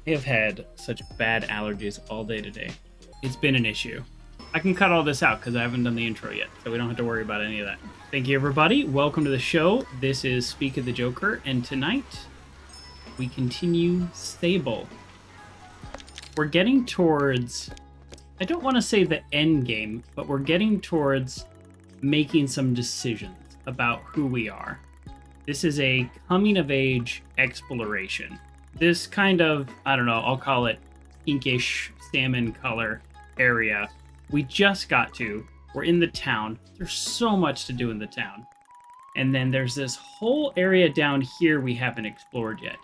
I have had such bad allergies all day today. It's been an issue. I can cut all this out because I haven't done the intro yet, so we don't have to worry about any of that. Thank you, everybody. Welcome to the show. This is Speak of the Joker, and tonight we continue Sable. We're getting towards, I don't want to say the end game, but we're getting towards making some decisions about who we are. This is a coming-of-age exploration. This kind of, I don't know, I'll call it pinkish salmon color area we just got to. We're in the town. There's so much to do in the town. And then there's this whole area down here we haven't explored yet.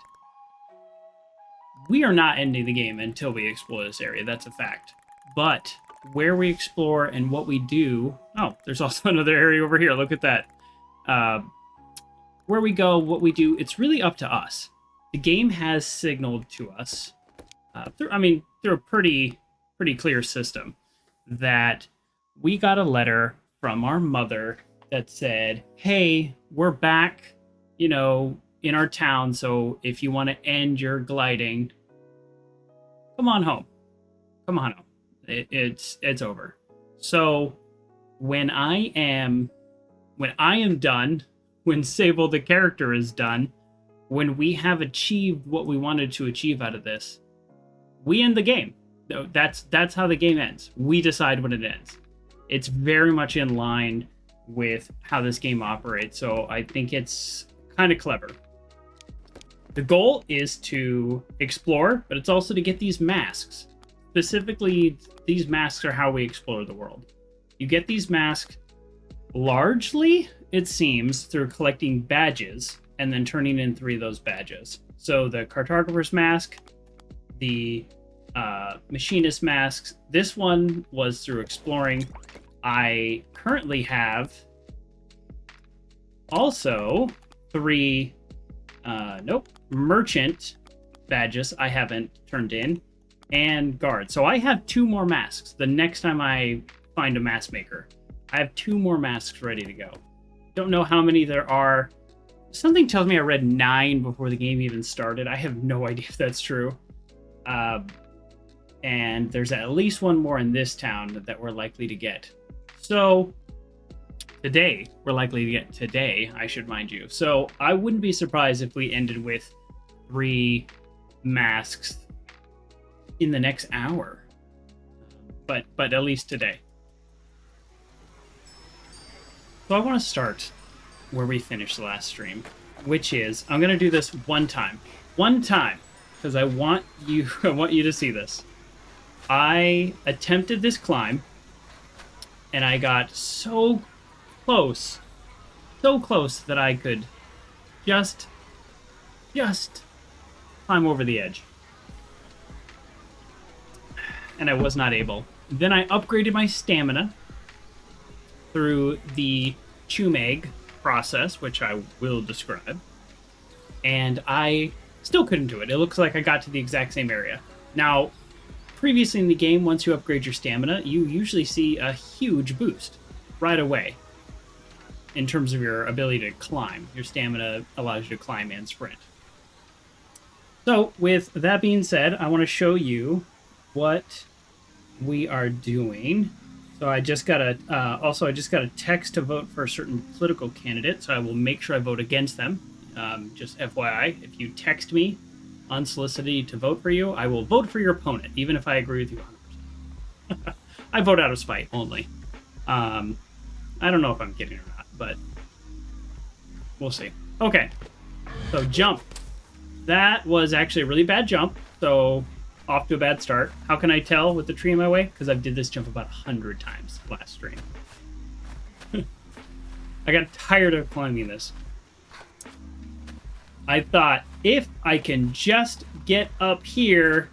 We are not ending the game until we explore this area. That's a fact. But where we explore and what we do... Oh, there's also another area over here. Look at that. Where we go, what we do, it's really up to us. The game has signaled to us, through a pretty clear system, that we got a letter from our mother that said, hey, we're back, in our town, so if you want to end your gliding, come on home. Come on home. It's over. So when I am done, when Sable the character is done, when we have achieved what we wanted to achieve out of this, we end the game. That's how the game ends. We decide when it ends. It's very much in line with how this game operates, so I think it's kind of clever. The goal is to explore, but it's also to get these masks. Specifically, these masks are how we explore the world. You get these masks largely, it seems, through collecting badges and then turning in 3 of those badges. So the cartographer's mask, the machinist masks. This one was through exploring. I currently have also 3 merchant badges I haven't turned in, and guard. So I have 2 more masks. The next time I find a mask maker, I have 2 more masks ready to go. Don't know how many there are. Something tells me I read 9 before the game even started. I have no idea if that's true. And there's at least 1 more in this town that we're likely to get. So we're likely to get today, I should mind you. So I wouldn't be surprised if we ended with 3 masks in the next hour. But at least today. So I want to start where we finished the last stream, which is, I'm going to do this one time, because I want you to see this. I attempted this climb, and I got so close that I could just climb over the edge. And I was not able. Then I upgraded my stamina through the Chumeg process, which I will describe, and I still couldn't do it. It looks like I got to the exact same area. Now, previously in the game, once you upgrade your stamina, you usually see a huge boost right away in terms of your ability to climb. Your stamina allows you to climb and sprint. So, with that being said, I want to show you what we are doing. So I just got a text to vote for a certain political candidate, so I will make sure I vote against them. Just FYI, if you text me unsolicited to vote for you, I will vote for your opponent, even if I agree with you 100%. I vote out of spite only. I don't know if I'm kidding or not, but we'll see. Okay, so jump. That was actually a really bad jump, so off to a bad start. How can I tell with the tree in my way? Because I've did this jump about 100 times last stream. I got tired of climbing this. I thought, if I can just get up here,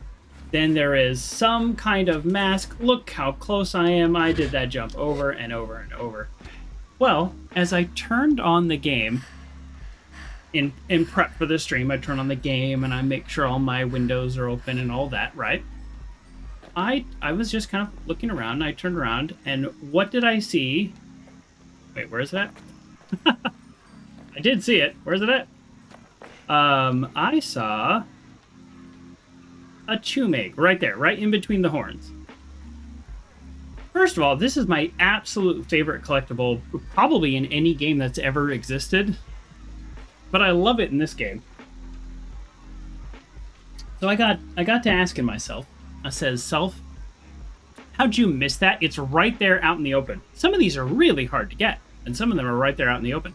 then there is some kind of mask. Look how close I am. I did that jump over and over and over. Well, as I turned on the game, in prep for the stream, I turn on the game and I make sure all my windows are open and all that, right? I was just kind of looking around, and I turned around, and what did I see? Wait, where is that? I did see it. Where's it at? I saw a chumig right there, right in between the horns. First of all, this is my absolute favorite collectible, probably in any game that's ever existed. But I love it in this game. So I got to asking myself, I says, self, how'd you miss that? It's right there out in the open. Some of these are really hard to get, and some of them are right there out in the open.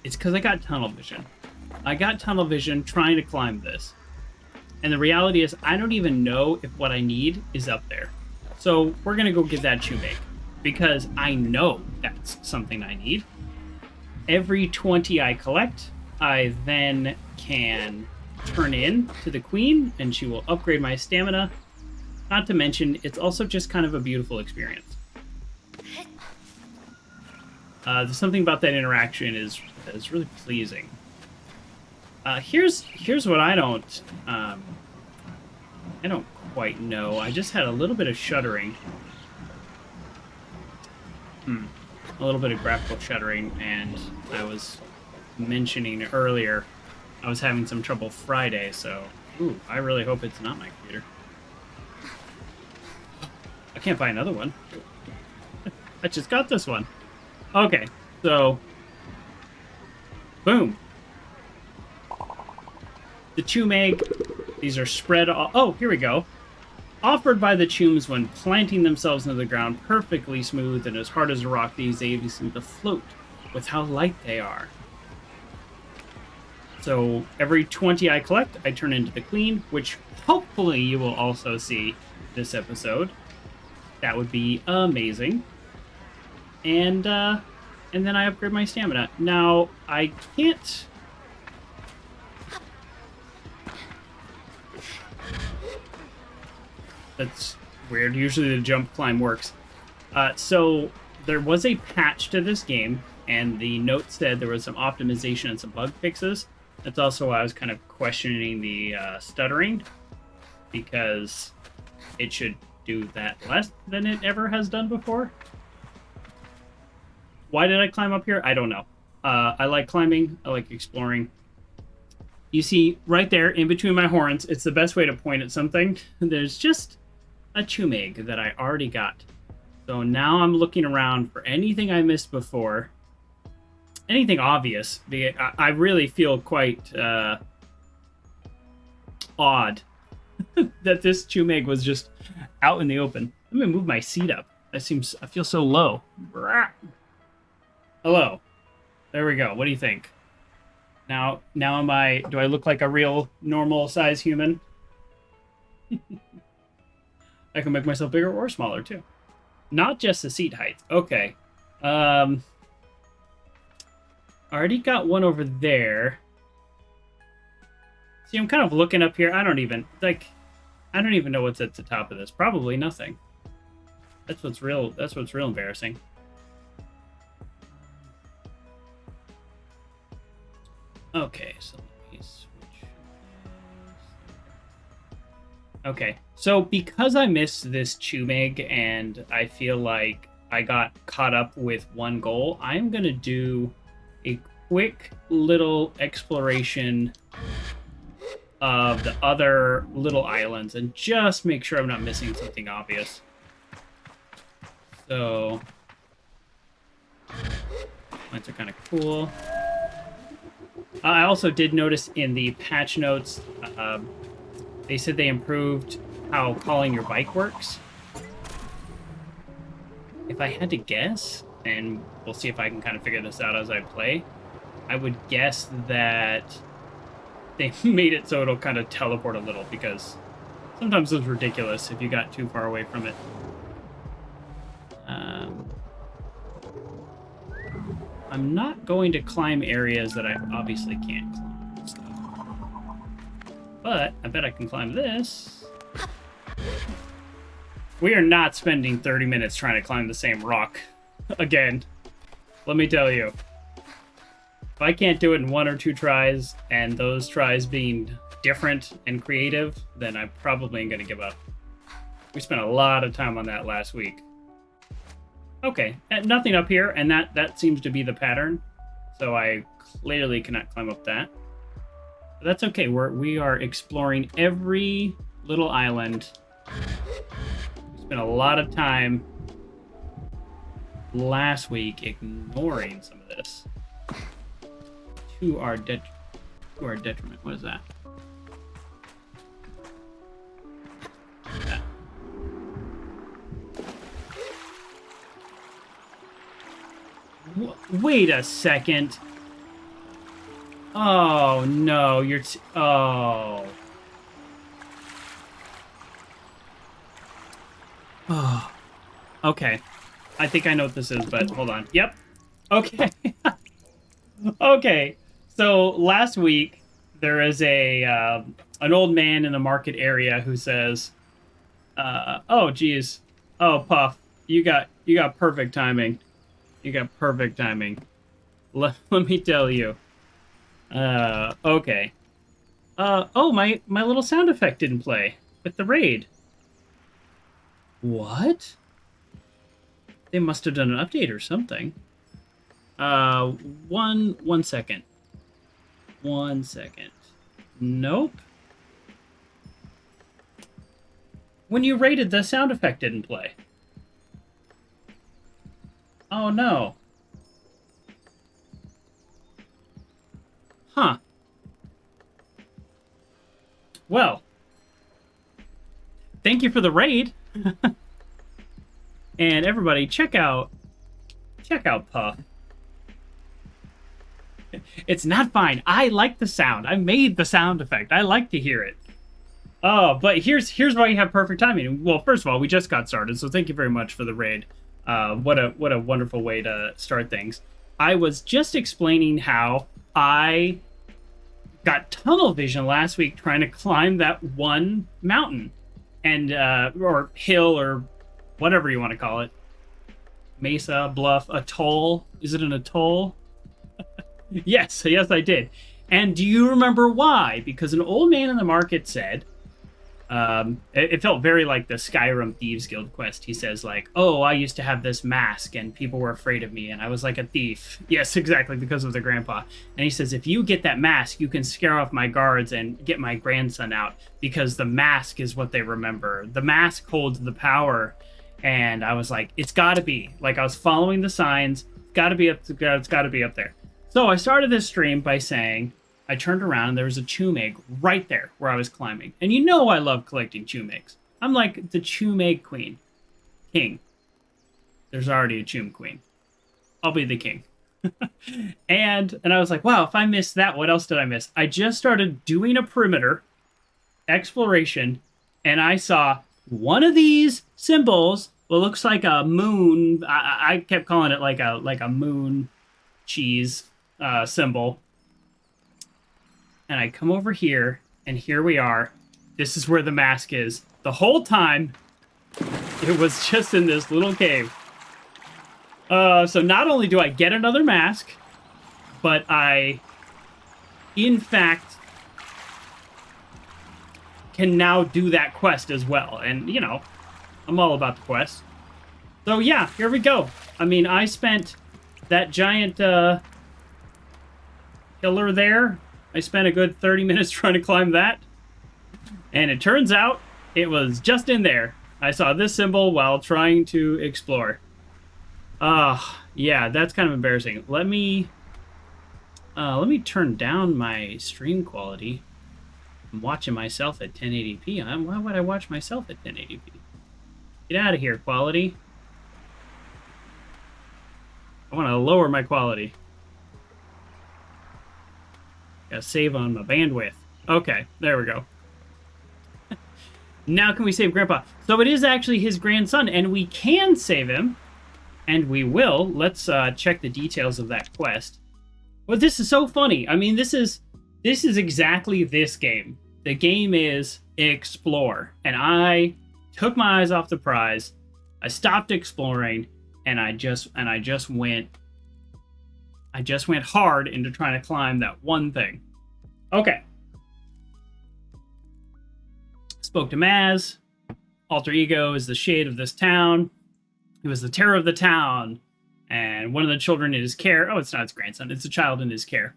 It's because I got tunnel vision. I got tunnel vision trying to climb this. And the reality is, I don't even know if what I need is up there. So we're going to go get that chumig, because I know that's something I need. Every 20 I collect, I then can turn in to the queen, and she will upgrade my stamina. Not to mention, it's also just kind of a beautiful experience. There's something about that interaction is really pleasing. Here's what I don't quite know. I just had a little bit of shuddering. A little bit of graphical shuddering, and I was mentioning earlier I was having some trouble Friday, so I really hope it's not my computer. I can't buy another one. I just got this one. Okay, so boom. The chumig, these are spread all... Oh, here we go. Offered by the chums when planting themselves into the ground, perfectly smooth and as hard as a rock, these eggs seem to float with how light they are. So every 20 I collect, I turn into the queen, which hopefully you will also see this episode. That would be amazing. And then I upgrade my stamina. Now, I can't... That's weird. Usually the jump climb works. So there was a patch to this game, and the note said there was some optimization and some bug fixes. That's also why I was kind of questioning the stuttering, because it should do that less than it ever has done before. Why did I climb up here? I don't know. I like climbing. I like exploring. You see, right there, in between my horns, it's the best way to point at something. There's just a chumig that I already got. So now I'm looking around for anything I missed before. Anything obvious. I really feel quite odd that this chumig was just out in the open. Let me move my seat up. I feel so low. Hello. There we go. What do you think? Now do I look like a real normal size human? I can make myself bigger or smaller too. Not just the seat height. Okay. Already got one over there. See, I'm kind of looking up here. I don't even know what's at the top of this. Probably nothing. That's what's real embarrassing. Okay, so let me switch. Okay, so because I missed this chumig and I feel like I got caught up with one goal, I'm gonna do a quick little exploration of the other little islands and just make sure I'm not missing something obvious. So, points are kind of cool. I also did notice in the patch notes, they said they improved how calling your bike works. If I had to guess, and we'll see if I can kind of figure this out as I play, I would guess that they made it so it'll kind of teleport a little, because sometimes it was ridiculous if you got too far away from it. I'm not going to climb areas that I obviously can't climb. So. But I bet I can climb this. We are not spending 30 minutes trying to climb the same rock again. Let me tell you. If I can't do it in 1 or 2 tries, and those tries being different and creative, then I probably ain't gonna give up. We spent a lot of time on that last week. Okay, nothing up here, and that seems to be the pattern. So I clearly cannot climb up that. But that's okay. We are exploring every little island. We spent a lot of time last week ignoring some of this to our detriment. What is that? Wait a second. Oh no, oh. Oh. Okay. I think I know what this is, but hold on. Yep. Okay. Okay. So last week there is an old man in the market area who says, "Oh geez, oh Puff, you got perfect timing. You got perfect timing. Let me tell you." Okay. Oh, my little sound effect didn't play with the raid. What? They must have done an update or something. One second. 1 second. Nope. When you raided, the sound effect didn't play. Oh no. Huh. Well, thank you for the raid. And everybody, check out Puff. It's not fine. I like the sound. I made the sound effect. I like to hear it. Oh, but here's why you have perfect timing. Well, first of all, we just got started, so thank you very much for the raid. What a wonderful way to start things. I was just explaining how I got tunnel vision last week trying to climb that one mountain and or hill or whatever you want to call it. Mesa, bluff, atoll. Is it an atoll? Yes, I did. And do you remember why? Because an old man in the market said, it felt very like the Skyrim Thieves Guild quest. He says like, "Oh, I used to have this mask and people were afraid of me and I was like a thief." Yes, exactly, because of their grandpa. And he says, "If you get that mask, you can scare off my guards and get my grandson out because the mask is what they remember. The mask holds the power." And I was like, it's got to be. Like, I was following the signs. It's got to be up there. So I started this stream by saying, I turned around and there was a choom egg right there where I was climbing. And you know I love collecting choom eggs. I'm like the choom egg king. There's already a choom queen. I'll be the king. and I was like, wow, if I missed that, what else did I miss? I just started doing a perimeter exploration, and I saw one of these symbols. Well, it looks like a moon. I kept calling it like a moon cheese symbol. And I come over here, and here we are. This is where the mask is. The whole time, it was just in this little cave. So not only do I get another mask, but I, in fact, can now do that quest as well. And, you know, I'm all about the quest. So, yeah, here we go. I mean, I spent that giant pillar there. I spent a good 30 minutes trying to climb that. And it turns out it was just in there. I saw this symbol while trying to explore. Yeah, that's kind of embarrassing. Let me turn down my stream quality. I'm watching myself at 1080p. Why would I watch myself at 1080p? Get out of here, quality. I want to lower my quality. Gotta save on my bandwidth. Okay, there we go. Now can we save Grandpa? So it is actually his grandson, and we can save him. And we will. Let's check the details of that quest. Well, this is so funny. I mean, this is exactly this game. The game is explore. And I took my eyes off the prize. I stopped exploring, and I just went hard into trying to climb that one thing. Okay. Spoke to Maz. Alter ego is the shade of this town. He was the terror of the town, and one of the children in his care. Oh, it's not his grandson. It's a child in his care.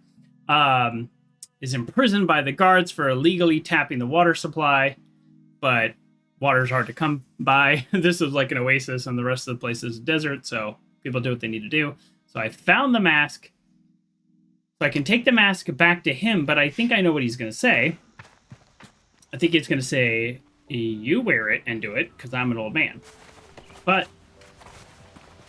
is imprisoned by the guards for illegally tapping the water supply, but water's hard to come by. This is like an oasis, and the rest of the place is a desert, so people do what they need to do. So I found the mask, so I can take the mask back to him, but I think I know what he's going to say. I think he's going to say, you wear it and do it, because I'm an old man. But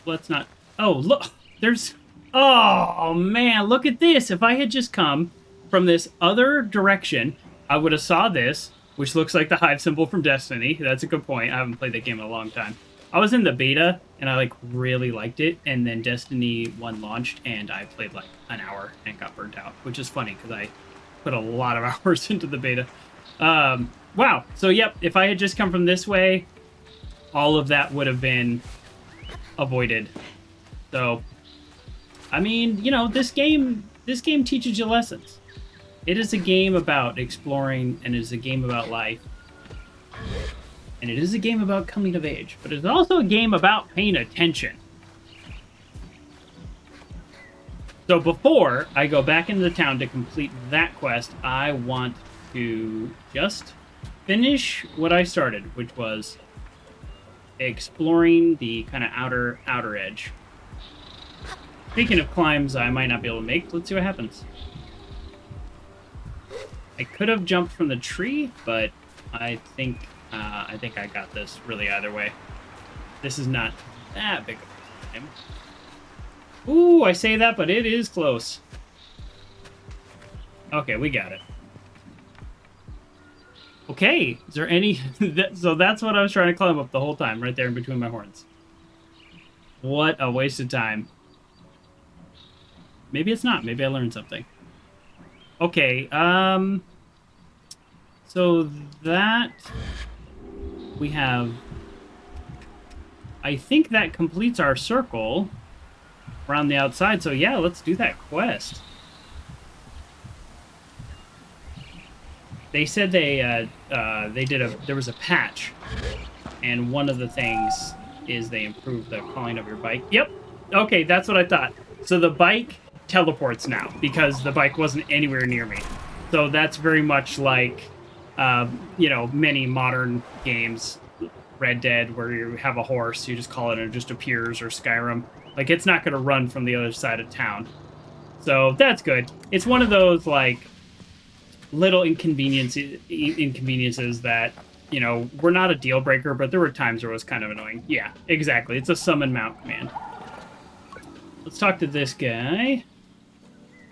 let's not... Oh, look! There's... Oh, man, look at this! If I had just come from this other direction, I would have saw this, which looks like the hive symbol from Destiny. That's a good point. I haven't played that game in a long time. I was in the beta, and I, like, really liked it, and then Destiny 1 launched, and I played, like, an hour and got burnt out, which is funny, because I put a lot of hours into the beta. Wow. So, yep, if I had just come from this way, all of that would have been avoided. So, I mean, you know, this game teaches you lessons. It is a game about exploring, and it is a game about life. And it is a game about coming of age, but it's also a game about paying attention. So before I go back into the town to complete that quest, I want to just finish what I started, which was exploring the kind of outer edge. Speaking of climbs I might not be able to make, let's see what happens. I could have jumped from the tree, but I think I got this really either way. This is not that big of a climb. Ooh, I say that, but it is close. Okay, we got it. Okay, is there any... So that's what I was trying to climb up the whole time, right there in between my horns. What a waste of time. Maybe it's not. Maybe I learned something. Okay, so that... We have... I think that completes our circle around the outside, so yeah, let's do that quest. They said there was a patch, and one of the things is they improved the calling of your bike. Yep. Okay, that's what I thought. So the bike teleports now because the bike wasn't anywhere near me. So that's very much like, you know, many modern games, Red Dead, where you have a horse, you just call it and it just appears, or Skyrim. Like, it's not going to run from the other side of town. So that's good. It's one of those, like, little inconveniences that, you know, were not a deal breaker, but there were times where it was kind of annoying. Yeah, exactly. It's a summon mount command. Let's talk to this guy.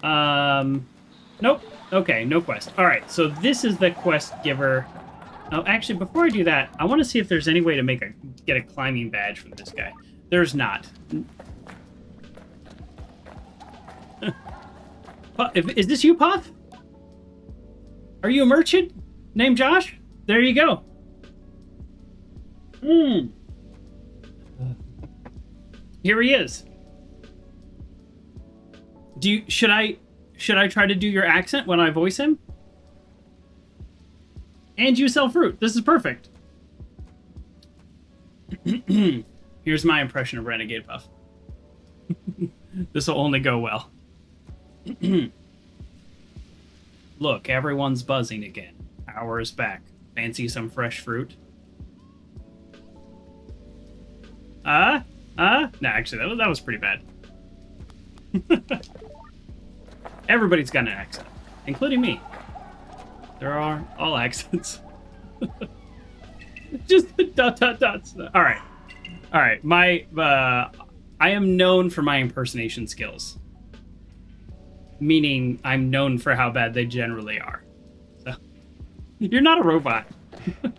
Nope. Okay, no quest. All right, so this is the quest giver. Oh, actually, before I do that, I want to see if there's any way to get a climbing badge from this guy. There's not. Is this you, Puff? Are you a merchant named Josh? There you go. Here he is. Should I try to do your accent when I voice him? And you sell fruit. This is perfect. Here's my impression of Renegade Puff. This will only go well. Look, everyone's buzzing again. Power is back. Fancy some fresh fruit? No, actually, that was pretty bad. Everybody's got an accent, including me. There are all accents. Just dot dot dots. All right. I am known for my impersonation skills. Meaning, I'm known for how bad they generally are. So, you're not a robot. All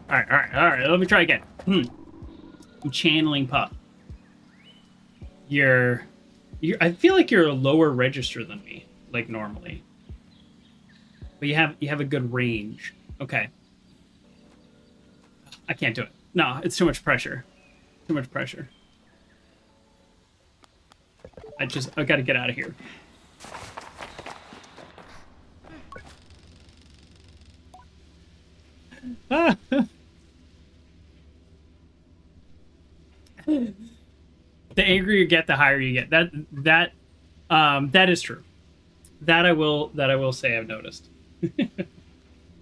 right. Let me try again. I'm channeling Puff. I feel like you're a lower register than me, like normally. But you have a good range. Okay. I can't do it. No, it's too much pressure. Too much pressure. I gotta get out of here. The angrier you get, the higher you get. That is true. That I will say I've noticed.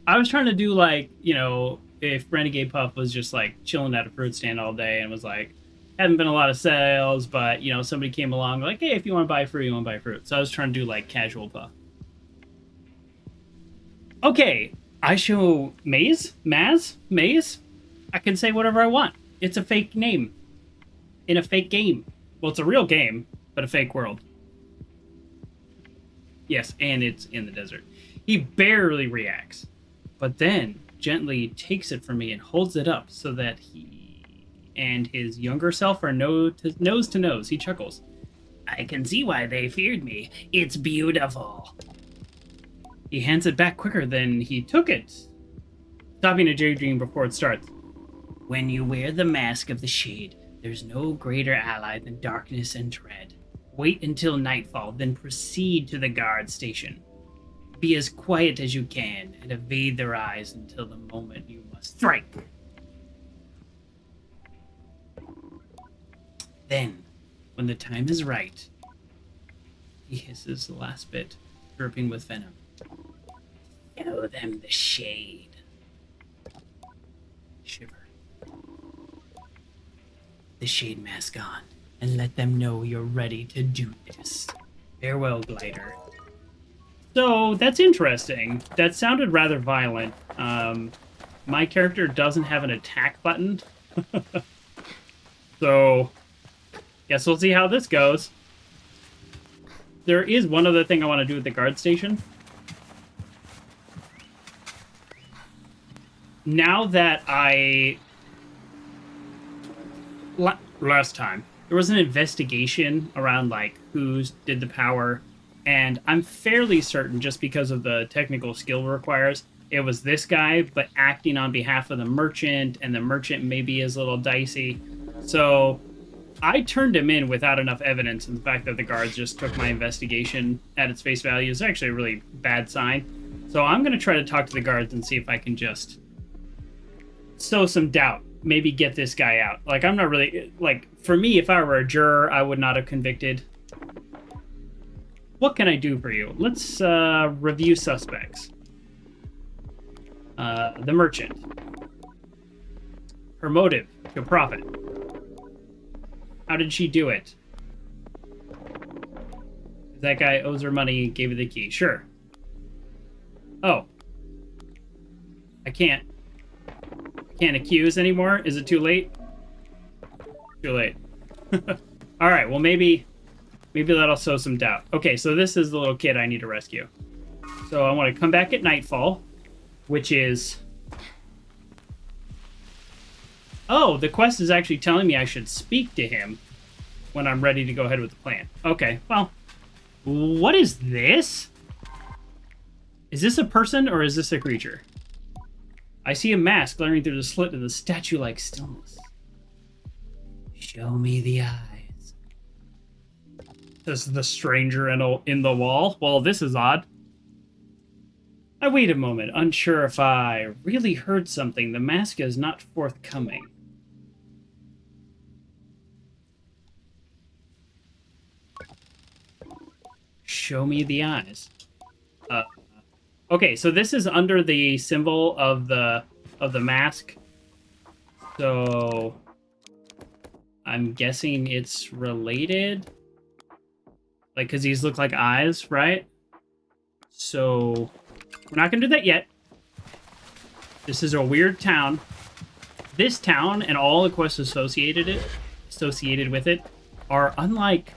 I was trying to do like, if Renegade Puff was just like chilling at a fruit stand all day and was like, haven't been a lot of sales, but somebody came along like, hey, if you want to buy fruit, you want to buy fruit. So I was trying to do like casual Puff. Okay, I show Maze. I can say whatever I want. It's a fake name in a fake game. Well, it's a real game, but a fake world. Yes, and it's in the desert. He barely reacts, but then gently takes it from me and holds it up so that he and his younger self are nose to nose. He chuckles. I can see why they feared me. It's beautiful. He hands it back quicker than he took it, stopping a daydream before it starts. When you wear the mask of the shade, there's no greater ally than darkness and dread. Wait until nightfall, then proceed to the guard station. Be as quiet as you can and evade their eyes until the moment you must strike. Then, when the time is right, he hisses the last bit, dripping with venom. Show them the shade. Shiver. The shade mask on, and let them know you're ready to do this. Farewell, Glider. So, that's interesting. That sounded rather violent. My character doesn't have an attack button. So, guess we'll see how this goes. There is one other thing I want to do at the guard station. Now that last time, there was an investigation around, like, who did the power, and I'm fairly certain, just because of the technical skill requires, it was this guy, but acting on behalf of the merchant, and the merchant maybe is a little dicey. So I turned him in without enough evidence, and the fact that the guards just took my investigation at its face value is actually a really bad sign. So I'm going to try to talk to the guards and see if I can just sow some doubt. Maybe get this guy out. Like, I'm not really... Like, for me, if I were a juror, I would not have convicted. What can I do for you? Let's review suspects. The merchant. Her motive, to profit. How did she do it? That guy owes her money, gave her the key. Sure. Oh. I can't accuse anymore? Is it too late? Too late. All right, well, maybe that'll sow some doubt. Okay, so this is the little kid I need to rescue. So I want to come back at nightfall, which is... Oh, the quest is actually telling me I should speak to him when I'm ready to go ahead with the plan. Okay, well, what is this? Is this a person or is this a creature? I see a mask glaring through the slit of the statue-like stillness. Show me the eyes. This is the stranger in the wall. Well, this is odd. I wait a moment, unsure if I really heard something. The mask is not forthcoming. Show me the eyes. Okay, so this is under the symbol of the mask. So I'm guessing it's related. Like, because these look like eyes, right? So we're not going to do that yet. This is a weird town. This town and all the quests associated with it are unlike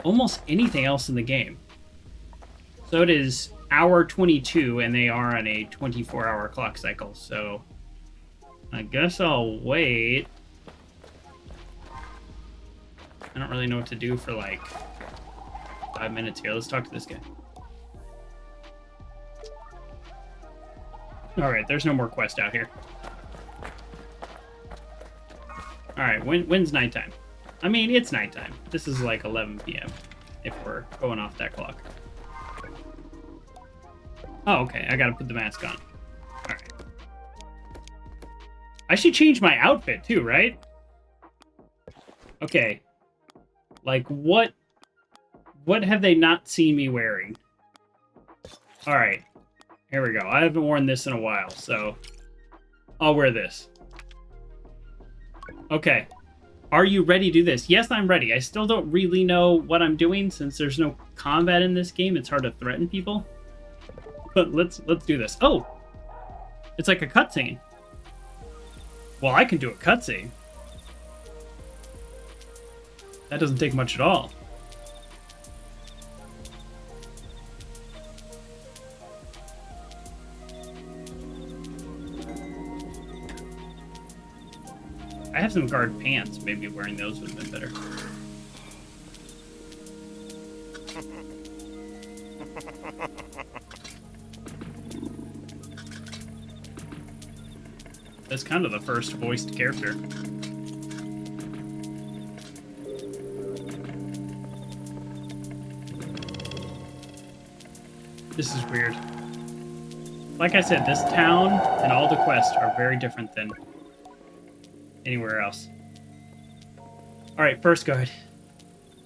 almost anything else in the game. So it is hour 22, and they are on a 24-hour clock cycle, so I guess I'll wait. I don't really know what to do for, like, 5 minutes here. Let's talk to this guy. Alright, there's no more quest out here. Alright, when's nighttime? I mean, it's nighttime. This is like 11 p.m. if we're going off that clock. Oh, okay. I gotta put the mask on. Alright. I should change my outfit too, right? Okay. Like, what have they not seen me wearing? All right. Here we go. I haven't worn this in a while, so I'll wear this. Okay. Are you ready to do this? Yes, I'm ready. I still don't really know what I'm doing since there's no combat in this game. It's hard to threaten people. But let's do this. Oh! It's like a cutscene. Well, I can do a cutscene. That doesn't take much at all. I have some guard pants. Maybe wearing those would have been better. That's kind of the first voiced character. This is weird. Like I said, this town and all the quests are very different than anywhere else. Alright, first guard.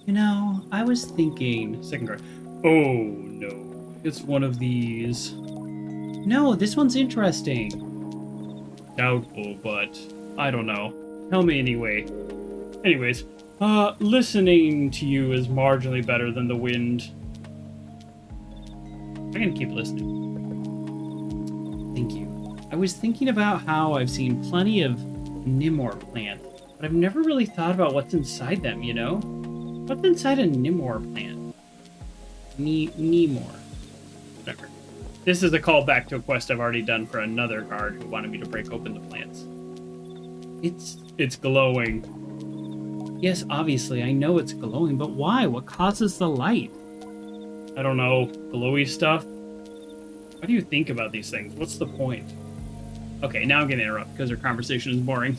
You know, I was thinking... Second guard. Oh, no. It's one of these. No, this one's interesting. Doubtful, but I don't know. Tell me anyway. Anyways, listening to you is marginally better than the wind. I'm gonna keep listening. Thank you. I was thinking about how I've seen plenty of Nimor plant, but I've never really thought about what's inside them, you know? What's inside a Nimor plant? Nimor. Whatever. This is a callback to a quest I've already done for another guard who wanted me to break open the plants. It's glowing. Yes, obviously, I know it's glowing, but why? What causes the light? I don't know. Glowy stuff? What do you think about these things? What's the point? Okay, now I'm gonna interrupt because our conversation is boring.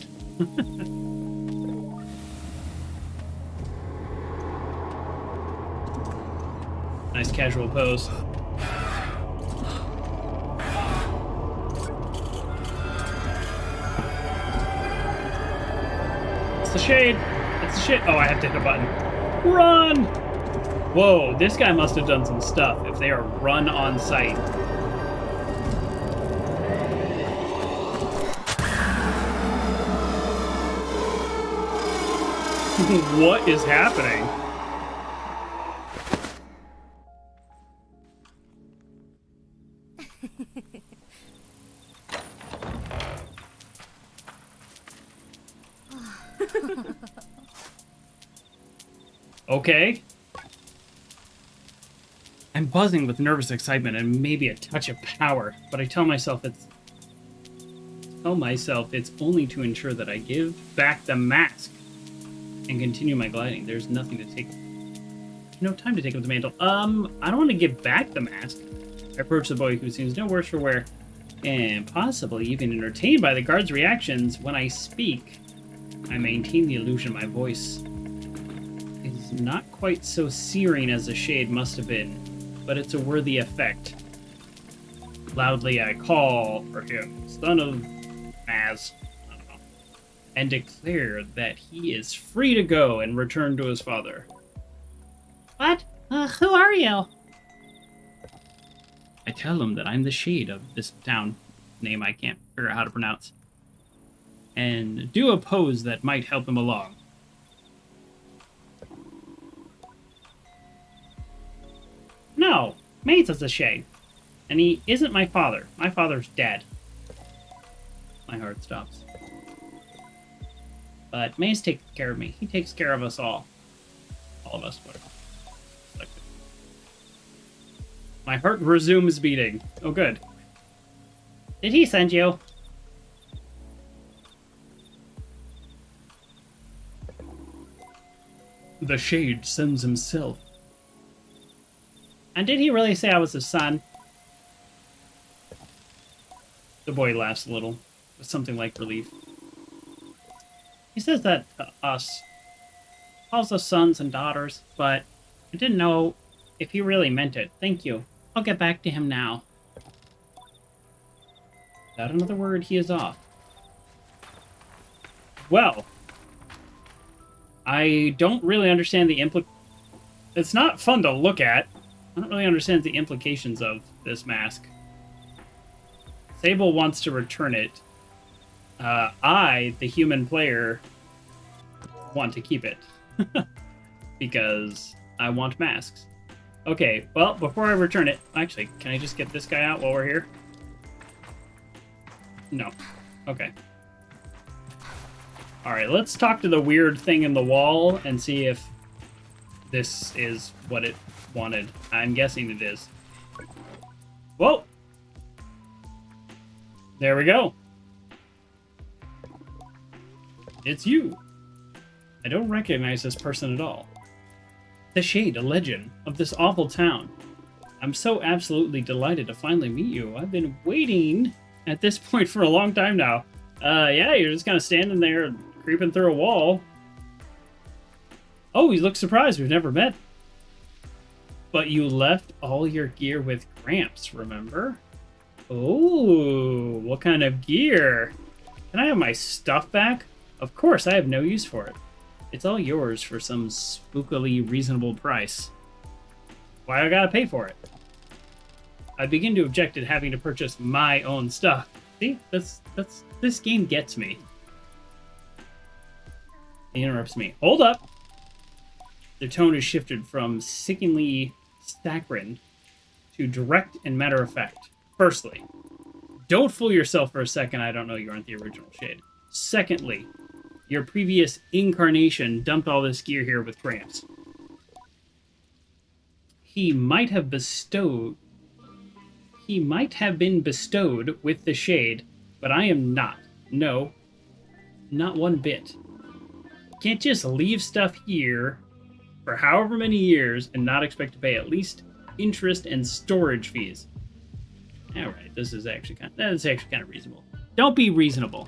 Nice casual pose. It's the shade! It's the shade! Oh, I have to hit a button. Run! Whoa, this guy must have done some stuff if they are run on sight. What is happening? Okay. I'm buzzing with nervous excitement and maybe a touch of power, but I tell myself it's only to ensure that I give back the mask and continue my gliding. There's nothing to take. No time to take up the mantle. I don't want to give back the mask. I approach the boy who seems no worse for wear, and possibly even entertained by the guard's reactions when I speak. I maintain the illusion my voice is not quite so searing as the shade must have been, but it's a worthy effect. Loudly I call for him, son of Maz, and declare that he is free to go and return to his father. What? Who are you? I tell him that I'm the shade of this town, name I can't figure out how to pronounce, and do a pose that might help him along. No, Maze is a shade, and he isn't my father. My father's dead. My heart stops. But Maze takes care of me. He takes care of us all. All of us, whatever. My heart resumes beating. Oh, good. Did he send you? The shade sends himself. And did he really say I was his son? The boy laughs a little, with something like relief. He says that to us. Calls us sons and daughters, but I didn't know if he really meant it. Thank you. I'll get back to him now. Without another word, he is off. Well, I don't really understand the It's not fun to look at. I don't really understand the implications of this mask. Sable wants to return it. I, the human player, want to keep it. Because I want masks. Okay, well, before I return it... Actually, can I just get this guy out while we're here? No. Okay. Alright, let's talk to the weird thing in the wall and see if this is what it wanted. I'm guessing it is. Whoa! There we go. It's you. I don't recognize this person at all. The Shade, a legend of this awful town. I'm so absolutely delighted to finally meet you. I've been waiting at this point for a long time now. Yeah, you're just kind of standing there and creeping through a wall. Oh, he looks surprised. We've never met. But you left all your gear with Gramps, remember? Oh, what kind of gear? Can I have my stuff back? Of course, I have no use for it. It's all yours for some spookily reasonable price. Why I gotta pay for it? I begin to object at having to purchase my own stuff. See, this game gets me. He interrupts me. Hold up! The tone is shifted from sickeningly saccharine to direct and matter of fact. Firstly, don't fool yourself for a second. I don't know you aren't the original Shade. Secondly, your previous incarnation dumped all this gear here with Gramps. He might have been bestowed with the Shade, but I am not. No, not one bit. Can't just leave stuff here for however many years and not expect to pay at least interest and storage fees. Alright, that's actually kind of reasonable. Don't be reasonable.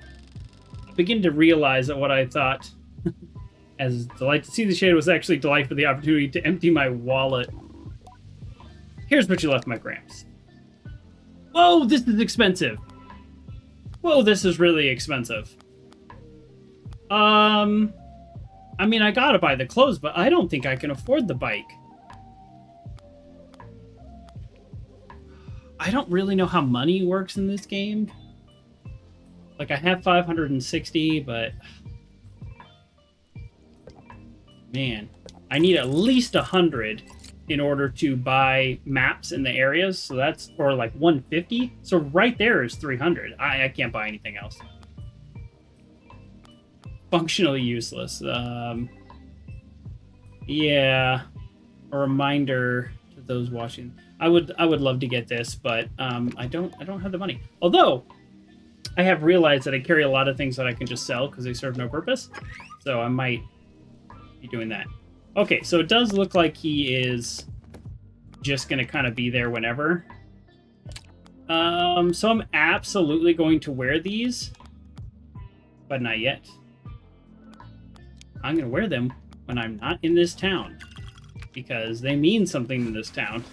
I begin to realize that what I thought as delight to see the Shade was actually delight for the opportunity to empty my wallet. Here's what you left my Gramps. Whoa, this is expensive. Whoa, this is really expensive. I mean, I gotta buy the clothes, but I don't think I can afford the bike. I don't really know how money works in this game. Like, I have 560, but... Man, I need at least 100 in order to buy maps in the areas, so that's... Or, like, 150? So right there is 300. I can't buy anything else. Functionally useless. Yeah. A reminder to those watching. I would love to get this, but I don't have the money. Although I have realized that I carry a lot of things that I can just sell because they serve no purpose. So I might be doing that. Okay, so it does look like he is just gonna kind of be there whenever. So I'm absolutely going to wear these, but not yet. I'm gonna wear them when I'm not in this town because they mean something in this town.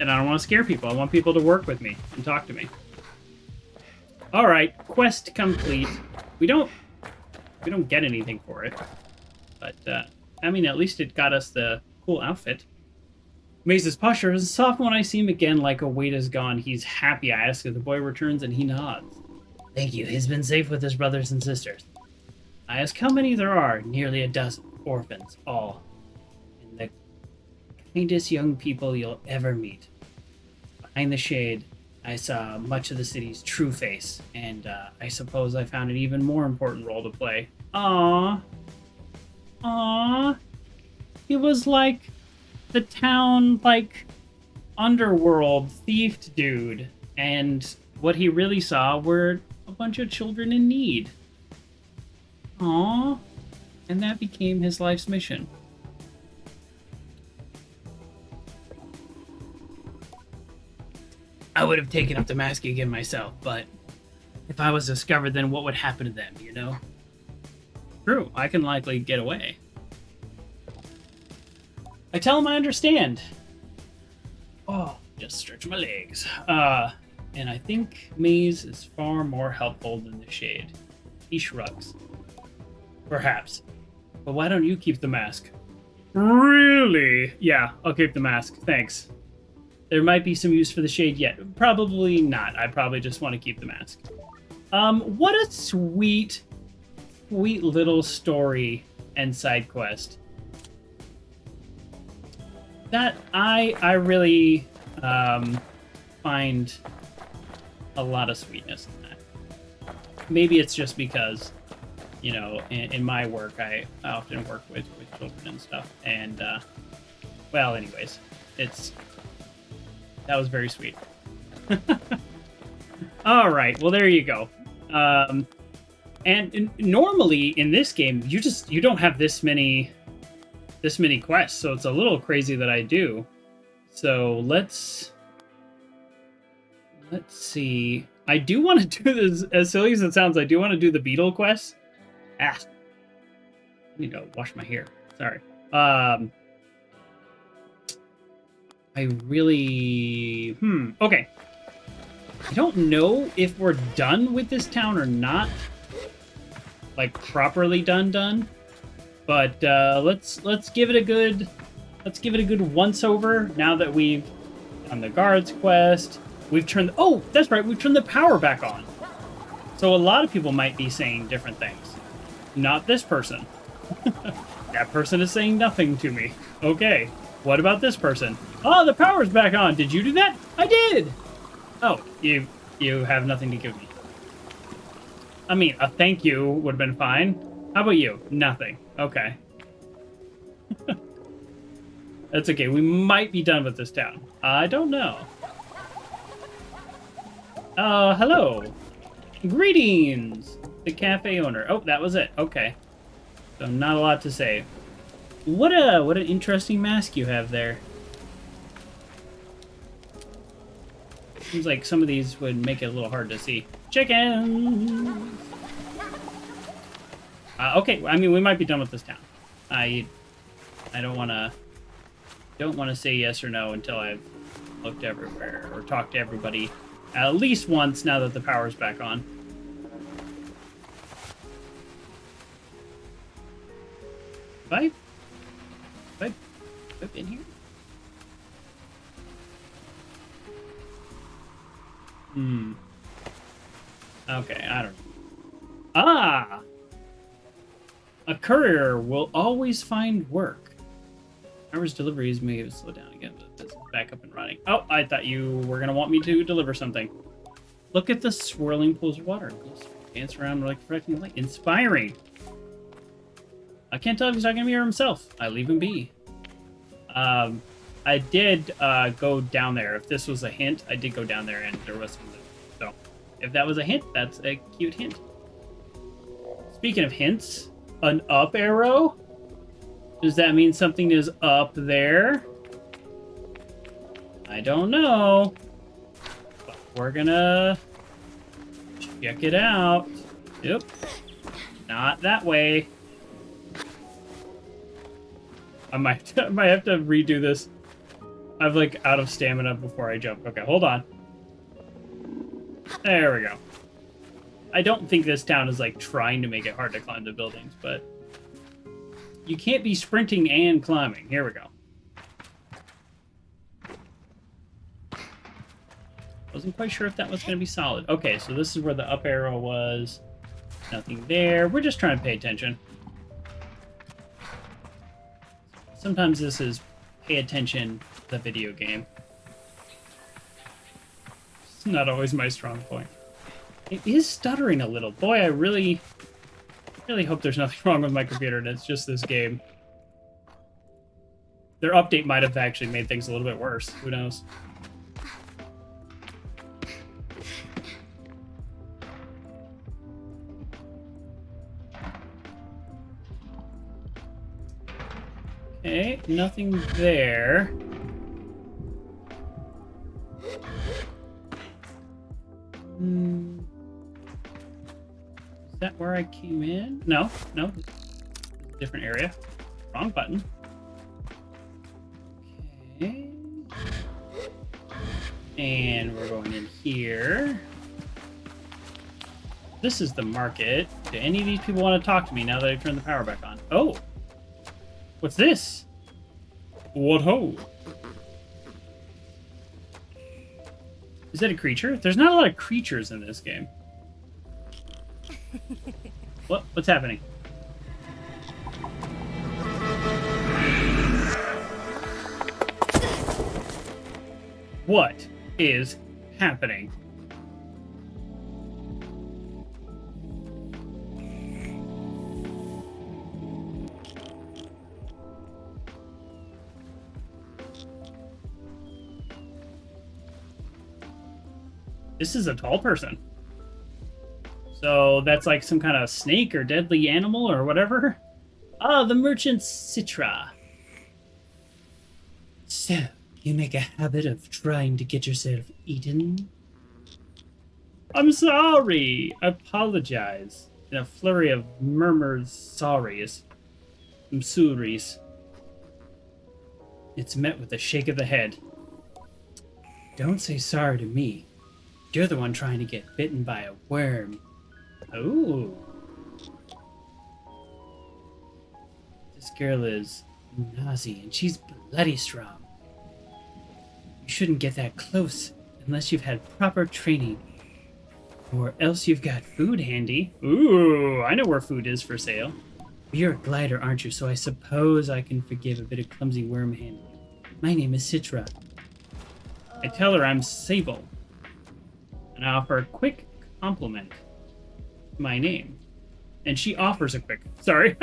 And I don't want to scare people. I want people to work with me and talk to me. Alright, quest complete. We don't get anything for it. But, I mean, at least it got us the cool outfit. Maze's posture is soft when I see him again, like a weight is gone. He's happy. I ask if the boy returns, and he nods. Thank you. He's been safe with his brothers and sisters. I ask how many there are. Nearly a dozen. Orphans, all. And the kindest young people you'll ever meet. Behind the Shade, I saw much of the city's true face, and I suppose I found an even more important role to play. Aww. Aww. He was like the town, like, underworld thief dude, and what he really saw were a bunch of children in need. Aww. And that became his life's mission. I would have taken up the mask again myself, but if I was discovered, then what would happen to them, you know? True, I can likely get away. I tell him I understand. Oh, just stretch my legs. And I think Maze is far more helpful than the Shade. He shrugs. Perhaps. But why don't you keep the mask? Really? Yeah, I'll keep the mask. Thanks. There might be some use for the shade yet. Probably not. I probably just want to keep the mask. What a sweet, sweet little story and side quest. That I really find a lot of sweetness in that. Maybe it's just because, you know, in my work, I often work with children and stuff. And, well, anyways, that was very sweet. All right, well, there you go. And normally in this game, you don't have this many quests, so it's a little crazy that I do. So let's see. I do want to do this, as silly as it sounds. I do want to do the Beetle quest. I need to wash my hair. Sorry. I really... Okay. I don't know if we're done with this town or not. Like, properly done. But let's give it a good... Let's give it a good once-over now that we've done the guards quest. We've turned... Oh, that's right. We've turned the power back on. So a lot of people might be saying different things. Not this person. That person is saying nothing to me. Okay. What about this person? Oh, the power's back on. Did you do that? I did. Oh, you have nothing to give me. I mean, a thank you would have been fine. How about you? Nothing. Okay. That's okay. We might be done with this town. I don't know. Hello. Greetings. The cafe owner. Oh, that was it. Okay. So not a lot to say. What an interesting mask you have there. Seems like some of these would make it a little hard to see. Chicken. Okay, I mean we might be done with this town. I don't want to say yes or no until I've looked everywhere or talked to everybody at least once now that the power's back on. Have I been here? Okay, I don't know. Ah! A courier will always find work. Hours deliveries may have slowed down again, but this is back up and running. Oh, I thought you were going to want me to deliver something. Look at the swirling pools of water. Dance around like reflecting light. Inspiring! I can't tell if he's talking to me or himself. I leave him be. I did go down there. If this was a hint, I did go down there and there was something. So, if that was a hint, that's a cute hint. Speaking of hints, an up arrow? Does that mean something is up there? I don't know. But we're gonna check it out. Yep. Not that way. I might have to redo this. I'm like out of stamina before I jump. Okay, hold on. There we go. I don't think this town is like trying to make it hard to climb the buildings, but you can't be sprinting and climbing. Here we go. Wasn't quite sure if that was going to be solid. Okay, so this is where the up arrow was. Nothing there. We're just trying to pay attention. Sometimes this is pay attention to the video game. It's not always my strong point. It is stuttering a little. Boy, I really hope there's nothing wrong with my computer and it's just this game. Their update might have actually made things a little bit worse. Who knows? Okay, nothing there. Is that where I came in? No, no. Different area. Wrong button. Okay. And we're going in here. This is the market. Do any of these people want to talk to me now that I've turned the power back on? Oh! What's this? What ho? Is that a creature? There's not a lot of creatures in this game. What's happening? What is happening? This is a tall person. So that's like some kind of snake or deadly animal or whatever. Ah, the merchant Citra. So, you make a habit of trying to get yourself eaten? I'm sorry. I apologize. In a flurry of murmured sorries. Msuris. It's met with a shake of the head. Don't say sorry to me. You're the one trying to get bitten by a worm. Ooh. This girl is Nazi and she's bloody strong. You shouldn't get that close unless you've had proper training. Or else you've got food handy. Ooh, I know where food is for sale. You're a glider, aren't you? So I suppose I can forgive a bit of clumsy worm handling. My name is Citra. I tell her I'm Sable. And I offer a quick compliment to my name. And she offers a quick... Sorry.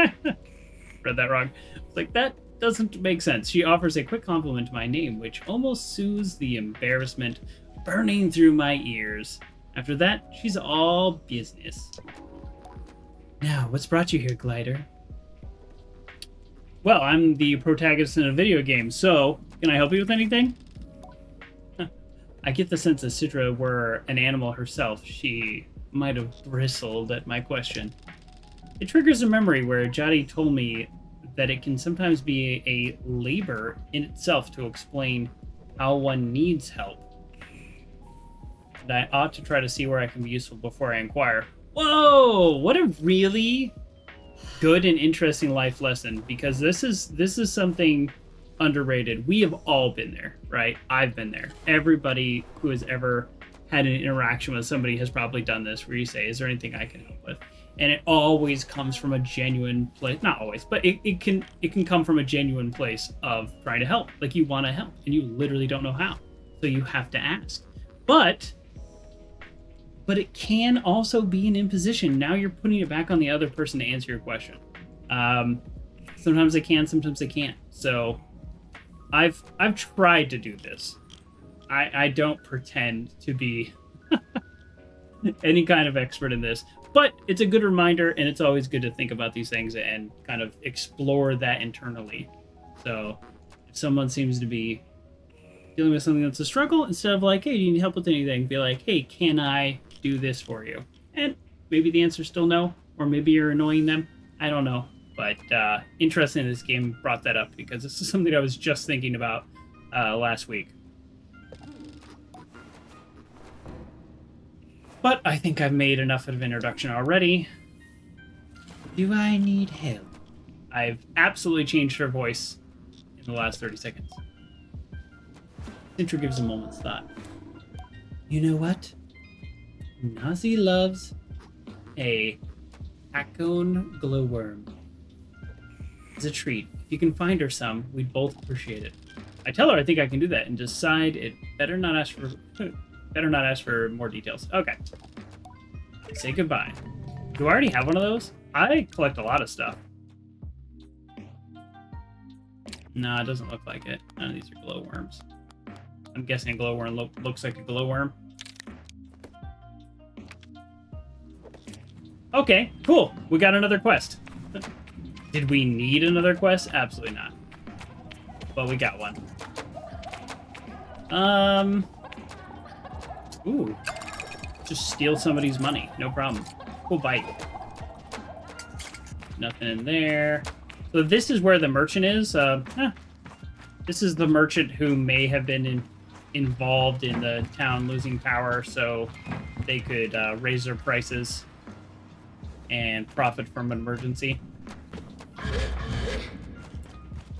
Read that wrong. It's like, that doesn't make sense. She offers a quick compliment to my name, which almost soothes the embarrassment burning through my ears. After that, she's all business. Now, what's brought you here, Glider? Well, I'm the protagonist in a video game, so can I help you with anything? I get the sense that Citra were an animal herself. She might have bristled at my question. It triggers a memory where Jati told me that it can sometimes be a labor in itself to explain how one needs help. And I ought to try to see where I can be useful before I inquire. Whoa! What a really good and interesting life lesson, because this is something underrated. We have all been there, right? I've been there. Everybody who has ever had an interaction with somebody has probably done this, where you say, is there anything I can help with? And it always comes from a genuine place. Not always, but it can come from a genuine place of trying to help. Like, you want to help and you literally don't know how, so you have to ask. But it can also be an imposition. Now you're putting it back on the other person to answer your question. Sometimes they can, sometimes they can't. So I've tried to do this. I don't pretend to be any kind of expert in this, but it's a good reminder, and it's always good to think about these things and kind of explore that internally. So if someone seems to be dealing with something that's a struggle, instead of like, hey, do you need help with anything, be like, hey, can I do this for you? And maybe the answer's still no, or maybe you're annoying them. I don't know. But interesting, this game brought that up because this is something I was just thinking about last week. But I think I've made enough of an introduction already. Do I need help? I've absolutely changed her voice in the last 30 seconds. Citra gives a moment's thought. You know what? Nazi loves a Hakone glowworm. As a treat. If you can find her some, we'd both appreciate it. I tell her I think I can do that and decide it better not ask for more details. Okay. Say goodbye. Do I already have one of those? I collect a lot of stuff. No, it doesn't look like it. None of these are glowworms. I'm guessing a glowworm looks like a glowworm. Okay, cool. We got another quest. Did we need another quest? Absolutely not. But we got one. Ooh. Just steal somebody's money. No problem. Cool bite. Nothing in there. So this is where the merchant is. This is the merchant who may have been involved in the town losing power, so they could raise their prices and profit from an emergency.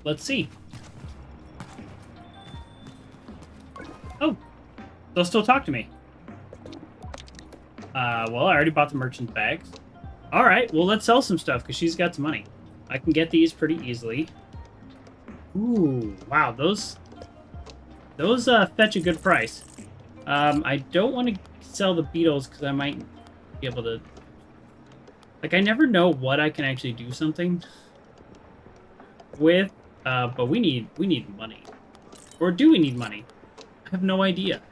Let's see. They'll still talk to me. Well, I already bought the merchant's bags. All right, well, let's sell some stuff because she's got some money. I can get these pretty easily. Ooh, wow, those fetch a good price. I don't want to sell the Beetles because I might be able to... Like, I never know what I can actually do something with, but we need money. Or do we need money? I have no idea.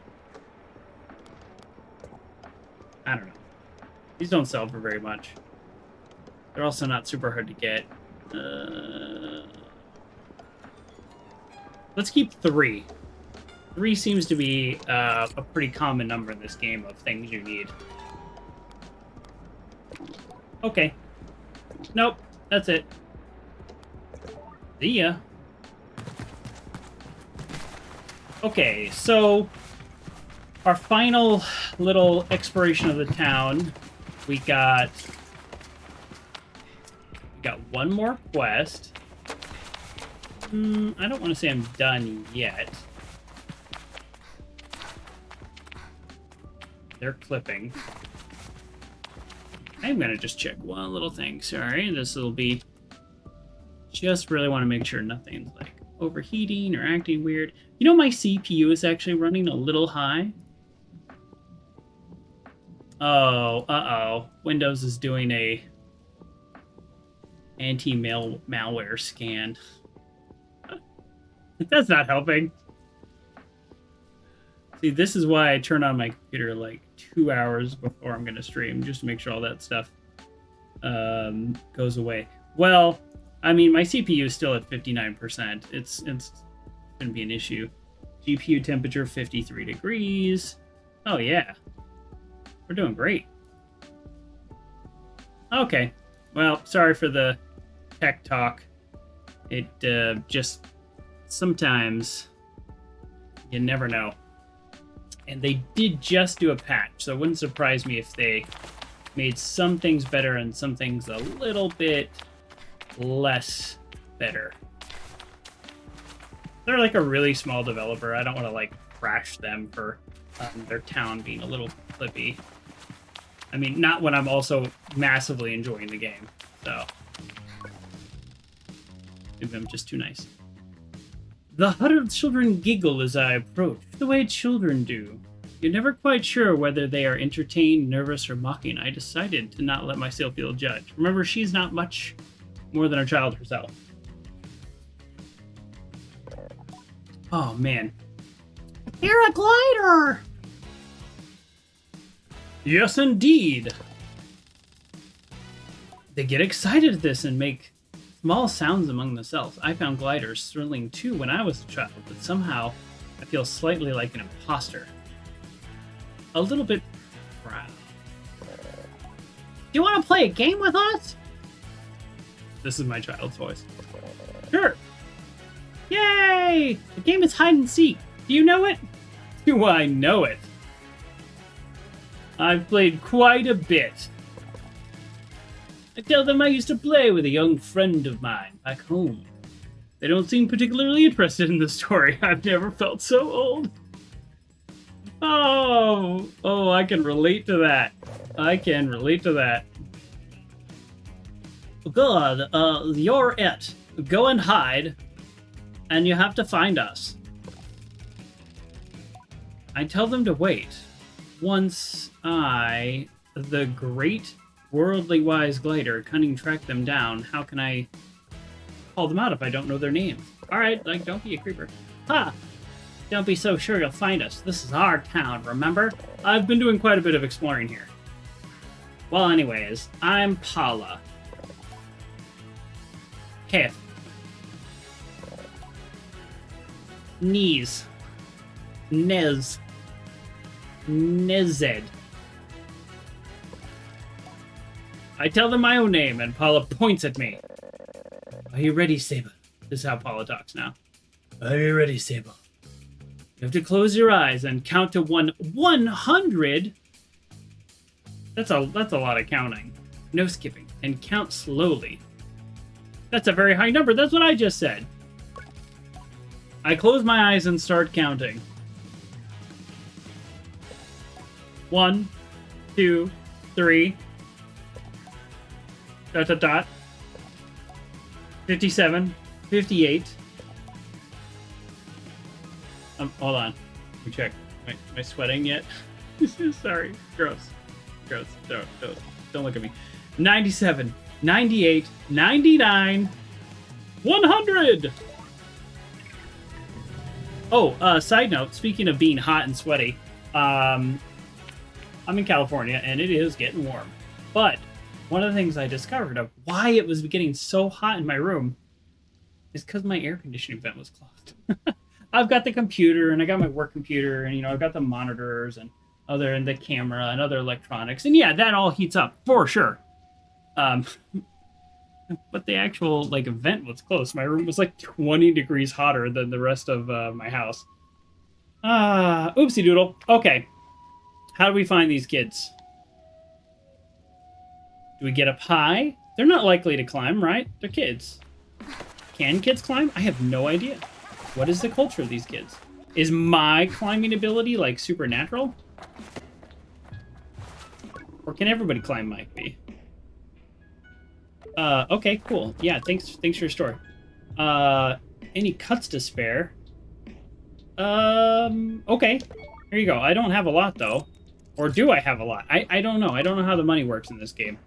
I don't know. These don't sell for very much. They're also not super hard to get. Let's keep 3. 3 seems to be a pretty common number in this game of things you need. Okay. Nope. That's it. See ya. Okay, so our final little exploration of the town, we got one more quest. I don't want to say I'm done yet. They're clipping. I'm gonna just check one little thing. Sorry, this will be... Just really want to make sure nothing's like overheating or acting weird. You know, my CPU is actually running a little high. Oh, uh-oh. Windows is doing a anti-malware scan. That's not helping. See, this is why I turn on my computer like 2 hours before I'm going to stream, just to make sure all that stuff goes away. Well, I mean, my CPU is still at 59%. It's going to be an issue. GPU temperature, 53 degrees. Oh, yeah. We're doing great. Okay. Well, sorry for the tech talk. It just... Sometimes you never know. And they did just do a patch, so it wouldn't surprise me if they made some things better and some things a little bit less better. They're like a really small developer. I don't want to like crash them for their town being a little clippy. I mean, not when I'm also massively enjoying the game. So maybe I'm just too nice. The huddled children giggle as I approach, the way children do. You're never quite sure whether they are entertained, nervous, or mocking. I decided to not let myself feel judged. Remember, she's not much more than a child herself. Oh, man. Paraglider! Yes, indeed! They get excited at this and make small sounds among themselves. I found gliders thrilling too when I was a child, but somehow I feel slightly like an imposter. A little bit proud. Do you want to play a game with us? This is my child's voice. Sure. Yay! The game is hide and seek. Do you know it? Do I know it? I've played quite a bit. I tell them I used to play with a young friend of mine back home. They don't seem particularly interested in the story. I've never felt so old. Oh, I can relate to that. I can relate to that. Good, you're it. Go and hide, and you have to find us. I tell them to wait. Once I, the great worldly wise glider, cunning track them down, how can I call them out if I don't know their names? Alright, like, don't be a creeper. Ha! Don't be so sure you'll find us. This is our town, remember? I've been doing quite a bit of exploring here. Well, anyways, I'm Paula. Hef. Knees. Nez. Nezed. I tell them my own name, and Paula points at me. Are you ready, Sable? This is how Paula talks now. Are you ready, Sable? You have to close your eyes and count to 100. That's a lot of counting. No skipping. And count slowly. That's a very high number. That's what I just said. I close my eyes and start counting. 1, 2, 3. ... 57, 58. Hold on. Let me check. Am I sweating yet? Sorry. Gross. Don't look at me. 97, 98, 99, 100. Oh, side note, speaking of being hot and sweaty, I'm in California and it is getting warm. But one of the things I discovered of why it was getting so hot in my room is because my air conditioning vent was closed. I've got the computer and I got my work computer and, I've got the monitors and the camera and other electronics. And yeah, that all heats up for sure. But the actual vent was closed. My room was 20 degrees hotter than the rest of my house. Oopsie doodle. Okay. How do we find these kids? Do we get up high? They're not likely to climb, right? They're kids. Can kids climb? I have no idea. What is the culture of these kids? Is my climbing ability supernatural? Or can everybody climb Mike B? Okay, cool. Yeah, thanks for your story. Any cuts to spare? Okay. Here you go. I don't have a lot, though. Or do I have a lot? I don't know. I don't know how the money works in this game.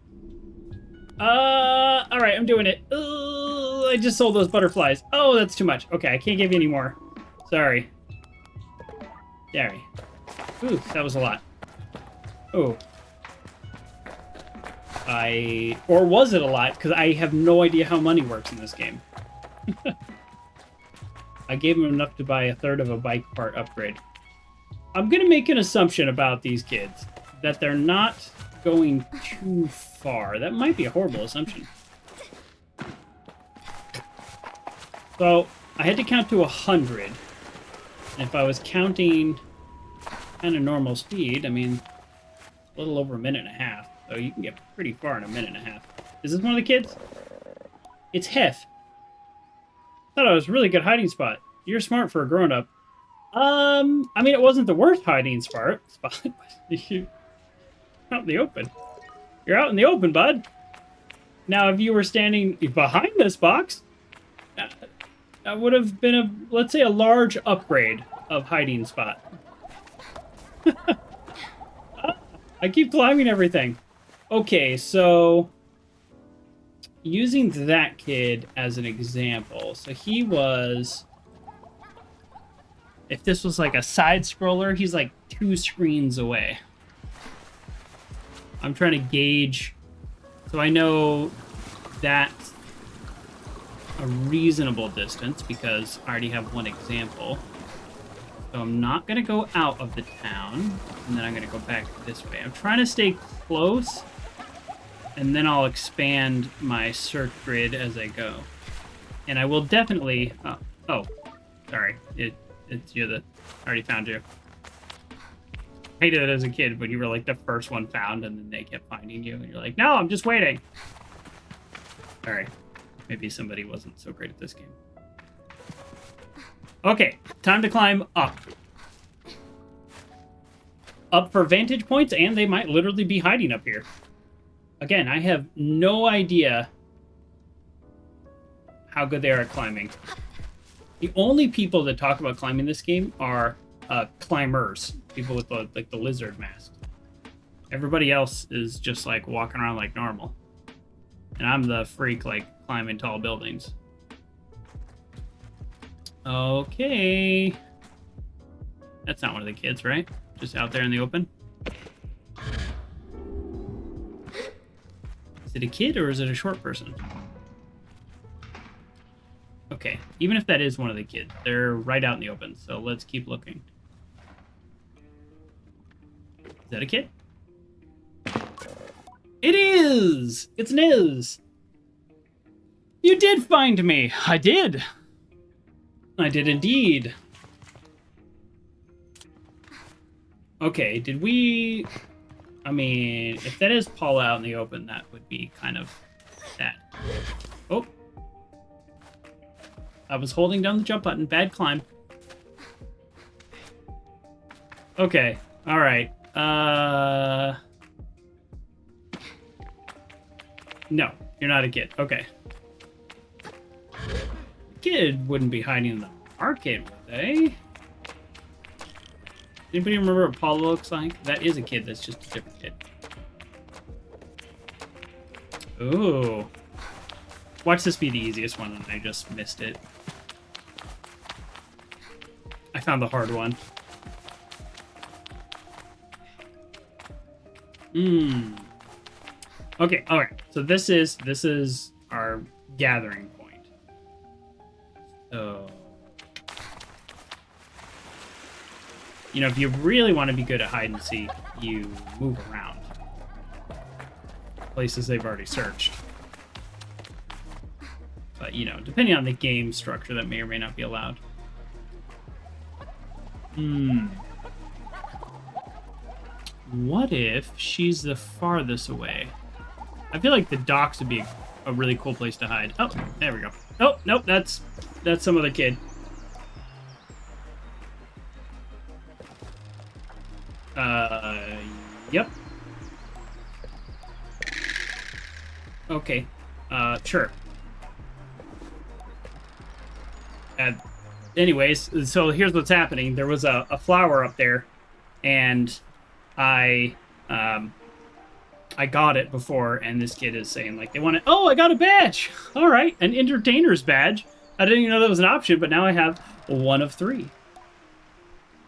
Alright, I'm doing it. I just sold those butterflies. Oh, that's too much. Okay, I can't give you any more. Sorry. Ooh, that was a lot. Oh. Or was it a lot? Because I have no idea how money works in this game. I gave him enough to buy a third of a bike part upgrade. I'm going to make an assumption about these kids. That they're not going too far. That might be a horrible assumption. So, I had to count to 100. And if I was counting kind of normal speed, I mean, a little over a minute and a half. So you can get pretty far in a minute and a half. Is this one of the kids? It's Hef. Thought it was a really good hiding spot. You're smart for a grown-up. I mean, it wasn't the worst hiding spot, but you're out in the open. You're out in the open, bud. Now, if you were standing behind this box, that would have been let's say, a large upgrade of hiding spot. I keep climbing everything. Okay, so using that kid as an example. So he was... If this was a side scroller, he's 2 screens away. I'm trying to gauge... So I know that's a reasonable distance because I already have one example. So I'm not going to go out of the town, and then I'm going to go back this way. I'm trying to stay close, and then I'll expand my search grid as I go. And I will definitely... Oh, sorry. It's you that I already found you. I hated it as a kid when you were the first one found, and then they kept finding you, and you're like, no, I'm just waiting. Alright. Maybe somebody wasn't so great at this game. Okay, time to climb up. Up for vantage points, and they might literally be hiding up here. Again, I have no idea how good they are at climbing. The only people that talk about climbing this game are climbers. People with the lizard mask. Everybody else is just walking around like normal. And I'm the freak climbing tall buildings. Okay. That's not one of the kids, right? Just out there in the open. Is it a kid or is it a short person? Okay, even if that is one of the kids, they're right out in the open, so let's keep looking. Is that a kid? It is! It's Niz! You did find me! I did! I did indeed. Okay, did we... I mean, if that is Paul out in the open, that would be kind of that. Oh. I was holding down the jump button. Bad climb. Okay, alright. No, you're not a kid. Okay. Kid wouldn't be hiding in the market, would they? Anybody remember what Paul looks like? That is a kid. That's just a different kid. Ooh. Watch this be the easiest one, and I just missed it. I found the hard one. Okay, alright. So this is our gathering point. So, you know, if you really want to be good at hide and seek, you move around places they've already searched. But, you know, depending on the game structure, that may or may not be allowed. What if she's the farthest away? I feel like the docks would be a really cool place to hide. Oh, there we go. Oh, nope, that's some other kid. Yep. Okay. Sure. Anyways, so here's what's happening. There was a flower up there, and I got it before, and this kid is saying, like, they want it. Oh, I got a badge! All right, an entertainer's badge. I didn't even know that was an option, but now I have one of 3.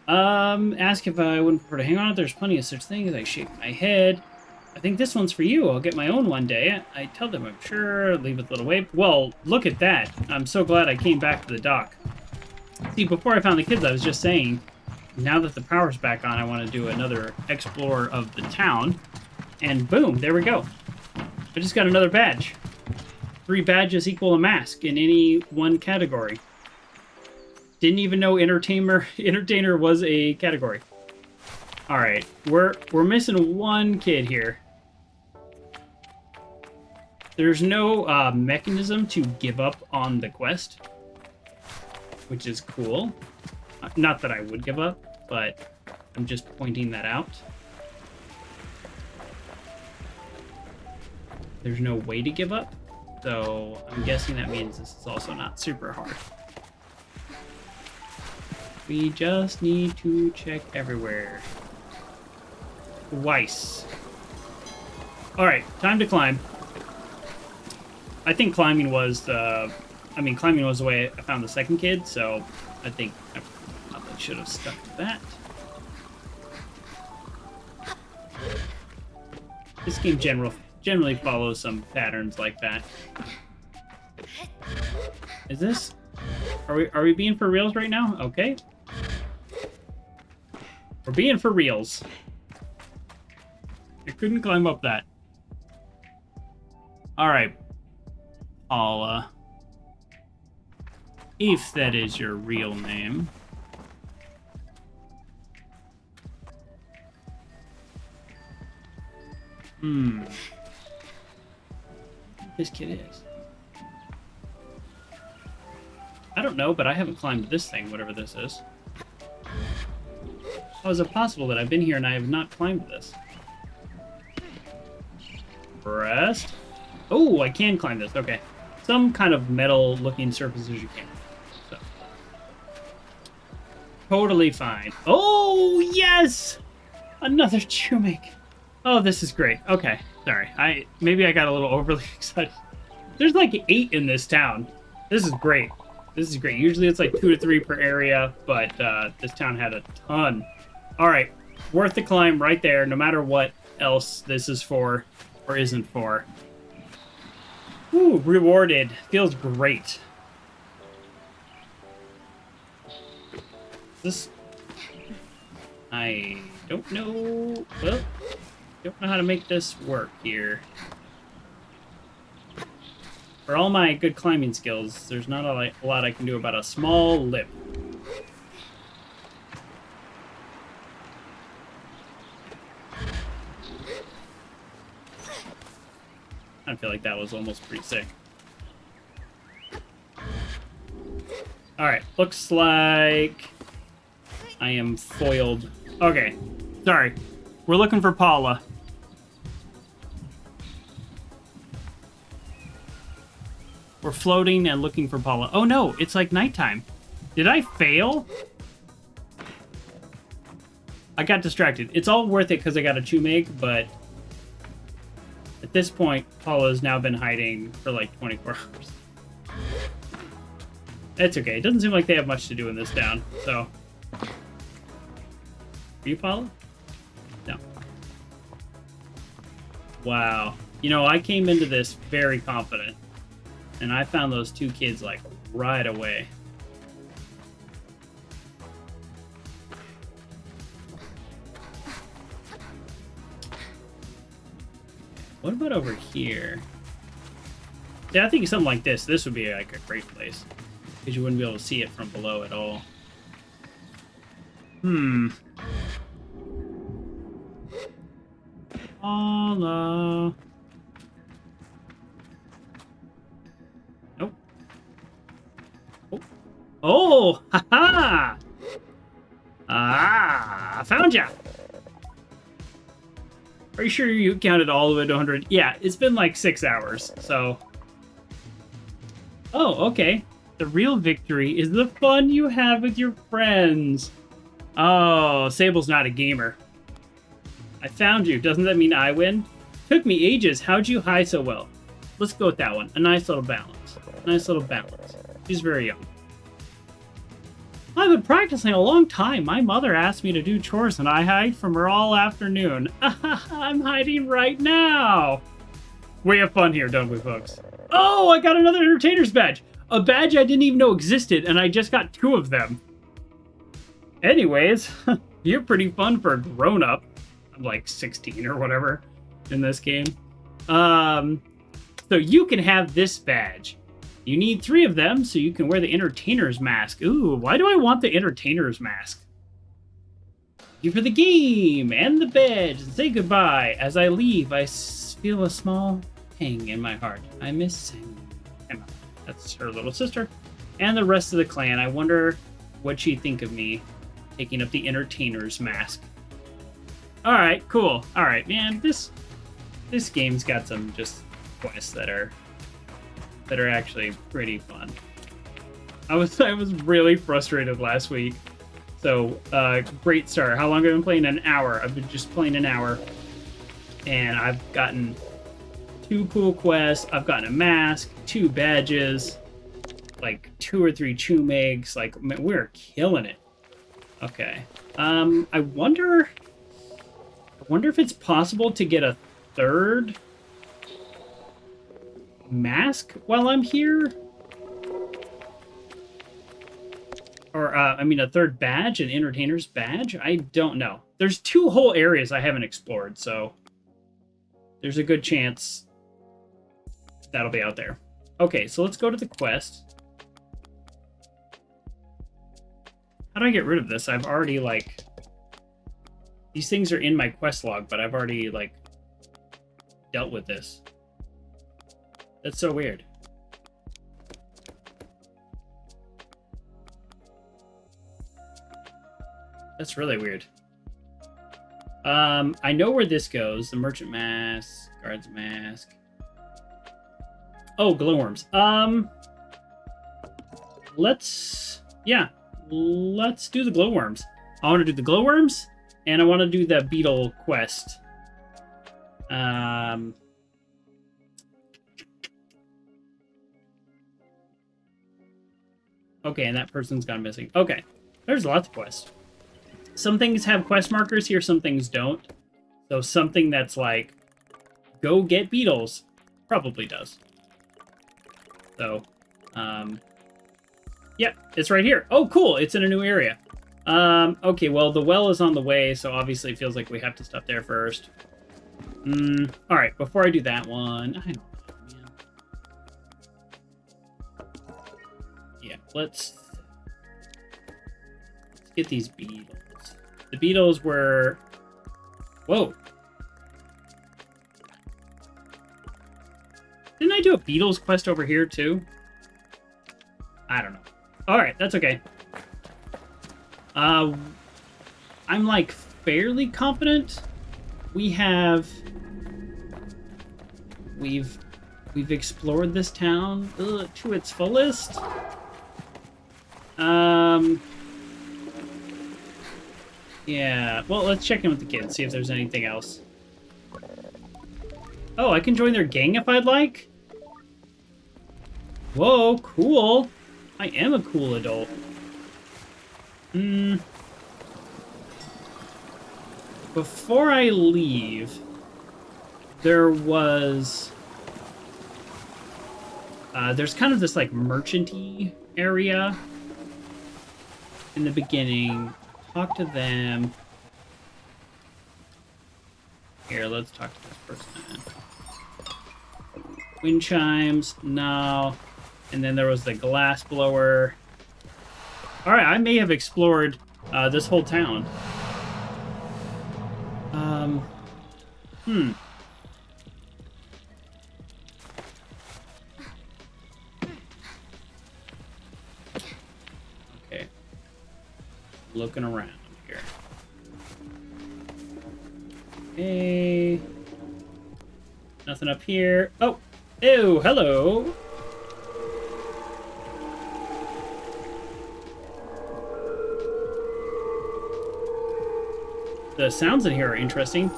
Ask if I wouldn't prefer to hang on it. There's plenty of such things. I shake my head. I think this one's for you. I'll get my own one day. I tell them I'm sure. Leave with a little wave. Well, look at that. I'm so glad I came back to the dock. See, before I found the kids, I was just saying, now that the power's back on, I want to do another explore of the town. And boom, there we go. I just got another badge. 3 badges equal a mask in any one category. Didn't even know entertainer was a category. All right, we're missing one kid here. There's no mechanism to give up on the quest, which is cool. Not that I would give up, but I'm just pointing that out. There's no way to give up, so I'm guessing that means this is also not super hard. We just need to check everywhere. Twice. Alright, time to climb. I think climbing was the... climbing was the way I found the second kid, so I think I probably should have stuck to that. This game generally follows some patterns like that. Is this... Are we being for reals right now? Okay. We're being for reals. I couldn't climb up that. Alright. Paula. If that is your real name. This kid is. I don't know, but I haven't climbed this thing, whatever this is. How is it possible that I've been here and I have not climbed this? Rest. Oh, I can climb this. Okay. Some kind of metal-looking surfaces you can. So. Totally fine. Oh, yes! Another Chumik. Oh, this is great. Okay. Sorry. Maybe I got a little overly excited. There's like 8 in this town. This is great. This is great. Usually it's like 2 to 3 per area, but this town had a ton. All right. Worth the climb right there, no matter what else this is for or isn't for. Ooh, rewarded. Feels great. This... I don't know... Well, don't know how to make this work here. For all my good climbing skills, there's not a lot I can do about a small lip. I feel like that was almost pretty sick. Alright, looks like I am foiled. Okay, sorry. We're looking for Paula. We're floating and looking for Paula. Oh no, it's like nighttime. Did I fail? I got distracted. It's all worth it because I got a 2 meg, but at this point, Paula's now been hiding for like 24 hours. It's okay. It doesn't seem like they have much to do in this town, so. Are you Paula? No. Wow. You know, I came into this very confident, and I found those 2 kids like right away. What about over here? Yeah, I think something like this. This would be like a great place. Because you wouldn't be able to see it from below at all. Paula. Nope. Oh. Oh! Ha-ha! Ah! I found ya! Are you sure you counted all the way to 100? Yeah, it's been like 6 hours, so... Oh, okay. The real victory is the fun you have with your friends. Oh, Sable's not a gamer. I found you. Doesn't that mean I win? Took me ages. How'd you hide so well? Let's go with that one. A nice little balance. Nice little balance. She's very young. I've been practicing a long time. My mother asked me to do chores and I hide from her all afternoon. I'm hiding right now. We have fun here, don't we, folks? Oh, I got another entertainer's badge. A badge I didn't even know existed, and I just got 2 of them. Anyways, you're pretty fun for a grown-up. I'm like 16 or whatever in this game. So you can have this badge. You need 3 of them so you can wear the entertainer's mask. Ooh, why do I want the entertainer's mask? Thank you for the game and the badge. And say goodbye. As I leave, I feel a small pang in my heart. I miss Emma. That's her little sister. And the rest of the clan. I wonder what she'd think of me taking up the entertainer's mask. Alright, cool. Alright, man, this game's got some just quests that are actually pretty fun. I was really frustrated last week. So, great start. How long have I been playing? An hour. I've been just playing an hour. And I've gotten 2 cool quests. I've gotten a mask, 2 badges, like 2 or 3 chew megs. Like, man, we're killing it. Okay. I wonder if it's possible to get a 3rd mask while I'm here? Or, a 3rd badge, an entertainer's badge? I don't know. There's 2 whole areas I haven't explored, so there's a good chance that'll be out there. Okay, so let's go to the quest. How do I get rid of this? I've already, like... These things are in my quest log, but I've already, like, dealt with this. That's so weird. That's really weird. I know where this goes. The merchant mask, guard's mask. Oh, glowworms. Let's do the glowworms. I want to do the glowworms, and I want to do the beetle quest. Okay, and that person's gone missing. Okay, there's lots of quests. Some things have quest markers here, some things don't. So something that's like, go get beetles, probably does. So, yep, it's right here. Oh, cool, it's in a new area. Okay, well, the well is on the way, so obviously it feels like we have to stop there first. All right, before I do that one, I don't know, man. Yeah, let's get these beetles. The beetles were... Whoa. Didn't I do a beetles quest over here, too? I don't know. Alright, that's okay. I'm, like, fairly confident we have... We've explored this town to its fullest. Yeah, well, let's check in with the kids, see if there's anything else. Oh, I can join their gang if I'd like? Whoa, cool. I am a cool adult. Before I leave, there was... there's kind of this, like, merchant-y area in the beginning. Talk to them. Here, let's talk to this person. Wind chimes, no. And then there was the glass blower. Alright, I may have explored this whole town. Okay. Looking around here. Okay. Nothing up here. Oh! Ew, hello! The sounds in here are interesting.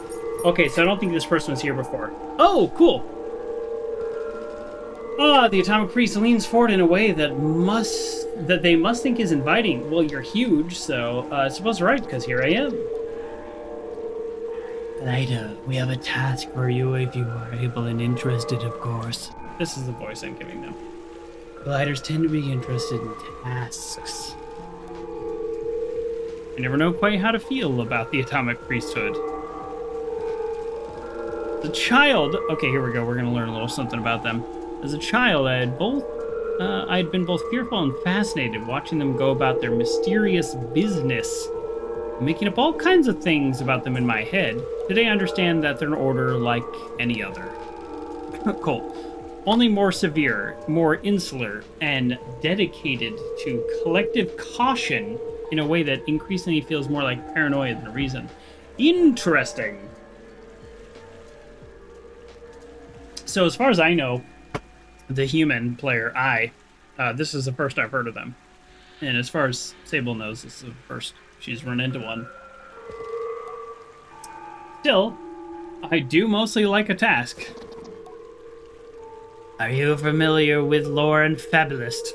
Okay, so I don't think this person was here before. Oh, cool! Ah, the atomic priest leans forward in a way that they must think is inviting. Well, you're huge, so I suppose right, because here I am. Later, we have a task for you if you are able and interested, of course. This is the voice I'm giving them. Gliders tend to be interested in tasks. I never know quite how to feel about the atomic priesthood. As a child... Okay, here we go. We're going to learn a little something about them. As a child, I had been both fearful and fascinated watching them go about their mysterious business, making up all kinds of things about them in my head. Today I understand that they're an order like any other. Cool. Only more severe, more insular, and dedicated to collective caution in a way that increasingly feels more like paranoia than reason. Interesting. So as far as I know, the human player, this is the first I've heard of them. And as far as Sable knows, this is the first she's run into one. Still, I do mostly like a task. Are you familiar with lore and fabulist?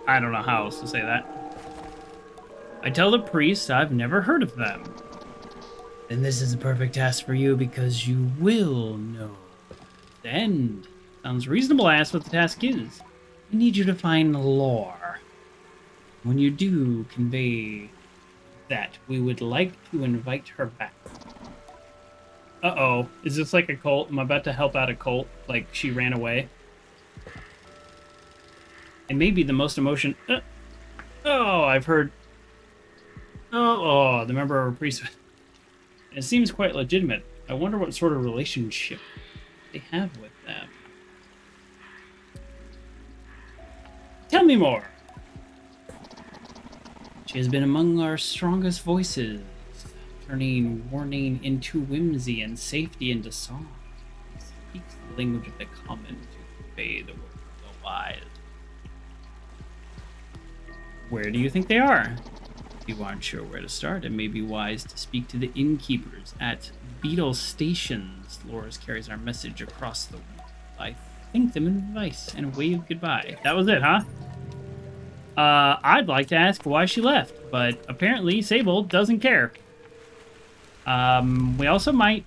I don't know how else to say that. I tell the priests I've never heard of them. Then this is a perfect task for you because you will know the end. Sounds reasonable. I ask what the task is. I need you to find lore. When you do convey that, we would like to invite her back. Uh-oh. Is this like a cult? Am I about to help out a cult? Like she ran away? And maybe the most emotion... oh, I've heard... Oh, the member of a priesthood. It seems quite legitimate. I wonder what sort of relationship they have with them. Tell me more. She has been among our strongest voices, turning warning into whimsy and safety into song. She speaks the language of the common to convey the words of the wise. Where do you think they are? If you aren't sure where to start, it may be wise to speak to the innkeepers at Beetles stations. Loris carries our message across the world. I thank them in advice and wave goodbye. That was it, huh? I'd like to ask why she left, but apparently Sable doesn't care. We also might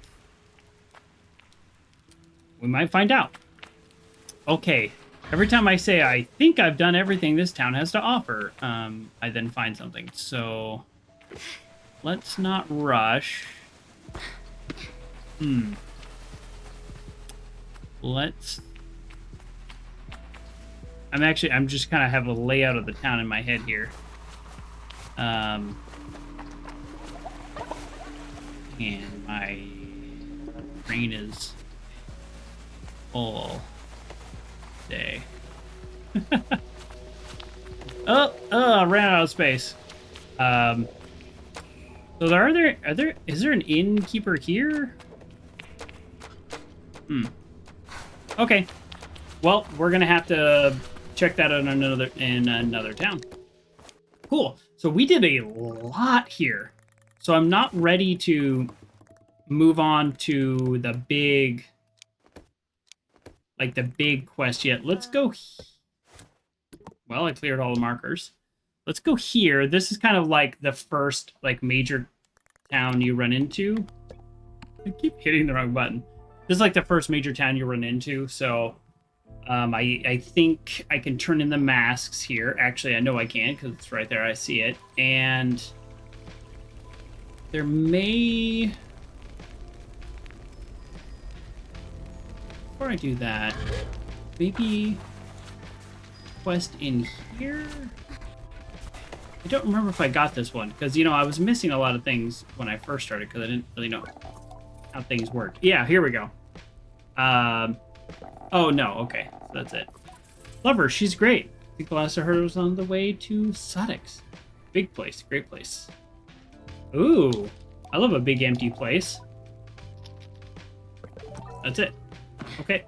find out. Okay, every time I say I think I've done everything this town has to offer, I then find something. So let's not rush. I'm just kind of have a layout of the town in my head here. And my brain is all day. I ran out of space. So is there an innkeeper here? Okay. Well, we're gonna have to check that out in another town. Cool. So we did a lot here. So I'm not ready to move on to the big quest yet. Let's go. Well, I cleared all the markers. Let's go here. This is kind of like the first major town you run into. I keep hitting the wrong button. This is like the first major town you run into, so I think I can turn in the masks here. Actually, I know I can because it's right there. I see it. And there may... Before I do that, maybe quest in here? I don't remember if I got this one because, you know, I was missing a lot of things when I first started because I didn't really know how things work. Yeah, here we go. Oh, no. Okay. So that's it. Love her. She's great. I think the last I heard was on the way to Sodix. Big place. Great place. Ooh. I love a big empty place. That's it. Okay.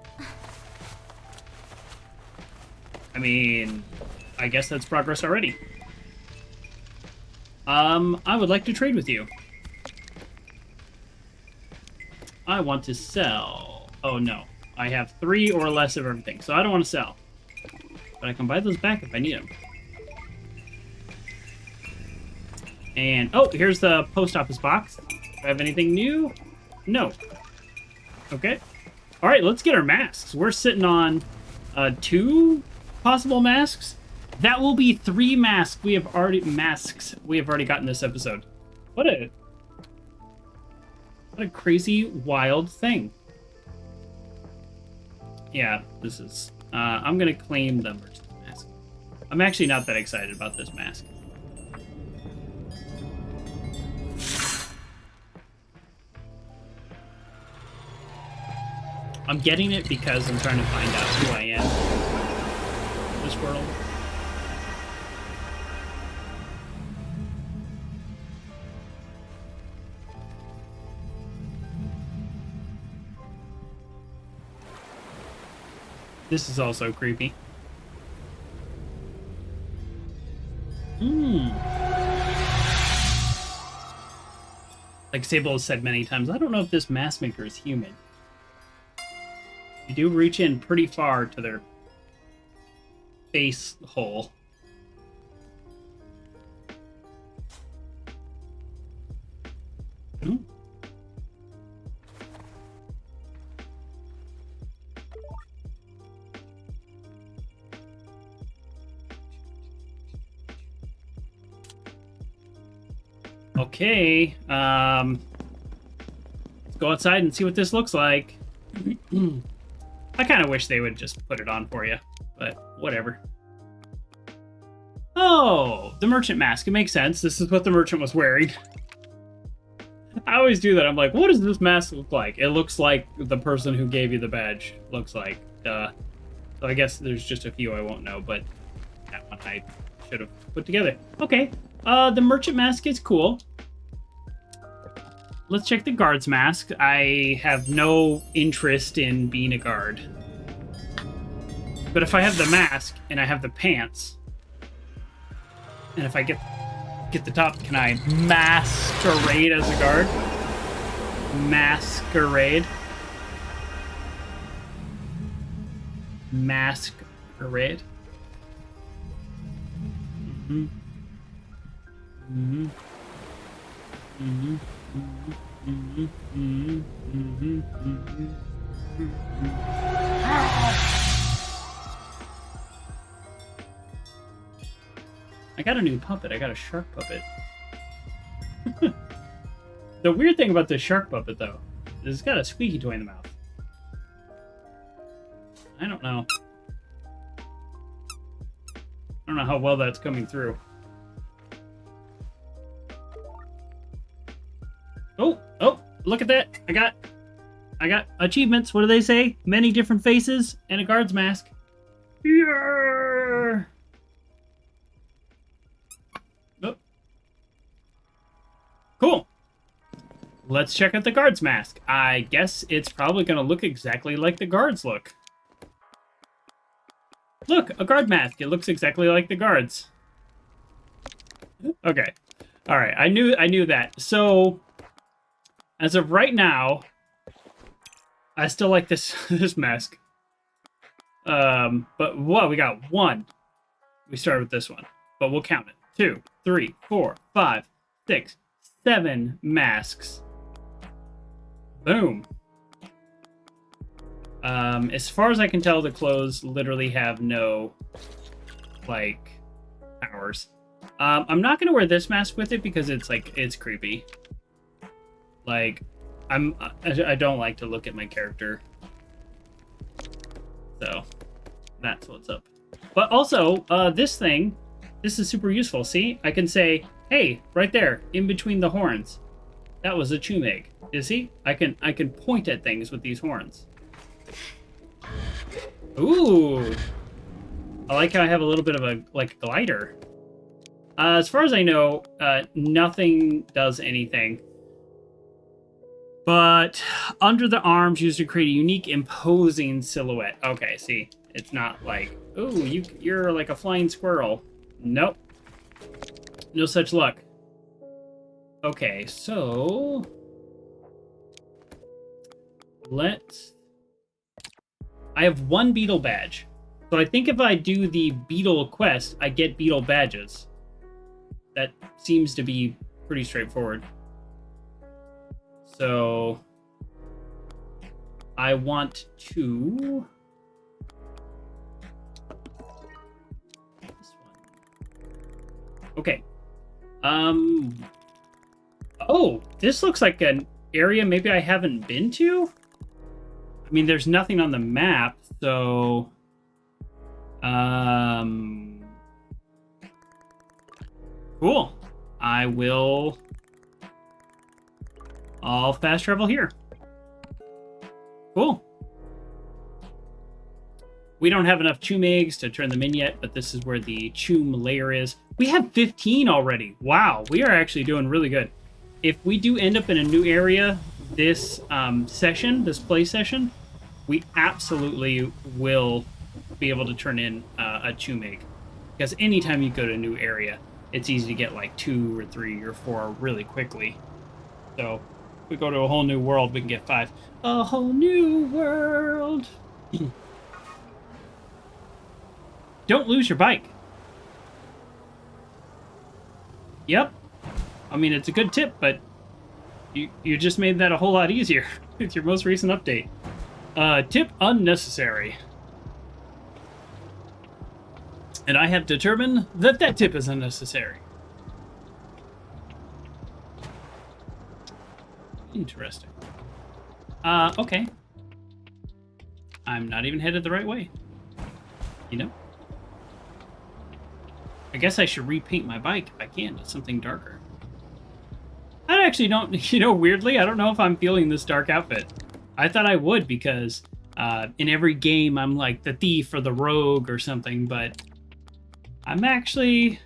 I mean, I guess that's progress already. I would like to trade with you. I want to sell. Oh, no. I have 3 or less of everything, so I don't want to sell. But I can buy those back if I need them. And, oh, here's the post office box. Do I have anything new? No. Okay. All right, let's get our masks. We're sitting on 2 possible masks. That will be 3 masks we have already gotten this episode. What a crazy, wild thing. Yeah, this is... I'm going to claim the merchant's mask. I'm actually not that excited about this mask. I'm getting it because I'm trying to find out who I am in this world. This is also creepy. Like Sable has said many times, I don't know if this mask maker is human. You do reach in pretty far to their face hole. Okay, let's go outside and see what this looks like. I kind of wish they would just put it on for you, but whatever. Oh, the merchant mask. It makes sense. This is what the merchant was wearing. I always do that. I'm like, what does this mask look like? It looks like the person who gave you the badge looks like. So I guess there's just a few I won't know, but that one I should have put together. Okay, the merchant mask is cool. Let's check the guard's mask. I have no interest in being a guard. But if I have the mask and I have the pants, and if I get the top, can I masquerade as a guard? Masquerade. Masquerade. Mm-hmm. Mm-hmm. Mm-hmm. Mm-hmm. Mm-hmm. Mm-hmm. Mm-hmm. I got a new puppet. I got a shark puppet. The weird thing about this shark puppet, though, is it's got a squeaky toy in the mouth. I don't know. I don't know how well that's coming through. Oh, look at that. I got achievements. What do they say? Many different faces and a guard's mask. Yeah. Oh. Cool. Let's check out the guard's mask. I guess it's probably going to look exactly like the guards look. Look, a guard mask. It looks exactly like the guards. Okay. All right. I knew that. So, as of right now, I still like this this mask. But whoa, we got one. We started with this one, but we'll count it. 2, 3, 4, 5, 6, 7 masks. Boom. As far as I can tell, the clothes literally have no, like, powers. I'm not gonna wear this mask with it because it's creepy. Like, I don't like to look at my character. So, that's what's up. But also, this is super useful. See? I can say, hey, right there, in between the horns. That was a chumig. You see? I can point at things with these horns. Ooh. I like how I have a little bit of a, like, glider. As far as I know, nothing does anything. But under the arms used to create a unique, imposing silhouette. Okay, see, it's not like, ooh, you're like a flying squirrel. Nope. No such luck. Okay, so I have 1 beetle badge. So I think if I do the beetle quest, I get beetle badges. That seems to be pretty straightforward. So I want to this one. Okay. Oh, this looks like an area maybe I haven't been to. I mean, there's nothing on the map, so cool. I'll fast travel here. Cool. We don't have enough chumigs to turn them in yet, but this is where the chum layer is. We have 15 already. Wow, we are actually doing really good. If we do end up in a new area this this play session, we absolutely will be able to turn in a chumig. Because anytime you go to a new area, it's easy to get like 2 or 3 or 4 really quickly. So if we go to a whole new world, we can get 5. A whole new world. Don't lose your bike. Yep. I mean, it's a good tip, but you just made that a whole lot easier with your most recent update. Tip unnecessary. And I have determined that that tip is unnecessary. Interesting. Okay. I'm not even headed the right way. You know? I guess I should repaint my bike if I can to something darker. I actually don't, weirdly, I don't know if I'm feeling this dark outfit. I thought I would because in every game I'm like the thief or the rogue or something, but I'm actually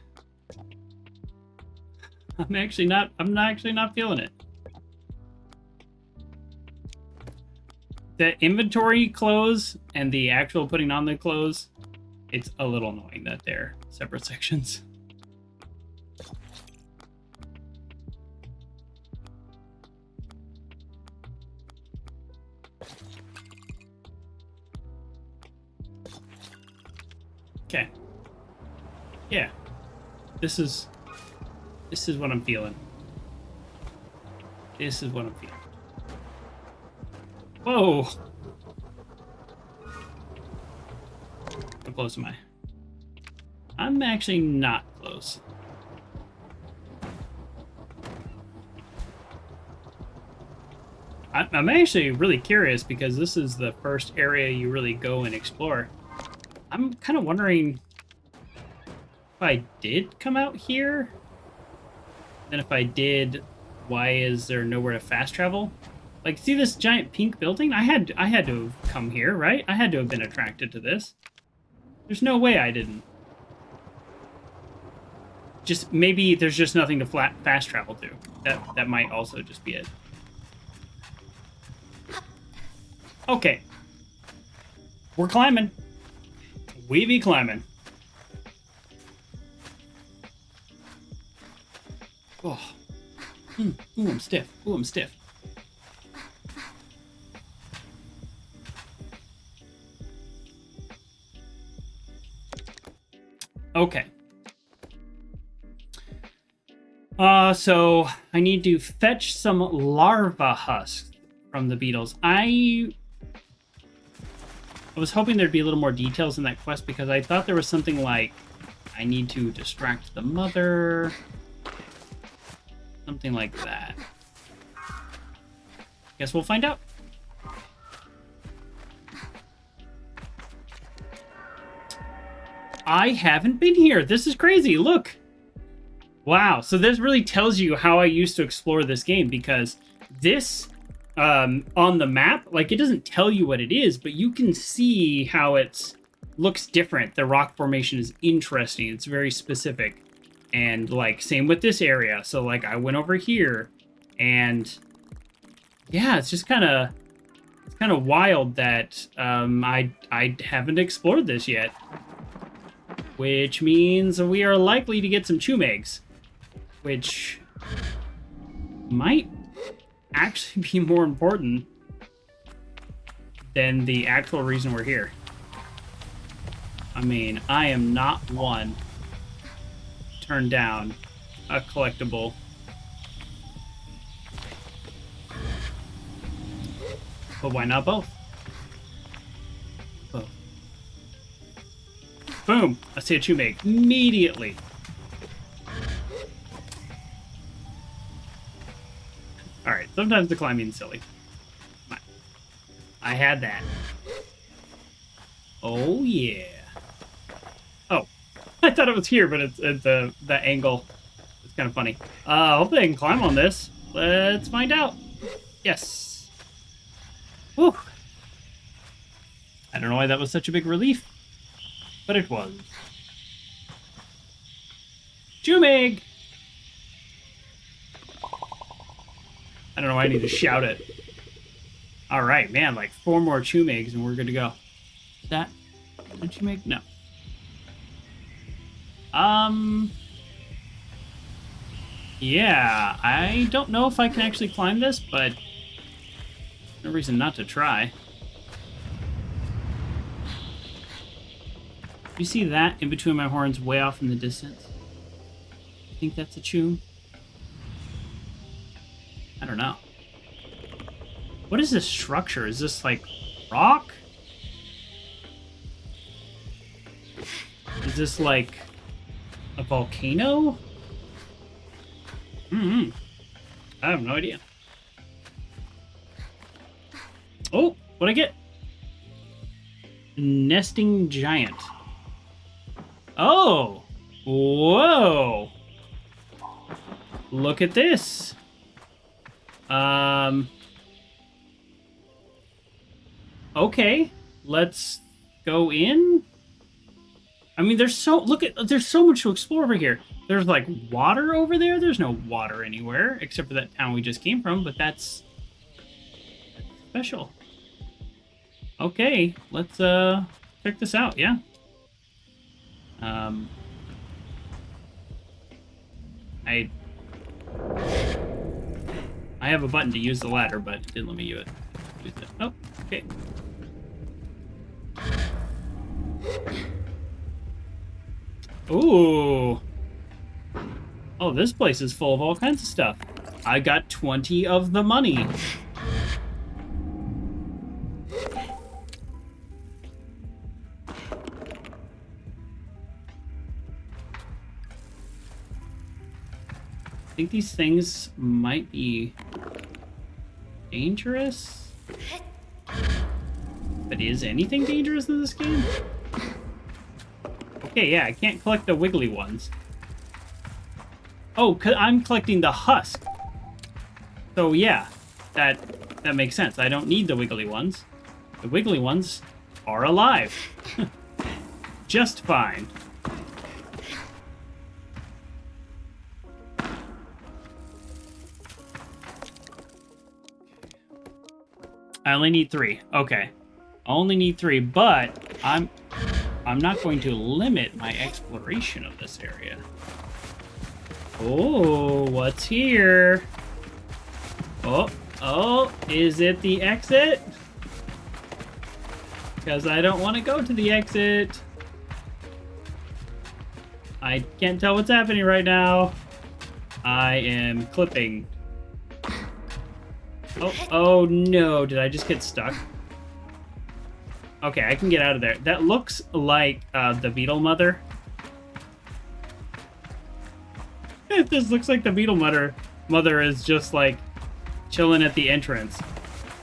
not feeling it. The inventory clothes and the actual putting on the clothes, it's a little annoying that they're separate sections. Okay. Yeah. This is what I'm feeling. This is what I'm feeling. Whoa! How close am I? I'm actually not close. I'm actually really curious because this is the first area you really go and explore. I'm kind of wondering if I did come out here, and if I did, why is there nowhere to fast travel? Like, see this giant pink building? I had to have come here, right? I had to have been attracted to this. There's no way I didn't. just maybe there's just nothing to fast travel to. That might also just be it. Okay. We're climbing. We be climbing. Oh. Ooh, I'm stiff. Ooh, I'm stiff. Okay. So I need to fetch some larva husks from the beetles. I was hoping there'd be a little more details in that quest because I thought there was something like I need to distract the mother. Something like that. Guess we'll find out. I haven't been here. This is crazy. Look. Wow. So this really tells you how I used to explore this game, because this on the map, like, it doesn't tell you what it is, but you can see how it looks different. The rock formation is interesting. It's very specific. And like, same with this area. So like, I went over here and yeah, it's just kind of wild that I haven't explored this yet, which means we are likely to get some chum-eggs, which might actually be more important than the actual reason we're here. I mean, I am not one to turn down a collectible. But why not both? Both. Boom! I see a chum-egg immediately. Alright, sometimes the climbing's silly. I had that. Oh, yeah. Oh. I thought it was here, but it's the angle. It's kind of funny. Hopefully I can climb on this. Let's find out. Yes. Whew. I don't know why that was such a big relief, but it was. Chum-egg! I don't know why I need to shout it. Alright, man, like 4 more chum-eggs and we're good to go. Is that a chum-egg? No. Yeah, I don't know if I can actually climb this, but no reason not to try. You see that in between my horns way off in the distance? I think that's a chum. I don't know. What is this structure? Is this like rock? Is this like a volcano? I have no idea. Oh, what'd I get? Nesting giant. Oh, whoa. Look at this. Okay, let's go in. I mean, there's so much to explore over here. There's like water over there. There's no water anywhere except for that town we just came from, but that's special. Okay, let's check this out. Yeah. I have a button to use the ladder, but it didn't let me use it. Oh, okay. Ooh. Oh, this place is full of all kinds of stuff. I got 20 of the money. I think these things might be dangerous. But is anything dangerous in this game? Okay, yeah, I can't collect the wiggly ones. Oh, 'cause I'm collecting the husk. So yeah, that makes sense. I don't need the wiggly ones. The wiggly ones are alive. Just fine. I only need 3. Okay. I only need 3, but I'm not going to limit my exploration of this area. Oh, what's here? Oh, is it the exit? Because I don't want to go to the exit. I can't tell what's happening right now. I am clipping. Oh no, did I just get stuck? Okay, I can get out of there. That looks like the beetle mother. This looks like the beetle mother is just like chilling at the entrance.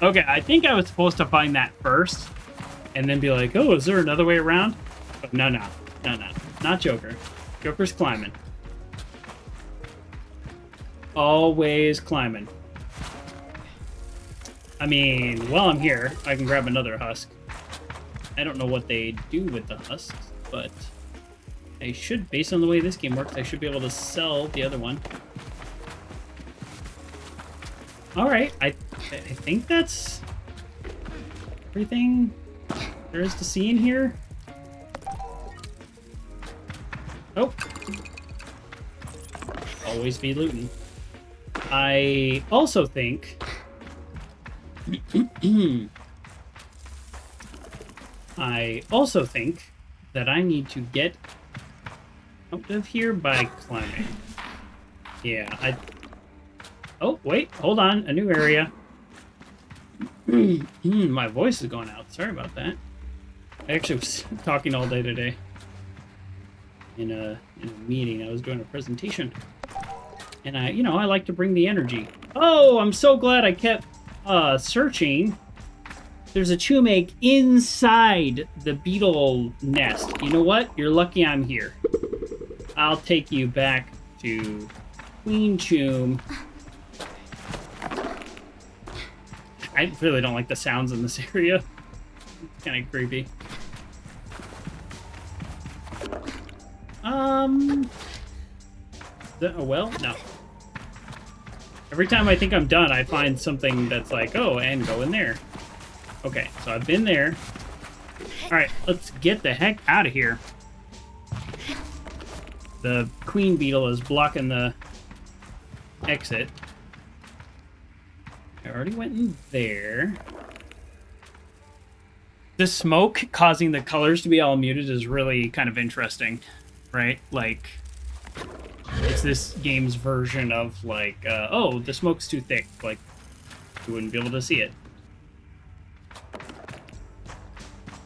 Okay, I think I was supposed to find that first and then be like, oh, is there another way around? But no, not Joker. Joker's climbing. Always climbing. I mean, while I'm here, I can grab another husk. I don't know what they do with the husks, but I should, based on the way this game works, I should be able to sell the other one. Alright, I think that's everything there is to see in here. Oh. Always be looting. I also think that I need to get out of here by climbing. Yeah, oh, wait, hold on, a new area. My voice is going out. Sorry about that. I actually was talking all day today. In a meeting, I was doing a presentation. And I like to bring the energy. Oh, I'm so glad I kept searching. There's a tomb egg inside the beetle nest. You know what? You're lucky I'm here. I'll take you back to Queen Tomb. I really don't like the sounds in this area. It's kind of creepy. Well, no. Every time I think I'm done, I find something that's like, oh, and go in there. Okay, so I've been there. Alright, let's get the heck out of here. The queen beetle is blocking the exit. I already went in there. The smoke causing the colors to be all muted is really kind of interesting, right? Like, it's this game's version of, like, oh, the smoke's too thick. Like, you wouldn't be able to see it.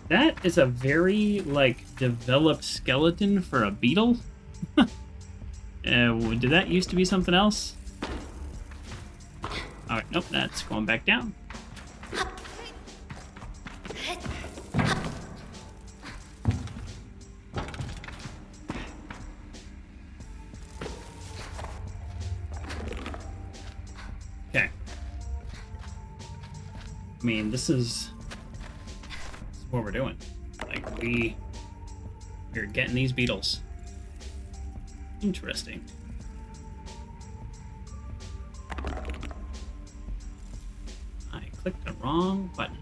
That is a very, like, developed skeleton for a beetle. Did that used to be something else? Alright, nope, that's going back down. Okay. I mean, this is what we're doing. Like, we're getting these beetles. Interesting. I clicked the wrong button.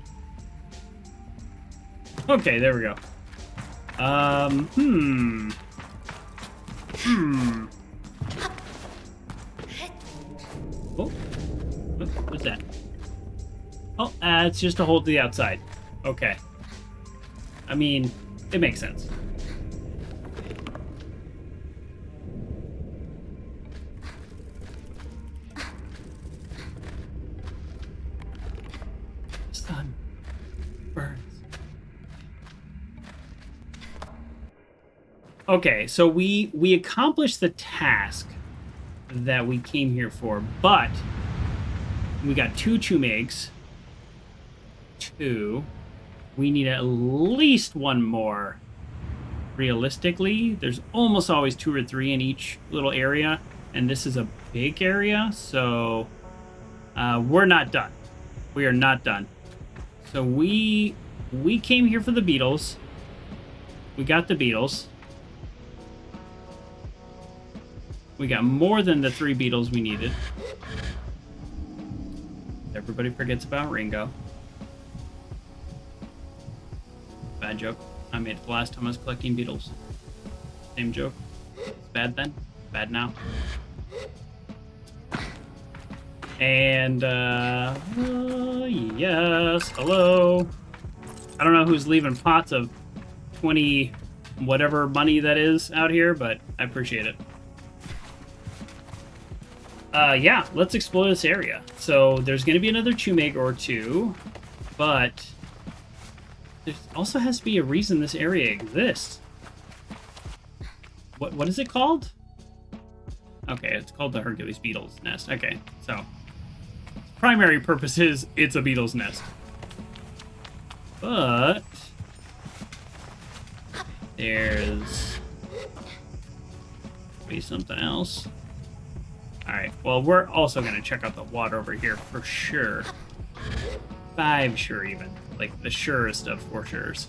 Okay, there we go. Oh, what's that? Oh, it's just to hold the outside. Okay. I mean, it makes sense. Sun burns. Okay, so we accomplished the task that we came here for, but we got 2 tomb eggs. 2. We need at least 1 more. Realistically, there's almost always 2 or 3 in each little area, and this is a big area, so we're not done. We are not done. So we came here for the beetles. We got the beetles. We got more than the 3 beetles we needed. Everybody forgets about Ringo. Bad joke. I made it the last time I was collecting beetles. Same joke. It's bad then. Bad now. And, yes, hello. I don't know who's leaving pots of 20 whatever money that is out here, but I appreciate it. Yeah, let's explore this area. So there's going to be another Chumig or two, but there also has to be a reason this area exists. What is it called? Okay, it's called the Hercules Beetles Nest. Okay, so primary purpose is it's a beetle's nest. But there's be something else. Alright, well, we're also going to check out the water over here for sure. 5 sure even. Like, the surest of for sures.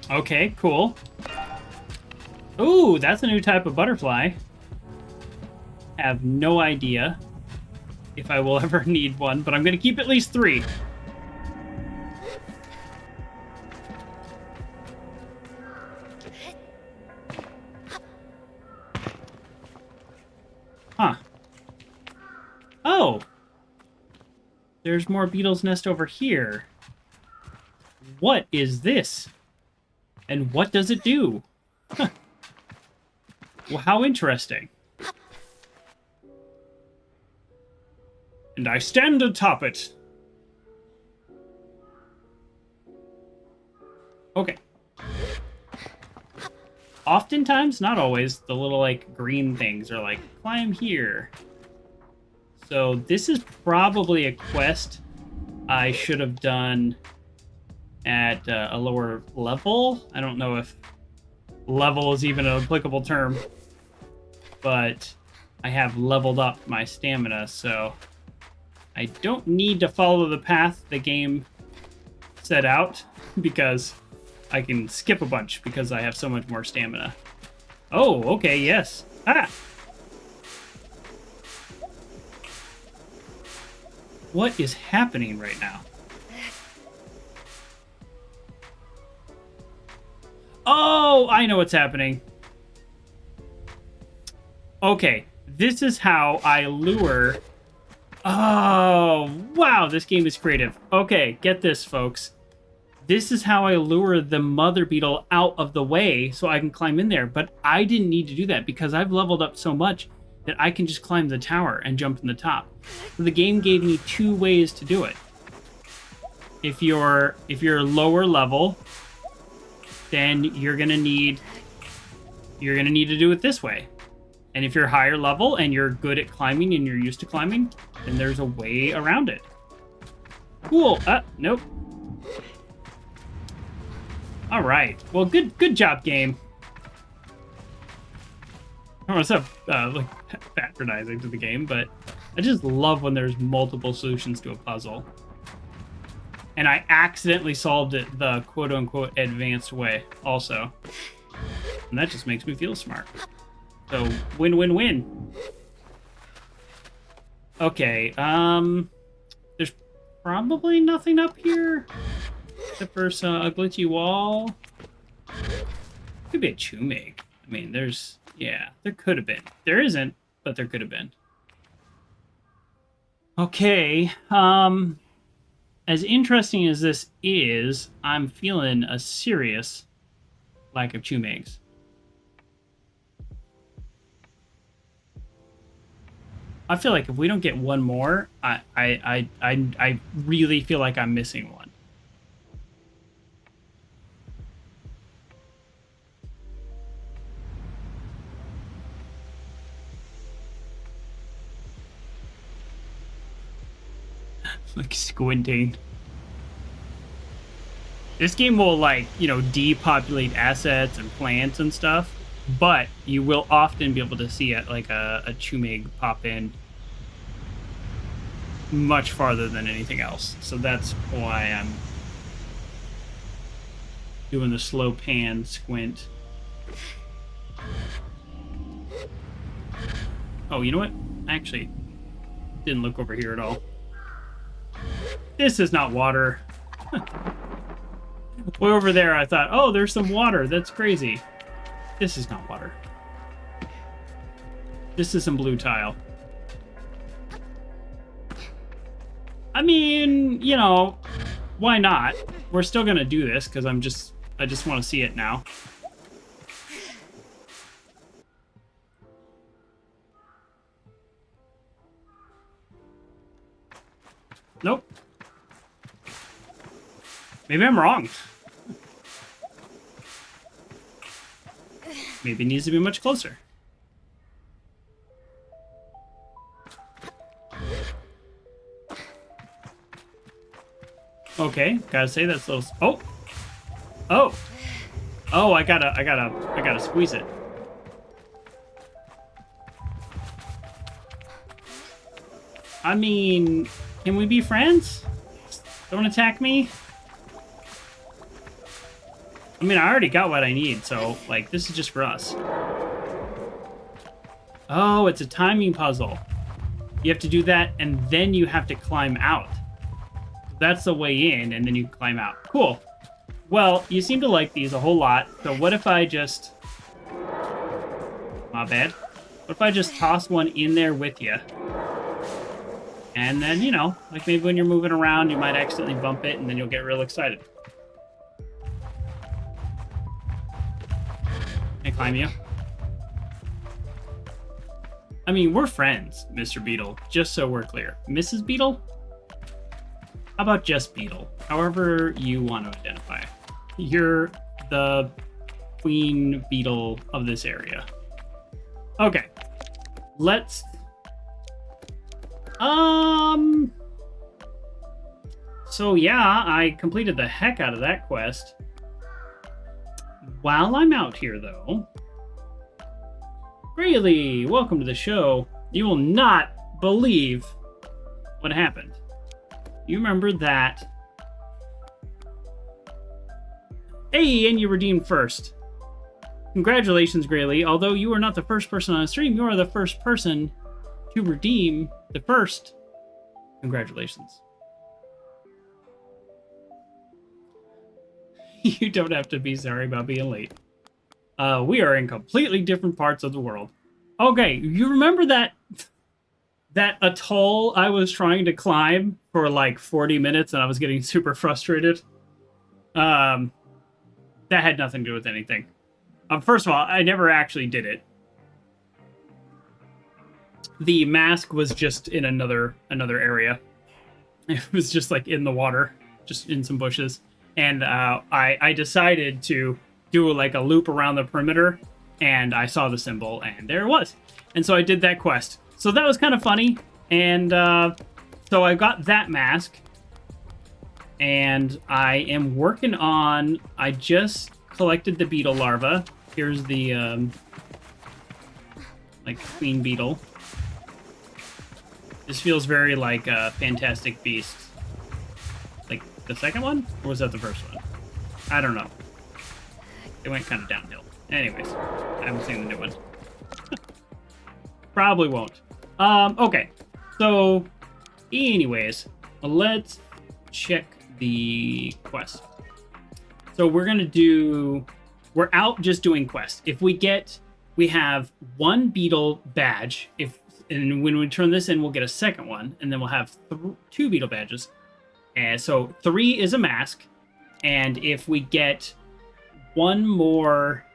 Okay, cool. Ooh, that's a new type of butterfly. Have no idea if I will ever need one, but I'm going to keep at least 3. Huh. Oh! There's more beetle's nest over here. What is this? And what does it do? Huh. Well, how interesting. And I stand atop it. Okay. Oftentimes, not always, the little, like, green things are like, climb here. So this is probably a quest I should have done at a lower level. I don't know if level is even an applicable term, but I have leveled up my stamina, so I don't need to follow the path the game set out, because I can skip a bunch because I have so much more stamina. Oh, okay, yes. Ah! What is happening right now? Oh, I know what's happening. Okay, this is how I lure... Oh, wow, this game is creative. Okay, get this, folks. This is how I lure the mother beetle out of the way so I can climb in there. But I didn't need to do that because I've leveled up so much that I can just climb the tower and jump from the top. So the game gave me 2 ways to do it. If you're lower level, then you're gonna need to do it this way. And if you're higher level and you're good at climbing and you're used to climbing, then there's a way around it. Cool. Nope. All right. Well, good job, game. I don't want to stop like patronizing to the game, but I just love when there's multiple solutions to a puzzle. And I accidentally solved it the quote-unquote advanced way also. And that just makes me feel smart. So, win-win-win. Okay, there's probably nothing up here. Except for a glitchy wall. Could be a Chumig. I mean, yeah, there could have been. There isn't, but there could have been. Okay, as interesting as this is, I'm feeling a serious lack of Chumigs. I feel like if we don't get one more, I really feel like I'm missing one. Like squinting. This game will, like, you know, depopulate assets and plants and stuff, but you will often be able to see it like a Chumig pop in much farther than anything else. So that's why doing the slow pan squint. Oh, you know what? Actually, didn't look over here at all. This is not water. Way over there, I thought, oh, there's some water. That's crazy. This is not water. This is some blue tile. I mean, you know, why not? We're still gonna do this because I just want to see it now. Nope. Maybe I'm wrong. Maybe it needs to be much closer. Okay, gotta say that's those. Oh, I gotta squeeze it. I mean, can we be friends? Don't attack me. I mean, I already got what I need, so, like, this is just for us. Oh, it's a timing puzzle. You have to do that, and then you have to climb out. That's the way in, and then you climb out. Cool. Well, you seem to like these a whole lot, so what if I just... My bad. What if I just toss one in there with you? And then, you know, like maybe when you're moving around, you might accidentally bump it, and then you'll get real excited. Can I climb you? I mean, we're friends, Mr. Beetle, just so we're clear. Mrs. Beetle? How about just Beetle? However you want to identify. You're the queen beetle of this area. Okay. Let's... So yeah, I completed the heck out of that quest. While I'm out here, though... Really, welcome to the show. You will not believe what happened. You remember that... Hey, and you redeemed first. Congratulations, Grayley. Although you are not the first person on the stream, you are the first person to redeem the first. Congratulations. You don't have to be sorry about being late. We are in completely different parts of the world. Okay, you remember that atoll I was trying to climb for like 40 minutes and I was getting super frustrated? That had nothing to do with anything. First of all, I never actually did it. The mask was just in another area. It was just like in the water, just in some bushes. And I decided to do like a loop around the perimeter, and I saw the symbol, and there it was. And so I did that quest. So that was kind of funny. And so I got that mask, and I am working on... I just collected the beetle larva. Here's the like queen beetle. This feels very like Fantastic Beasts. Like the second one? Or was that the first one? I don't know. It went kind of downhill. Anyways, I haven't seen the new one. Probably won't. Okay. So, anyways, let's check the quest. So we're going to do... We're out just doing quests. If we get... We have one beetle badge. And when we turn this in, we'll get a second one. And then we'll have two beetle badges. And so 3 is a mask. And if we get one more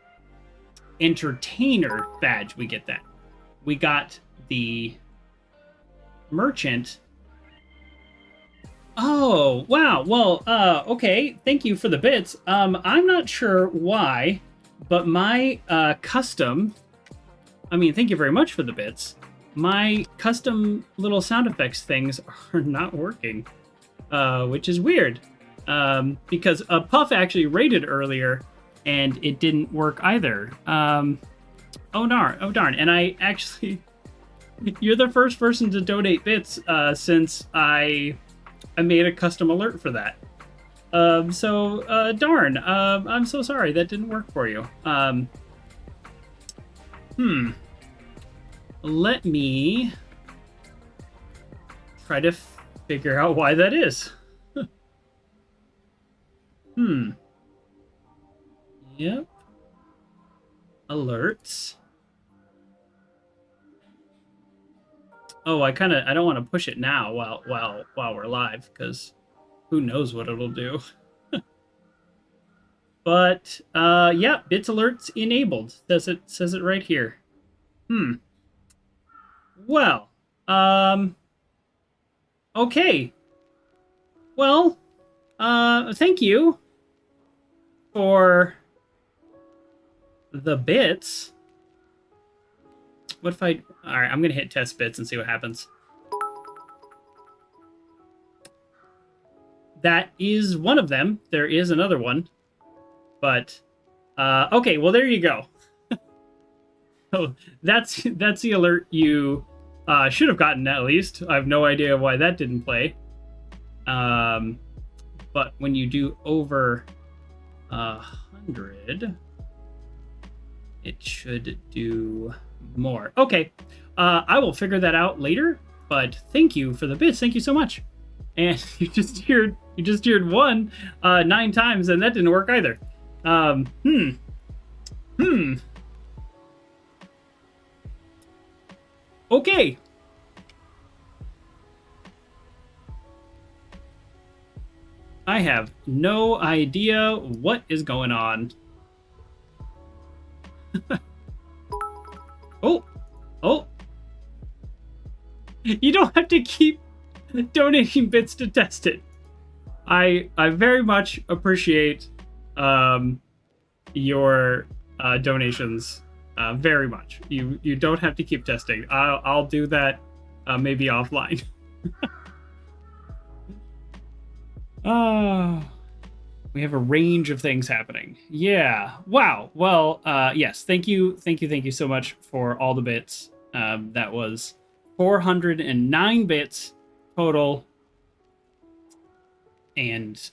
entertainer badge, we get that. We got the merchant. Oh, wow. Well, okay. Thank you for the bits. I'm not sure why, but my custom... I mean, thank you very much for the bits. My custom little sound effects things are not working, which is weird. Because Puff actually rated earlier, and it didn't work either. Oh darn. And I actually... You're the first person to donate bits since I made a custom alert for that. Darn. I'm so sorry that didn't work for you. Hmm. Let me try to figure out why that is. Hmm. Yep. Alerts. Oh, I don't want to push it now while we're live, because who knows what it'll do. But yeah, bits alerts enabled. Says it right here. Hmm. Well, okay. Well, thank you for the bits. What if I... All right, I'm going to hit test bits and see what happens. That is one of them. There is another one. But, okay, well, there you go. Oh, that's the alert you should have gotten, at least. I have no idea why that didn't play. But when you do over 100, it should do more. Okay, I will figure that out later. But thank you for the bits. Thank you so much. And you just heard one 9 times, and that didn't work either. Okay. I have no idea what is going on. Oh. You don't have to keep donating bits to test it. I very much appreciate your donations very much. You don't have to keep testing. I'll do that maybe offline. We have a range of things happening. Yeah. Wow. Well, yes. Thank you so much for all the bits. That was 409 bits total. And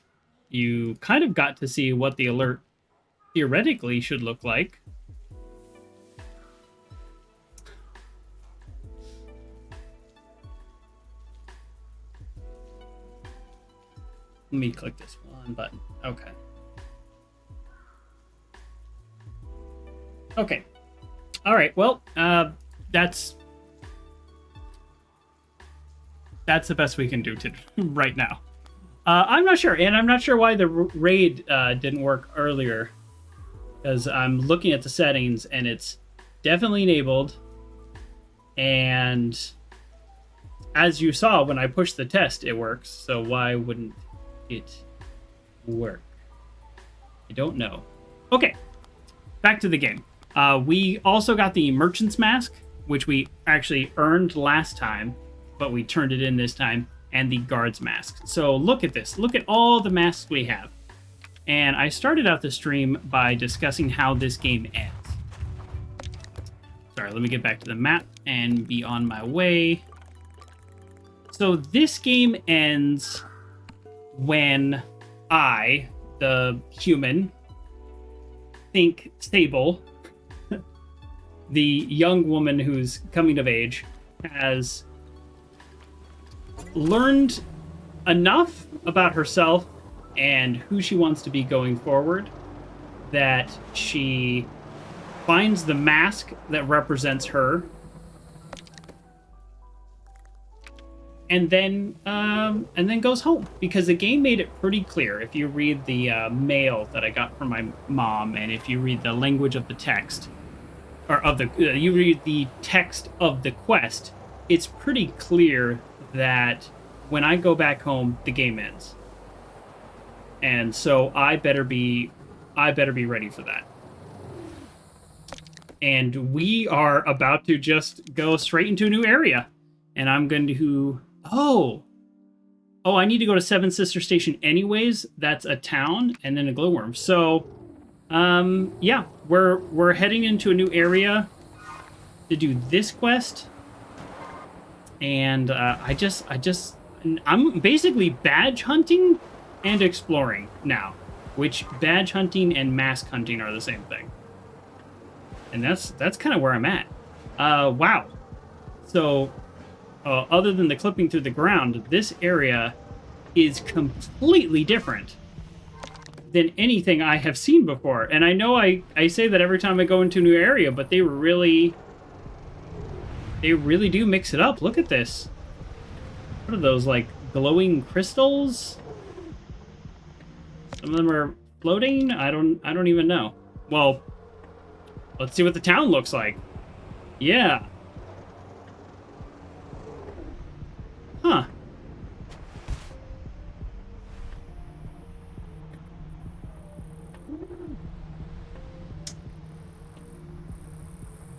you kind of got to see what the alert theoretically should look like. Let me click this one button. Okay. Okay. All right. Well, that's the best we can do right now. I'm not sure, and I'm not sure why the raid didn't work earlier, because I'm looking at the settings and it's definitely enabled. And as you saw when I pushed the test, it works. So why wouldn't it work? I don't know. Okay, back to the game. We also got the Merchant's Mask, which we actually earned last time, but we turned it in this time, and the Guard's Mask. So look at this. Look at all the masks we have. And I started out the stream by discussing how this game ends. Sorry, let me get back to the map and be on my way. So this game ends when I, the human, think Sable, the young woman who's coming of age, has learned enough about herself and who she wants to be going forward that she finds the mask that represents her, and then goes home, because the game made it pretty clear. If you read the mail that I got from my mom, and if you read the language of the text, or of the you read the text of the quest, it's pretty clear that when I go back home, the game ends. And so I better be ready for that. And we are about to just go straight into a new area. And I'm going to... Oh, I need to go to Seven Sister Station anyways. That's a town and then a glowworm. So, yeah, we're heading into a new area to do this quest. And I'm basically badge hunting and exploring now, which badge hunting and mask hunting are the same thing. And that's kind of where I'm at. Wow. So, other than the clipping through the ground, this area is completely different than anything I have seen before. And I know I say that every time I go into a new area, but they really do mix it up. Look at this. What are those, like, glowing crystals? Some of them are floating? I don't even know. Well, let's see what the town looks like. Yeah. Huh.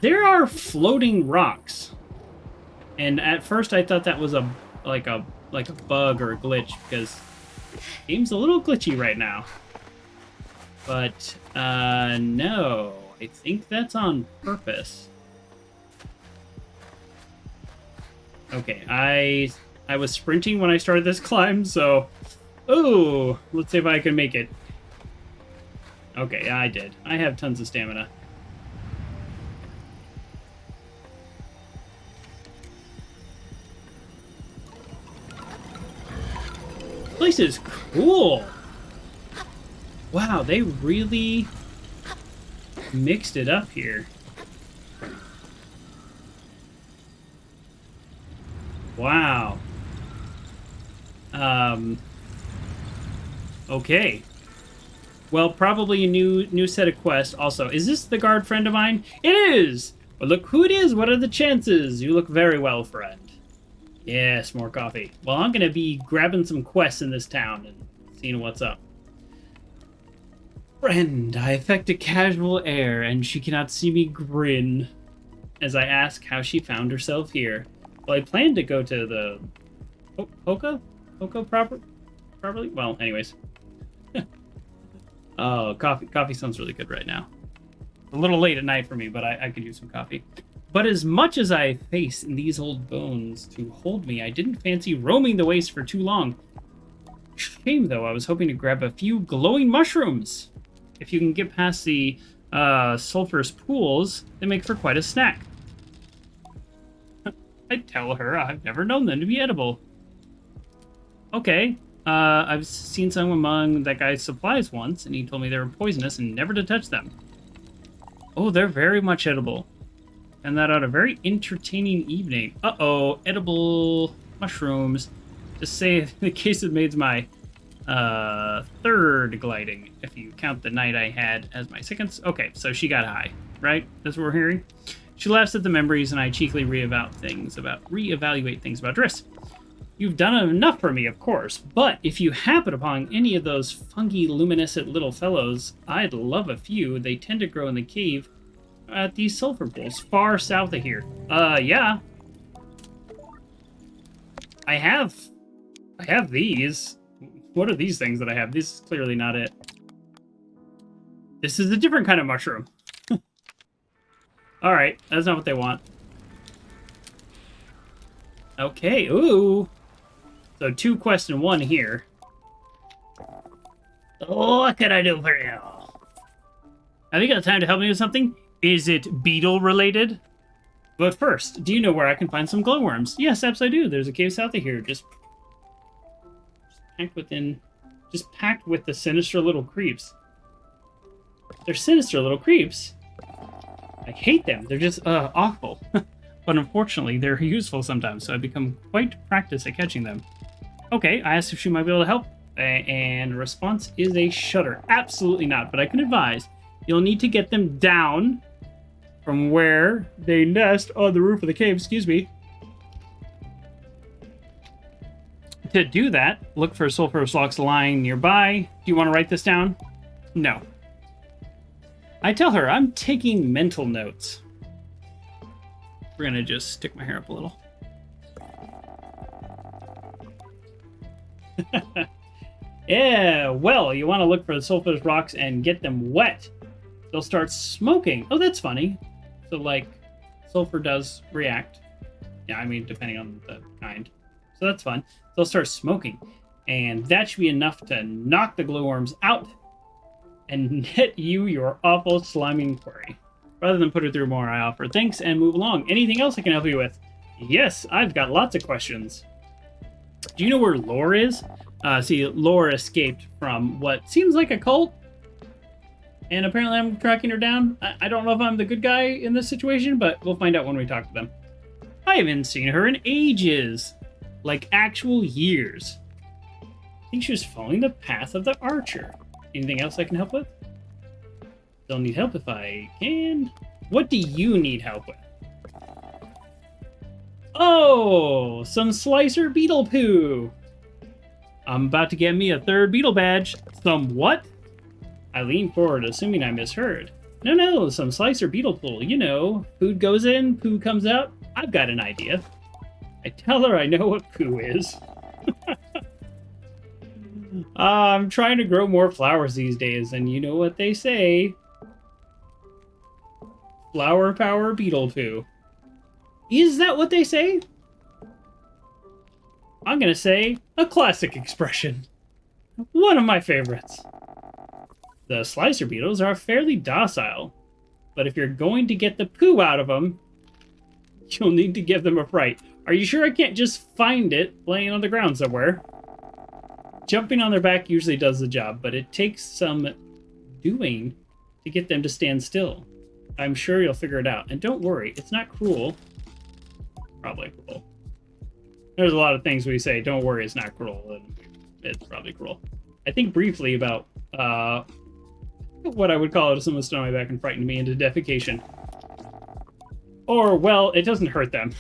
There are floating rocks. And at first I thought that was like a bug or a glitch, because the game's a little glitchy right now. But no, I think that's on purpose. Okay, I was sprinting when I started this climb, so oh, let's see if I can make it. Okay, I did. I have tons of stamina. This place is cool. Wow, they really mixed it up here. Wow. Okay. Well, probably a new set of quests. Also, is this the guard friend of mine? It is! Well, look who it is. What are the chances? You look very well, friend. Yes, more coffee. Well, I'm going to be grabbing some quests in this town and seeing what's up. Friend, I affect a casual air, and she cannot see me grin as I ask how she found herself here. Well, I planned to go to the Hoka properly? Well, anyways. Oh, coffee sounds really good right now. A little late at night for me, but I could use some coffee. But as much as I face these old bones to hold me, I didn't fancy roaming the waste for too long. Shame, though, I was hoping to grab a few glowing mushrooms. If you can get past the sulfurous pools, they make for quite a snack. I tell her I've never known them to be edible. Okay, I've seen some among that guy's supplies once, and he told me they were poisonous and never to touch them. Oh, they're very much edible. And that on a very entertaining evening. Uh-oh, edible mushrooms. Just say the case of maids my third gliding, if you count the night I had as my second. Okay, so she got high, right? That's what we're hearing. She laughs at the memories, and I cheekily reevaluate things about Driss. You've done enough for me, of course, but if you happen upon any of those funky, luminescent little fellows, I'd love a few. They tend to grow in the cave at these sulfur pools far south of here. Yeah. I have these. What are these things that I have? This is clearly not it. This is a different kind of mushroom. Alright, that's not what they want. Okay, ooh. So 2 quests in 1 here. What can I do for you? Have you got time to help me with something? Is it beetle related? But first, do you know where I can find some glowworms? Yes, absolutely I do. There's a cave south of here, just packed with the sinister little creeps. They're sinister little creeps. I hate them. They're just awful. But unfortunately, they're useful sometimes, so I've become quite practiced at catching them. Okay, I asked if she might be able to help, and response is a shudder. Absolutely not, but I can advise. You'll need to get them down from where they nest on the roof of the cave, excuse me. To do that, look for sulfurous rocks lying nearby. Do you want to write this down? No. I tell her I'm taking mental notes. We're gonna just stick my hair up a little. Yeah, well, you want to look for the sulfurous rocks and get them wet. They'll start smoking. Oh, that's funny. So, like, sulfur does react. Yeah, I mean, depending on the kind. So that's fun. They'll start smoking. And that should be enough to knock the glowworms out and net you your awful sliming quarry. Rather than put it through more, I offer thanks and move along. Anything else I can help you with? Yes, I've got lots of questions. Do you know where Lore is? See, Lore escaped from what seems like a cult. And apparently I'm tracking her down. I don't know if I'm the good guy in this situation, but we'll find out when we talk to them. I haven't seen her in ages. Like actual years. I think she was following the path of the archer. Anything else I can help with? They'll need help if I can. What do you need help with? Oh, some slicer beetle poo. I'm about to get me a third beetle badge. Some what? I lean forward, assuming I misheard. No, some slicer beetle pool. You know, food goes in, poo comes out. I've got an idea. I tell her I know what poo is. I'm trying to grow more flowers these days, and you know what they say. Flower power beetle poo. Is that what they say? I'm gonna say a classic expression. One of my favorites. The slicer beetles are fairly docile, but if you're going to get the poo out of them, you'll need to give them a fright. Are you sure I can't just find it laying on the ground somewhere? Jumping on their back usually does the job, but it takes some doing to get them to stand still. I'm sure you'll figure it out. And don't worry, it's not cruel. Probably cruel. There's a lot of things we say, don't worry, it's not cruel, and it's probably cruel. I think briefly about what I would call it if someone stood on my back and frightened me into defecation. Or, well, it doesn't hurt them.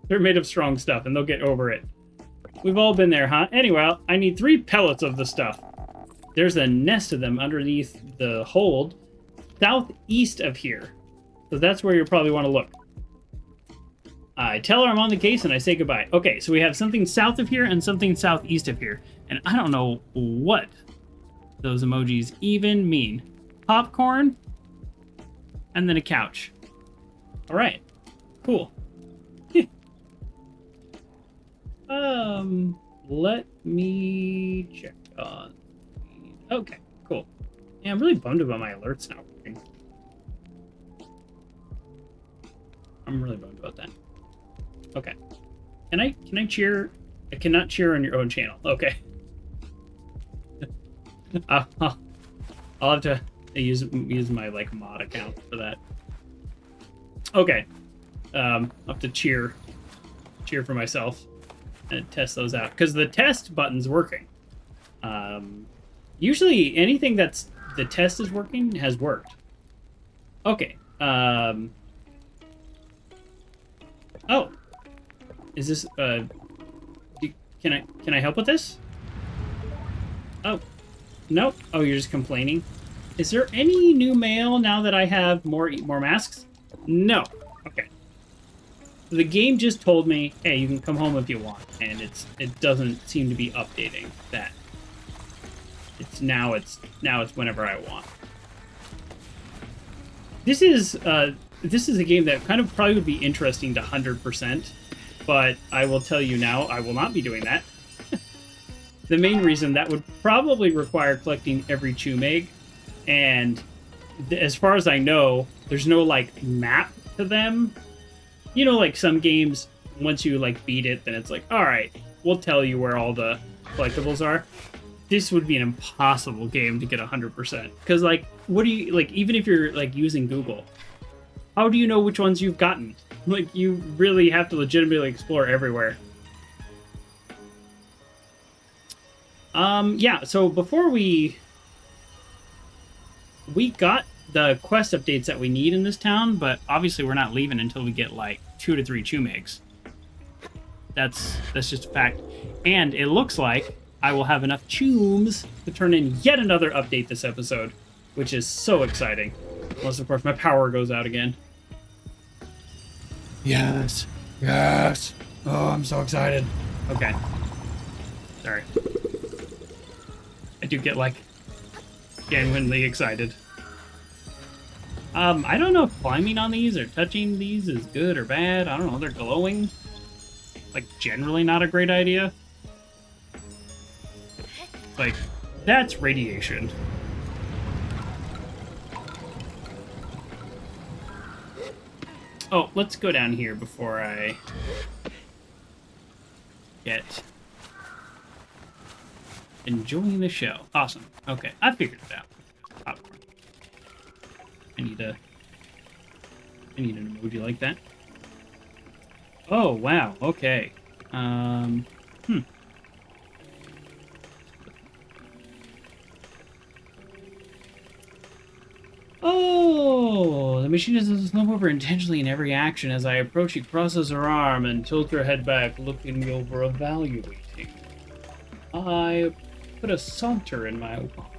They're made of strong stuff, and they'll get over it. We've all been there, huh? Anyway, I need 3 pellets of the stuff. There's a nest of them underneath the hold, southeast of here. So that's where you'll probably want to look. I tell her I'm on the case and I say goodbye. Okay, so we have something south of here and something southeast of here. And I don't know what those emojis even mean. Popcorn, and then a couch. All right, cool. Let me check on. Okay, cool. Yeah, I'm really bummed about my alerts not working. I'm really bummed about that. Okay. Can I cheer? I cannot cheer on your own channel. Okay. I'll have to use my like mod account for that. Okay. I'll have to cheer for myself and test those out because the test button's working. Usually anything that's the test is working has worked. Okay. Oh. Is this can I help with this? Oh. Nope. Oh, you're just complaining. Is there any new mail now that I have more masks? No. Okay. The game just told me, hey, you can come home if you want, and it doesn't seem to be updating that. It's now it's whenever I want. This is a game that kind of probably would be interesting to 100%, but I will tell you now, I will not be doing that. The main reason that would probably require collecting every Chumeg, and as far as I know, there's no like map to them. You know, like some games, once you like beat it, then it's like, all right, we'll tell you where all the collectibles are. This would be an impossible game to get 100%. Because like, what do you like? Even if you're like using Google, how do you know which ones you've gotten? Like, you really have to legitimately explore everywhere. Yeah. So before we got the quest updates that we need in this town, but obviously we're not leaving until we get like 2 to 3 Chumegs. That's just a fact. And it looks like I will have enough Chums to turn in yet another update this episode, which is so exciting. Unless, of course, my power goes out again. Yes. Yes. Oh, I'm so excited. Okay. Sorry. I do get, like, genuinely excited. I don't know if climbing on these or touching these is good or bad. I don't know. They're glowing. Like, generally not a great idea. It's like, that's radiation. Oh, let's go down here before I get enjoying the show. Awesome. Okay, I figured it out. Popcorn. I need an emoji like that. Oh, wow. Okay. Oh, the machine does a slump over intentionally in every action. As I approach, he crosses her arm and tilts her head back, looking me over, evaluating. I put a saunter in my walk,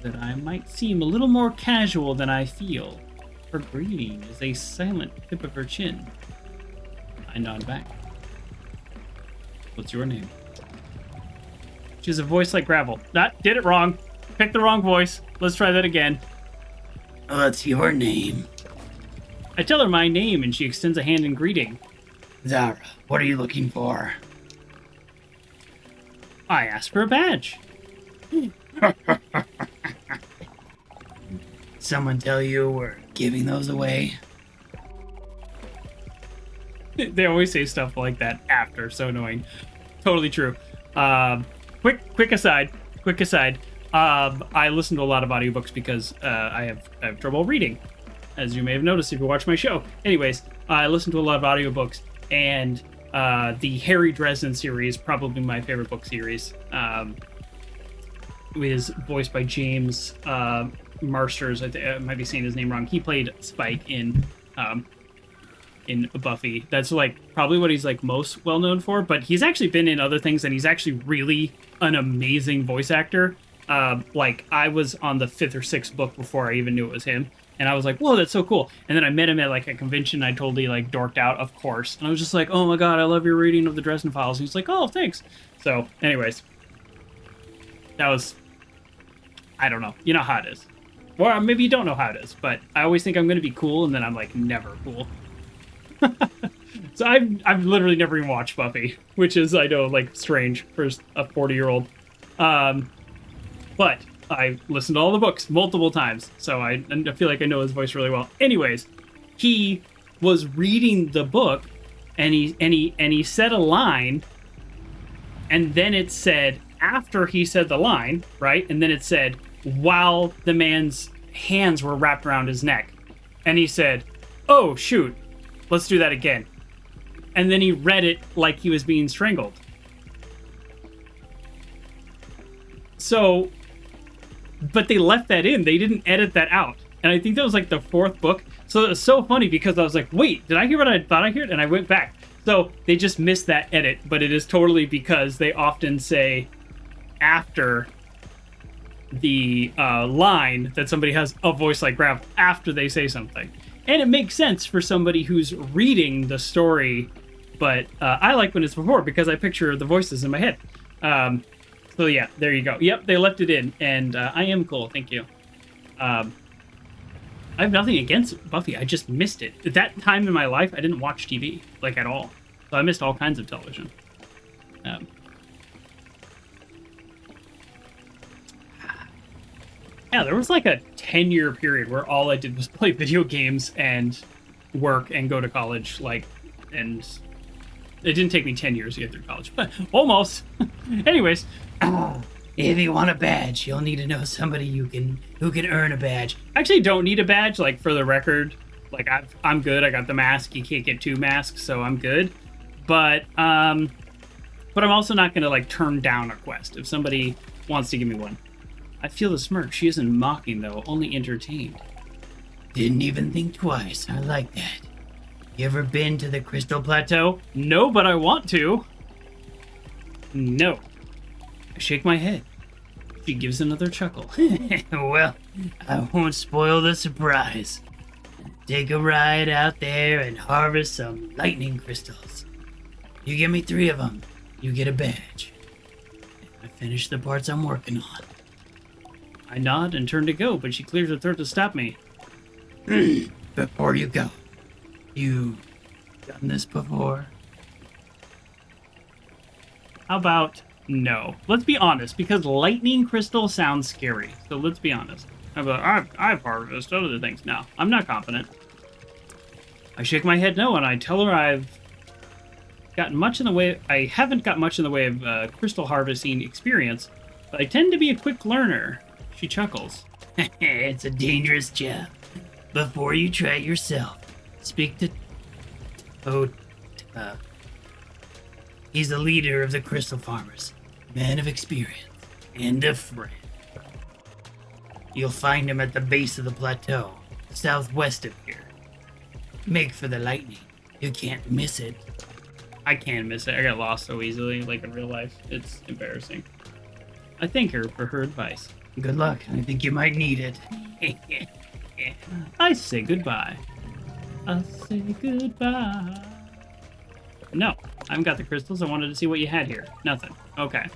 that I might seem a little more casual than I feel. Her greeting is a silent tip of her chin. I nod back. What's your name? She has a voice like gravel. Did it wrong. Picked the wrong voice. Let's try that again. What's your name? I tell her my name, and she extends a hand in greeting. Zara, what are you looking for? I ask for a badge. Someone tell you we're giving those away? They always say stuff like that after. So annoying. Totally true. Quick aside. I listen to a lot of audiobooks because I have trouble reading, as you may have noticed if you watch my show. Anyways, I listen to a lot of audiobooks, and the Harry Dresden series, probably my favorite book series, is voiced by James Marsters. I might be saying his name wrong. He played Spike in Buffy. That's like probably what he's like most well known for, but he's actually been in other things, and he's actually really an amazing voice actor. Like I was on the 5th or 6th book before I even knew it was him, and I was like, whoa, that's so cool. And then I met him at like a convention. I totally like dorked out, of course, and I was just like, oh my god, I love your reading of the Dresden Files. And he's like, oh, thanks. So anyways, that was, I don't know, you know how it is, or maybe you don't know how it is, but I always think I'm going to be cool, and then I'm like never cool. So I've literally never even watched Buffy, which is, I know, like strange for a 40-year-old. But I listened to all the books multiple times, so I feel like I know his voice really well. Anyways, he was reading the book, and he said a line, and then it said after he said the line, right? And then it said while the man's hands were wrapped around his neck, and he said, "Oh shoot, let's do that again." And then he read it like he was being strangled. So, but they left that in. They didn't edit that out. And I think that was like the 4th book. So it was so funny because I was like, wait, did I hear what I thought I heard? And I went back. So they just missed that edit, but it is totally because they often say after the line that somebody has a voice like gravel after they say something. And it makes sense for somebody who's reading the story, but I like when it's before because I picture the voices in my head. So yeah, there you go. Yep, they left it in, and I am cool, thank you. I have nothing against Buffy, I just missed it. At that time in my life, I didn't watch TV, like, at all. So I missed all kinds of television. Yeah, there was like a 10-year period where all I did was play video games and work and go to college, like, and it didn't take me 10 years to get through college, but almost. Anyways. If you want a badge, you'll need to know somebody who can earn a badge. I actually don't need a badge, like, for the record. Like, I'm good. I got the mask. You can't get 2 masks, so I'm good. But I'm also not going to, like, turn down a quest if somebody wants to give me one. I feel the smirk. She isn't mocking, though, only entertained. Didn't even think twice. I like that. You ever been to the Crystal Plateau? No, but I want to. No. I shake my head. She gives another chuckle. Well, I won't spoil the surprise. Take a ride out there and harvest some lightning crystals. You give me 3 of them, you get a badge. I finish the parts I'm working on. I nod and turn to go, but she clears her throat to stop me. Before you go, you done this before? How about No. Let's be honest, because lightning crystal sounds scary. So let's be honest. I've harvested other things. No, I'm not confident. I shake my head no, and I tell her I haven't got much in the way of crystal harvesting experience, but I tend to be a quick learner. She chuckles. It's a dangerous job. Before you try it yourself, speak to he's the leader of the crystal farmers, man of experience and a friend. You'll find him at the base of the plateau, southwest of here. Make for the lightning. You can't miss it. I can't miss it. I got lost so easily, like in real life. It's embarrassing. I thank her for her advice. Good luck. I think you might need it. I say goodbye. I say goodbye. No, I haven't got the crystals. I wanted to see what you had here. Nothing. Okay.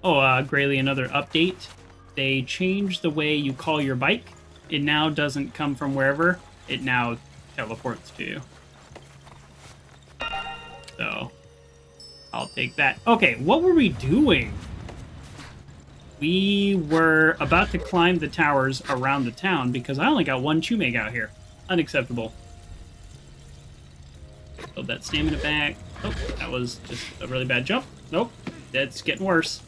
Oh, Grayley, another update. They changed the way you call your bike. It now doesn't come from wherever. It now teleports to you. So, I'll take that. Okay, what were we doing? We were about to climb the towers around the town because I only got one Chumeg out here. Unacceptable. Build that stamina back. Oh, that was just a really bad jump. Nope, that's getting worse.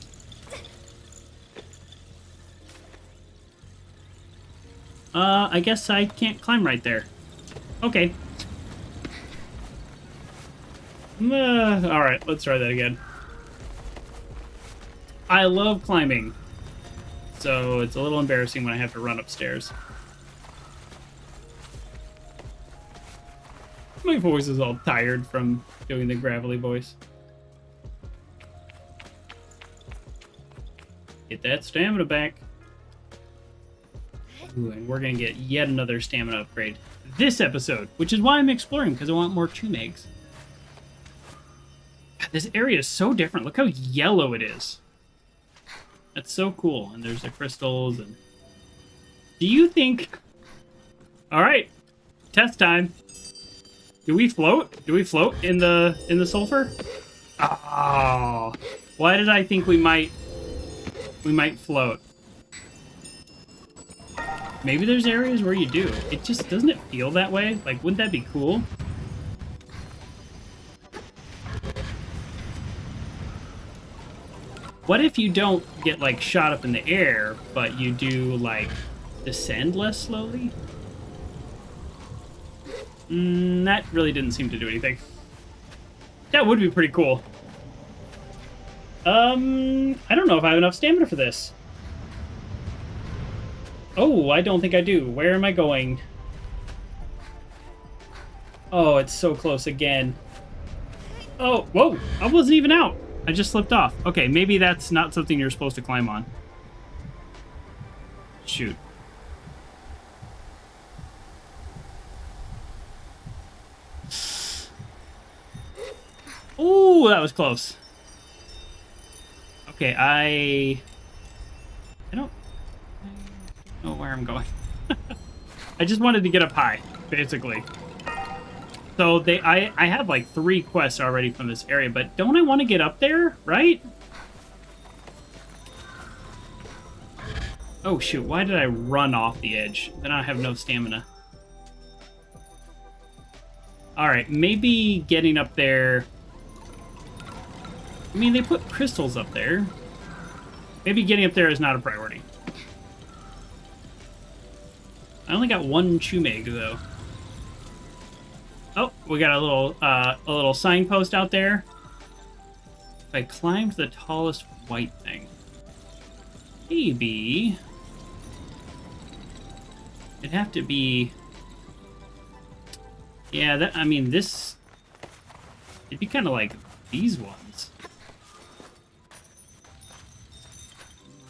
I guess I can't climb right there. Okay. Alright, let's try that again. I love climbing, so it's a little embarrassing when I have to run upstairs. My voice is all tired from doing the gravelly voice. Get that stamina back. Ooh, and we're gonna get yet another stamina upgrade this episode, which is why I'm exploring, because I want more Chumegs. This area is so different. Look how yellow it is. That's so cool. And there's the crystals. And do you think... Alright. Test time. Do we float? Do we float in the sulfur? Oh. Why did I think we might float? Maybe there's areas where you do. It just doesn't it feel that way? Like, wouldn't that be cool? What if you don't get, like, shot up in the air, but you do, like, descend less slowly? That really didn't seem to do anything. That would be pretty cool. I don't know if I have enough stamina for this. Oh, I don't think I do. Where am I going? Oh, it's so close again. Oh, whoa! I wasn't even out! I just slipped off. Okay, maybe that's not something you're supposed to climb on. Shoot. Ooh, that was close. Okay, I don't know where I'm going. I just wanted to get up high, basically. So I have like 3 quests already from this area, but don't I want to get up there, right? Oh shoot, why did I run off the edge? Then I have no stamina. Alright, maybe getting up there... I mean, they put crystals up there. Maybe getting up there is not a priority. I only got 1 Chumeg, though. Oh, we got a little signpost out there. If I climbed the tallest white thing, maybe it'd have to be. Yeah, that. I mean, this. It'd be kind of like these ones.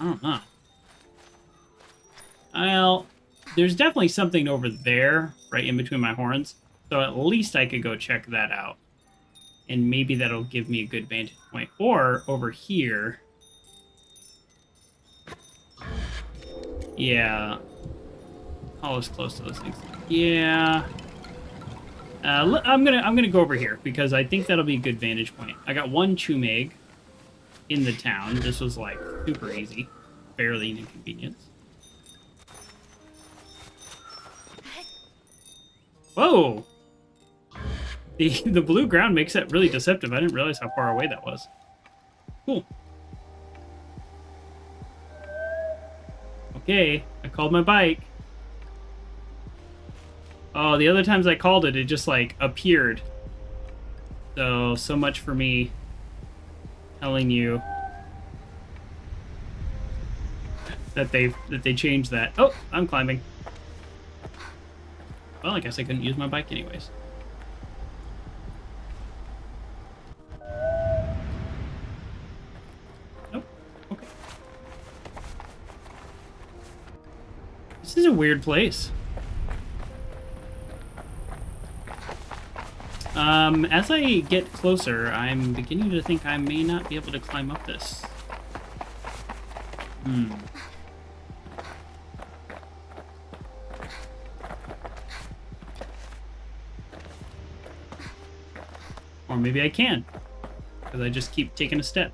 I don't know. Well, there's definitely something over there, right in between my horns. So at least I could go check that out. And maybe that'll give me a good vantage point. Or over here. Yeah. Always close to those things. Yeah. I'm gonna go over here because I think that'll be a good vantage point. I got one Chumeg in the town. This was like super easy, barely an inconvenience. Whoa! The blue ground makes that really deceptive. I didn't realize how far away that was. Cool. Okay, I called my bike. Oh, the other times I called it, it just like appeared. So much for me telling you that they changed that. Oh, I'm climbing. Well, I guess I couldn't use my bike anyways. Nope. Okay. This is a weird place. As I get closer, I'm beginning to think I may not be able to climb up this. Or maybe I can, because I just keep taking a step.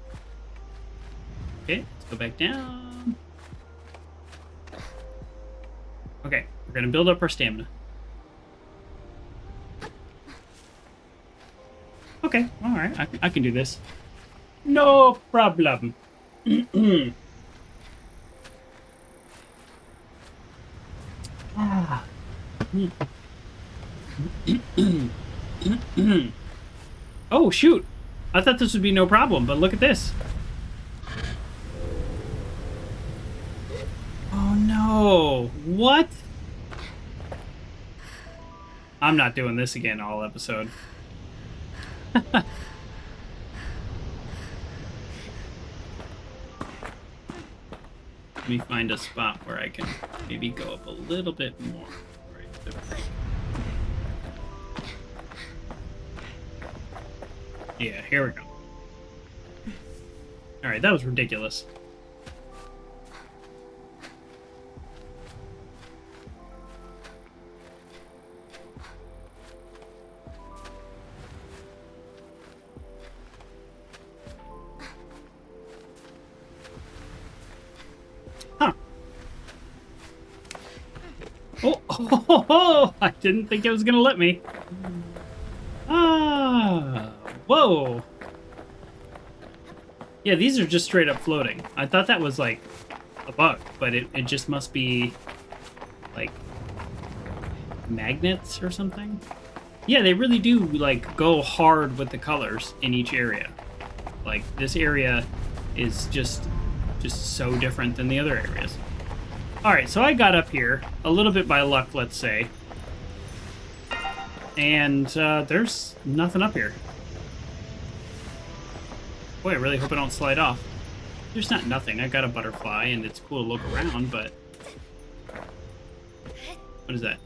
Okay, let's go back down. Okay, we're gonna build up our stamina. Okay, alright, I can do this. No problem. Ah. Oh, shoot. I thought this would be no problem, but look at this. Oh, no. What? I'm not doing this again all episode. Let me find a spot where I can maybe go up a little bit more. Right, there we go. Yeah, here we go. Alright, that was ridiculous. Huh. Oh, I didn't think it was gonna let me. Ah, whoa. Yeah, these are just straight up floating. I thought that was like a bug, but it just must be like magnets or something. Yeah, they really do like go hard with the colors in each area. Like this area is just so different than the other areas. All right, so I got up here a little bit by luck, let's say. And there's nothing up here. Boy, I really hope I don't slide off. There's not nothing. I got a butterfly, and it's cool to look around, but... What is that?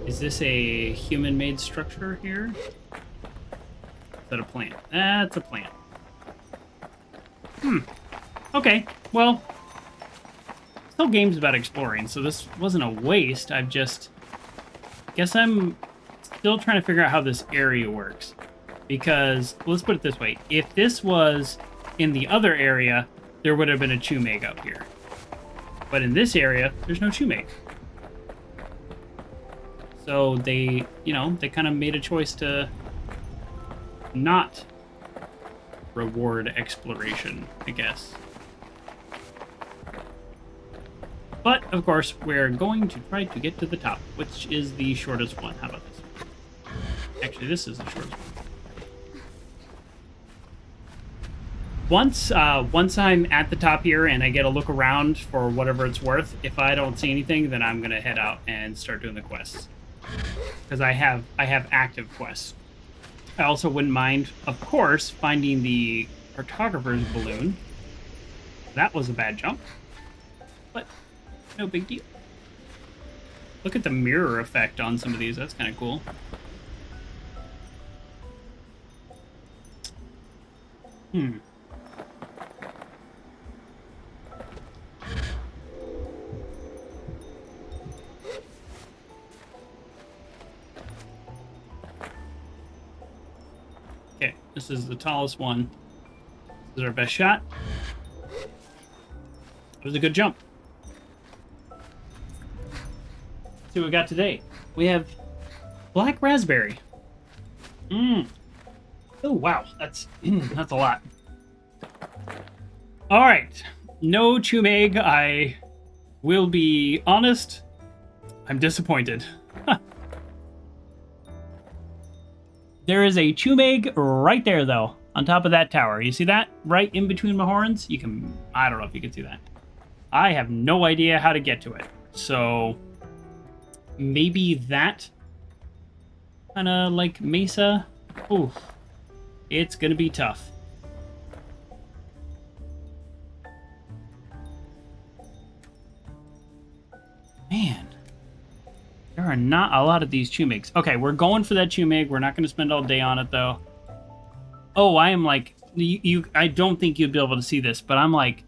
Is this a human-made structure here? Is that a plant? That's a plant. Okay, well... This whole game's about exploring, so this wasn't a waste. I've just... Guess I'm still trying to figure out how this area works. Because, let's put it this way, if this was in the other area, there would have been a Chumeg up here. But in this area, there's no Chumeg. So they, you know, they kind of made a choice to not reward exploration, I guess. But, of course, we're going to try to get to the top, which is the shortest one. How about this one? Actually, this is the shortest one. Once I'm at the top here and I get a look around for whatever it's worth, if I don't see anything, then I'm gonna head out and start doing the quests. Because I have active quests. I also wouldn't mind, of course, finding the cartographer's balloon. That was a bad jump, but no big deal. Look at the mirror effect on some of these. That's kind of cool. This is the tallest one. This is our best shot. It was a good jump. Let's see what we got today. We have black raspberry. Oh wow, that's that's a lot. All right, no chumeg. I will be honest. I'm disappointed. There is a chumeg right there, though, on top of that tower. You see that? Right in between my horns? You can... I don't know if you can see that. I have no idea how to get to it. So, maybe that kind of like mesa? Oof. It's going to be tough. Man. There are not a lot of these chumegs. Okay, we're going for that chumeg. We're not going to spend all day on it, though. Oh, I am like... I don't think you'd be able to see this, but I'm like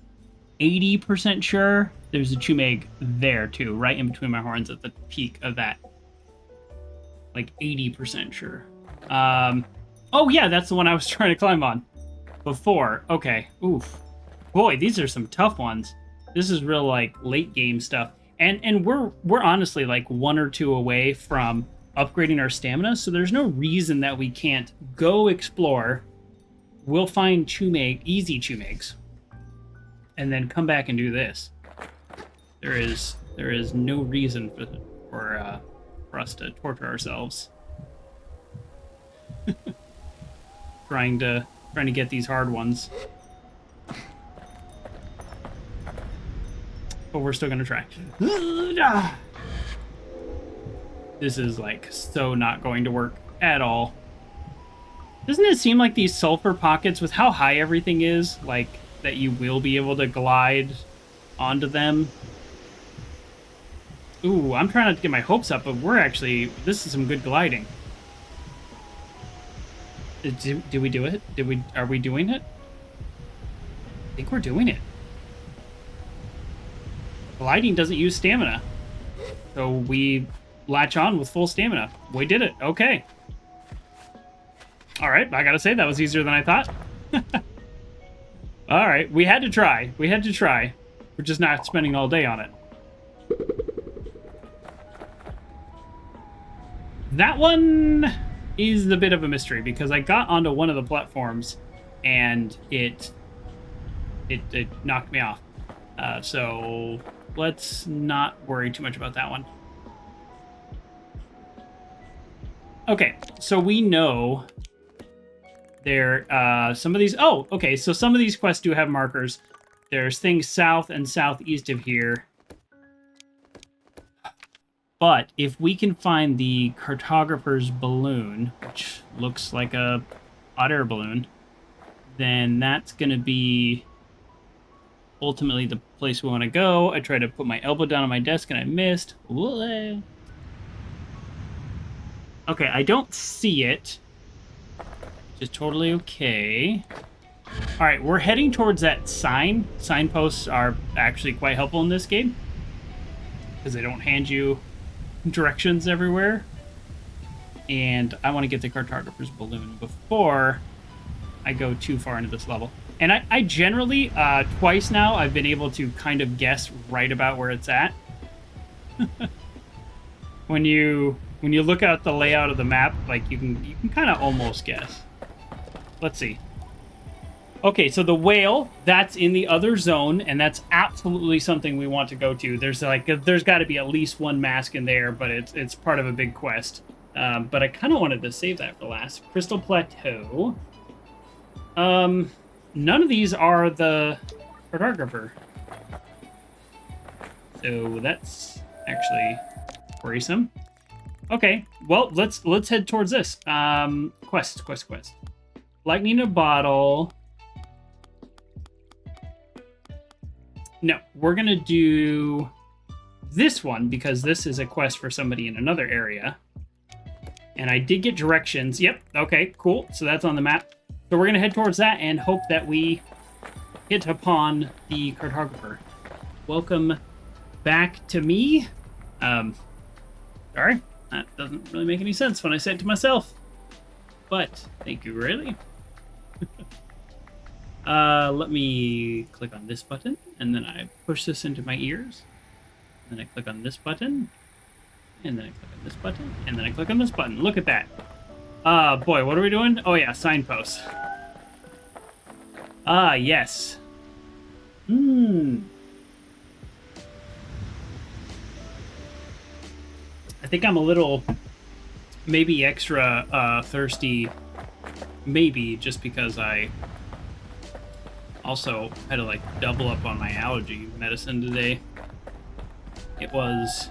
80% sure there's a chumeg there, too. Right in between my horns at the peak of that. Like 80% sure. Oh, yeah, that's the one I was trying to climb on before. Okay. Oof. Boy, these are some tough ones. This is real, like, late game stuff. And we're honestly like 1 or 2 away from upgrading our stamina, so there's no reason that we can't go explore. We'll find easy chumegs, and then come back and do this. There is no reason for us to torture ourselves. trying to get these hard ones. But we're still gonna try. This is like so not going to work at all. Doesn't it seem like these sulfur pockets, with how high everything is, like that you will be able to glide onto them? Ooh, I'm trying not to get my hopes up, but this is some good gliding. Did we do it? Are we doing it? I think we're doing it. Gliding doesn't use stamina, so we latch on with full stamina. We did it. Okay. All right, I gotta say that was easier than I thought. All right, we had to try. We're just not spending all day on it. That one is a bit of a mystery because I got onto one of the platforms and it knocked me off. So let's not worry too much about that one. Okay, so we know there some of these... Oh, okay, so some of these quests do have markers. There's things south and southeast of here. But if we can find the cartographer's balloon, which looks like a hot air balloon, then that's going to be ultimately the place we want to go. I tried to put my elbow down on my desk and I missed. Whoa. Okay, I don't see it. Which is totally okay. All right, we're heading towards that sign. Signposts are actually quite helpful in this game because they don't hand you directions everywhere. And I want to get the cartographer's balloon before I go too far into this level. And I generally, twice now, I've been able to kind of guess right about where it's at. When you look at the layout of the map, like you can kind of almost guess. Let's see. Okay, so the whale, that's in the other zone, and that's absolutely something we want to go to. There's got to be at least one mask in there, but it's part of a big quest. But I kind of wanted to save that for last. Crystal Plateau. None of these are the cartographer. So that's actually worrisome. Okay, well, let's head towards this. Quest. Lightning in a bottle. No, we're gonna do this one because this is a quest for somebody in another area. And I did get directions. Yep, okay, cool. So that's on the map. So we're gonna head towards that and hope that we hit upon the cartographer. Welcome back to me. Sorry, that doesn't really make any sense when I say it to myself. But thank you, really. Let me click on this button, and then I push this into my ears. And then I click on this button, and then I click on this button, and then I click on this button. Look at that. Boy, what are we doing? Oh yeah, signposts. Ah, yes. I think I'm a little, maybe extra thirsty, maybe just because I also had to like double up on my allergy medicine today. It was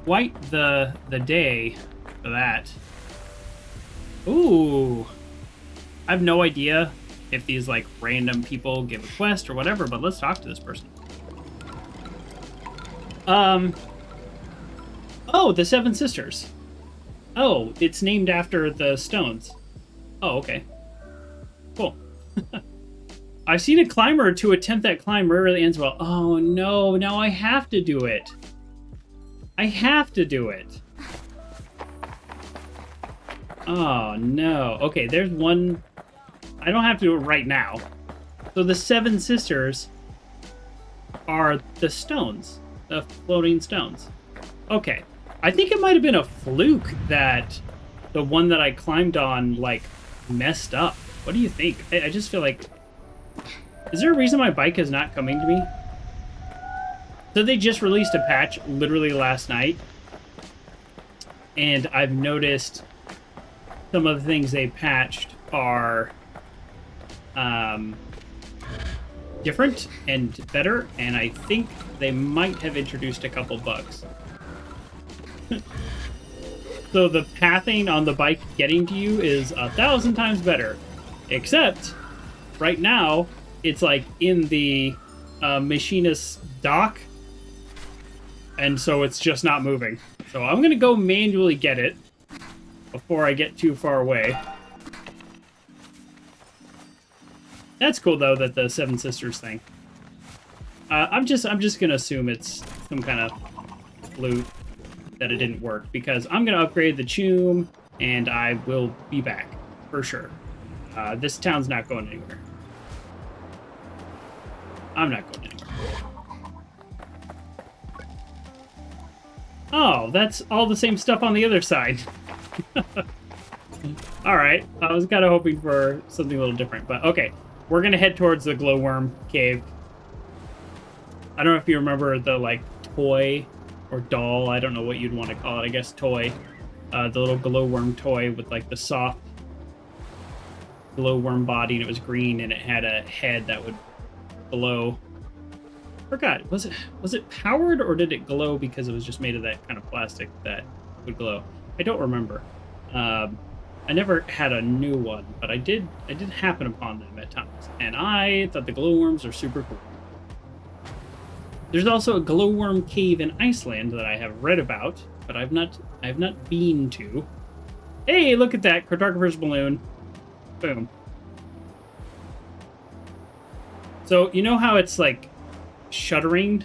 quite the day for that. Ooh, I have no idea if these like random people give a quest or whatever, but let's talk to this person. Oh, the Seven Sisters. Oh, it's named after the stones. Oh, okay. Cool. I've seen a climber to attempt that climb rarely ends well. Oh no, now I have to do it. I have to do it. Oh no. Okay, there's one. I don't have to do it right now. So the Seven Sisters are the stones, the floating stones. Okay. I think it might have been a fluke that the one that I climbed on, like, messed up. What do you think? I just feel like... Is there a reason my bike is not coming to me? So they just released a patch literally last night. And I've noticed some of the things they patched are different and better. And I think they might have introduced a couple bugs. So the pathing on the bike getting to you is 1,000 times better. Except, right now, it's like in the machinist's dock. And so it's just not moving. So I'm going to go manually get it before I get too far away. That's cool, though, that the Seven Sisters thing. I'm just going to assume it's some kind of fluke that it didn't work, because I'm going to upgrade the Choom, and I will be back, for sure. This town's not going anywhere. I'm not going anywhere. Oh, that's all the same stuff on the other side. Alright, I was kind of hoping for something a little different, but okay. We're going to head towards the Glowworm Cave. I don't know if you remember the, like, toy or doll, I don't know what you'd want to call it, I guess toy. The little glowworm toy with like the soft glowworm body, and it was green, and it had a head that would glow. Forgot, was it powered, or did it glow because it was just made of that kind of plastic that would glow? I don't remember. I never had a new one, but I did happen upon them at times, and I thought the glowworms are super cool. There's also a glowworm cave in Iceland that I have read about, but I've not been to. Hey, look at that cartographer's balloon. Boom. So you know how it's like shuddering?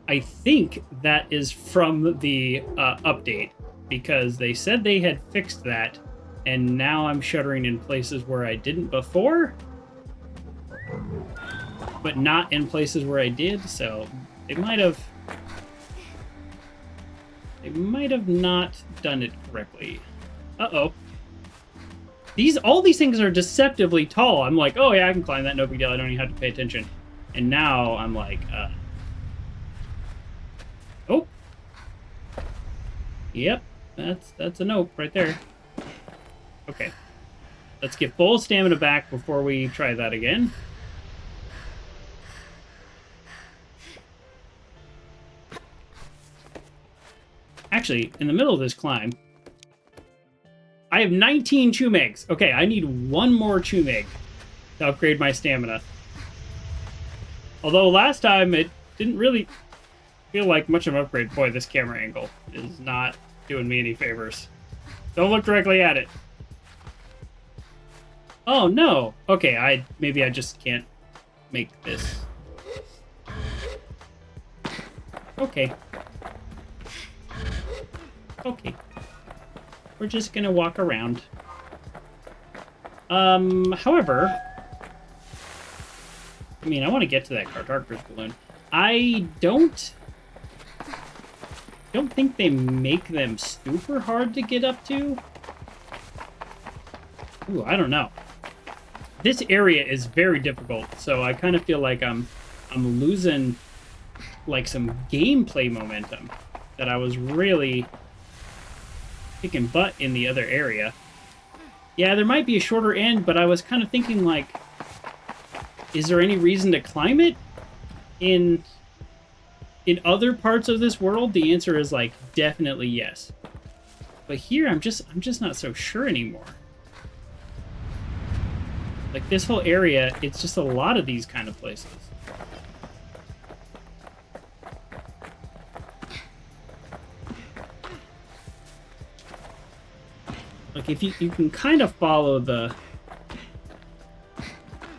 I think that is from the update, because they said they had fixed that, and now I'm shuddering in places where I didn't before. But not in places where I did, so they might have not done it correctly. Uh-oh. All these things are deceptively tall. I'm like, oh yeah, I can climb that, no big deal, I don't even have to pay attention. And now I'm like, oh. Yep, that's a nope right there. Okay. Let's get full stamina back before we try that again. Actually, in the middle of this climb, I have 19 Choom eggs. Okay, I need one more Choom egg to upgrade my stamina. Although last time it didn't really feel like much of an upgrade. Boy, this camera angle is not doing me any favors. Don't look directly at it. Oh no. Okay, maybe I just can't make this. Okay. Okay. We're just gonna walk around. However, I mean, I want to get to that Cartographer's balloon. I don't think they make them super hard to get up to. Ooh, I don't know. This area is very difficult, so I kind of feel like I'm losing like some gameplay momentum that I was really kicking butt in the other area. Yeah, there might be a shorter end, but I was kind of thinking like, is there any reason to climb it in other parts of this world? The answer is like definitely yes. But here I'm just not so sure anymore. Like this whole area, it's just a lot of these kind of places. Like if you can kind of follow the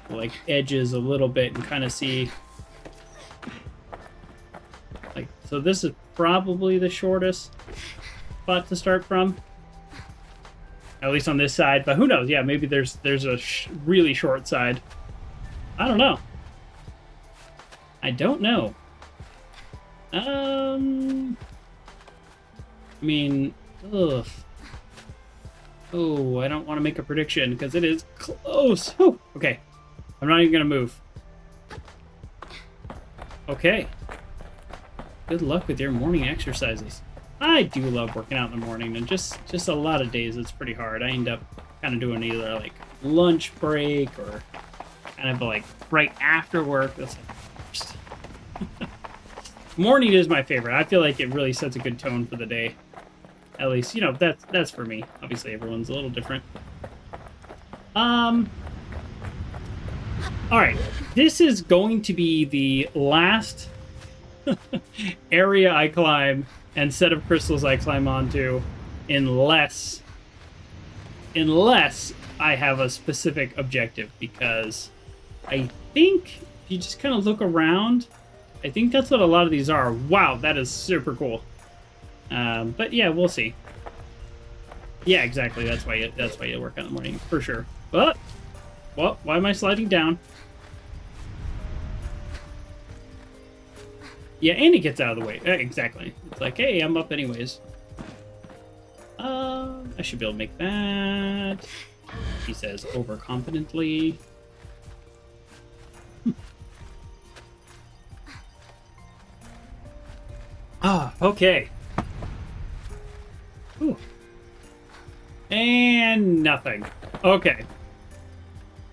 like edges a little bit and kind of see like, so this is probably the shortest spot to start from, at least on this side, but who knows? Yeah, maybe there's a really short side. I don't know. I don't know. I mean, ugh. Oh, I don't want to make a prediction because it is close. Oh, okay. I'm not even gonna move. Okay. Good luck with your morning exercises. I do love working out in the morning, and just a lot of days it's pretty hard. I end up kind of doing either like lunch break or kind of like right after work. That's like the worst. Morning is my favorite. I feel like it really sets a good tone for the day. At least, you know, that's for me. Obviously, everyone's a little different. All right. This is going to be the last area I climb and set of crystals I climb onto, unless I have a specific objective, because I think if you just kind of look around, I think that's what a lot of these are. Wow, that is super cool. But yeah, we'll see. Yeah, exactly. That's why you work out in the morning for sure. But well, why am I sliding down? Yeah, and it gets out of the way. Exactly. It's like, hey, I'm up anyways. I should be able to make that. He says overconfidently. Okay. Ooh. And nothing. Okay.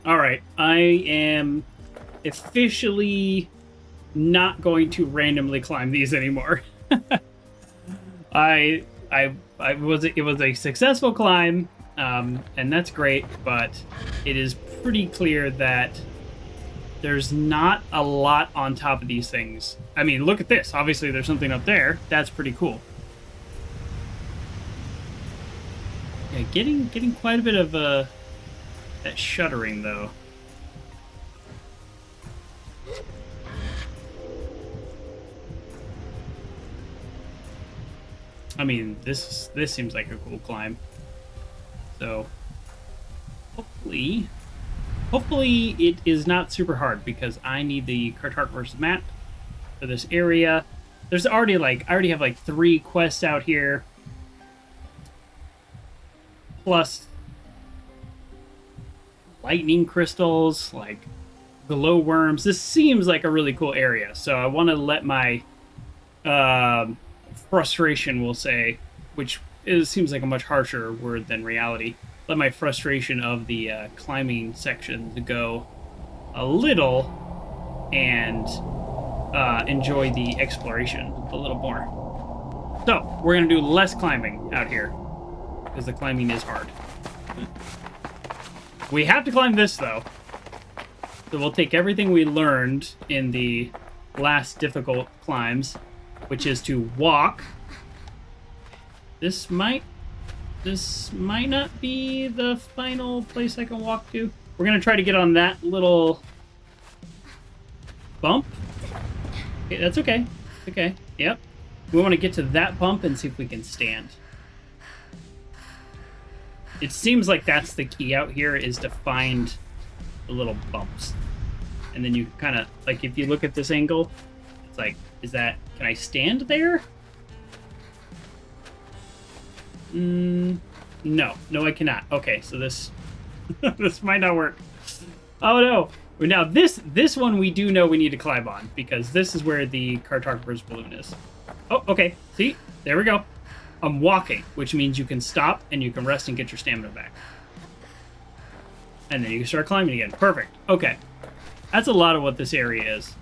All right. I am officially not going to randomly climb these anymore. It was a successful climb, and that's great, but it is pretty clear that there's not a lot on top of these things. I mean, look at this. Obviously, there's something up there. That's pretty cool. Yeah, getting quite a bit of that shuddering though. I mean, this seems like a cool climb. So hopefully it is not super hard, because I need the Cartographer's map for this area. There's already I already have like 3 quests out here, plus lightning crystals, like glowworms. This seems like a really cool area, so I want to let my frustration, we'll say, which seems like a much harsher word than reality, let my frustration of the climbing section to go a little and enjoy the exploration a little more. So we're gonna do less climbing out here, because the climbing is hard. We have to climb this though, so we'll take everything we learned in the last difficult climbs, which is to walk. This might not be the final place I can walk to. We're gonna try to get on that little bump. Okay, that's okay. Okay. Yep. We want to get to that bump and see if we can stand. It seems like that's the key out here, is to find the little bumps. And then you kind of, like, if you look at this angle, it's like, can I stand there? No, I cannot. Okay, so this, this might not work. Oh no. Now this one we do know we need to climb on, because this is where the cartographer's balloon is. Oh, okay. See? There we go. I'm walking, which means you can stop and you can rest and get your stamina back. And then you can start climbing again. Perfect. Okay. That's a lot of what this area is.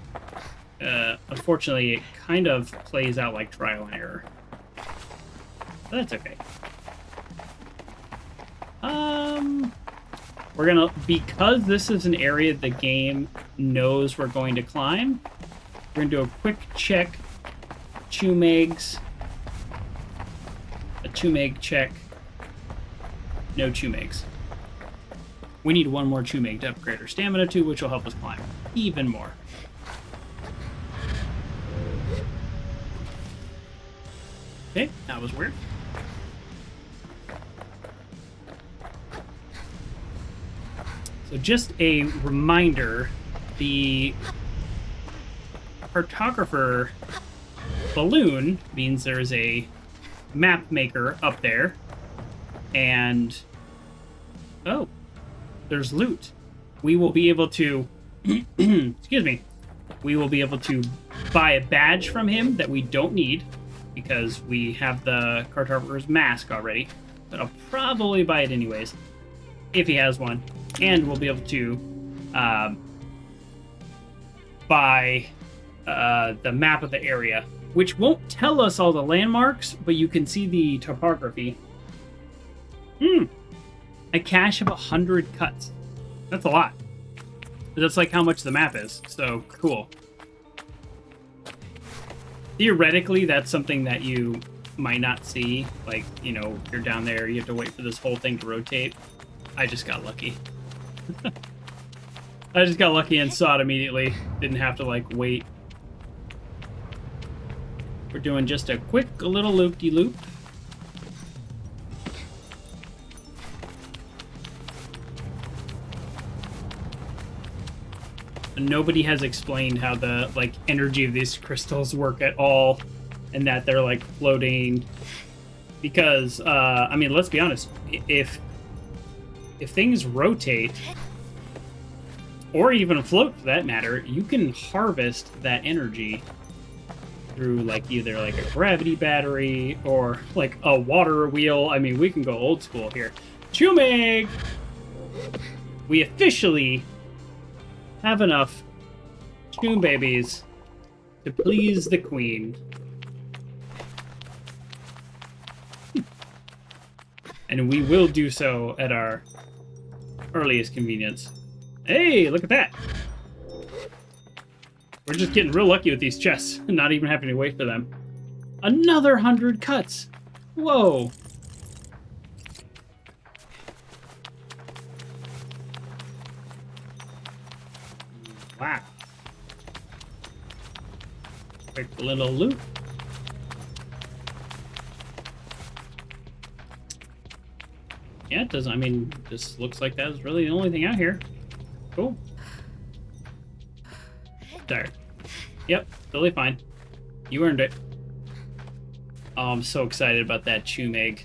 Unfortunately, it kind of plays out like trial and error. But that's okay. We're gonna, because this is an area the game knows we're going to climb, we're gonna do a quick check. Chumegs. A Chumeg check. No Chumegs. We need one more Chumeg to upgrade our stamina to, which will help us climb even more. Okay, that was weird. So just a reminder, the cartographer balloon means there's a map maker up there, and oh, there's loot. We will be able to excuse me, we will be able to buy a badge from him that we don't need because we have the cartographer's mask already, but I'll probably buy it anyways if he has one. And we'll be able to buy the map of the area, which won't tell us all the landmarks, but you can see the topography. A cache of 100 cuts. That's a lot. That's like how much the map is, so cool. Theoretically, that's something that you might not see. Like, you know, you're down there, you have to wait for this whole thing to rotate. I just got lucky. I just got lucky and saw it immediately. Didn't have to, like, wait. We're doing just a quick little loop-de-loop. Nobody has explained how the, like, energy of these crystals work at all, and that they're, like, floating. Because, I mean, let's be honest. If things rotate, or even float for that matter, you can harvest that energy through, like, either like a gravity battery or like a water wheel. I mean, we can go old school here. Chumeg! We officially have enough Chum babies to please the queen. And we will do so at our earliest convenience. Hey, look at that. We're just getting real lucky with these chests, not even having to wait for them. Another 100 cuts. Whoa. Wow. Quick little loop. Yeah, it doesn't, I mean, this looks like that is really the only thing out here. Cool. There. Yep, totally fine. You earned it. Oh, I'm so excited about that Chumeg.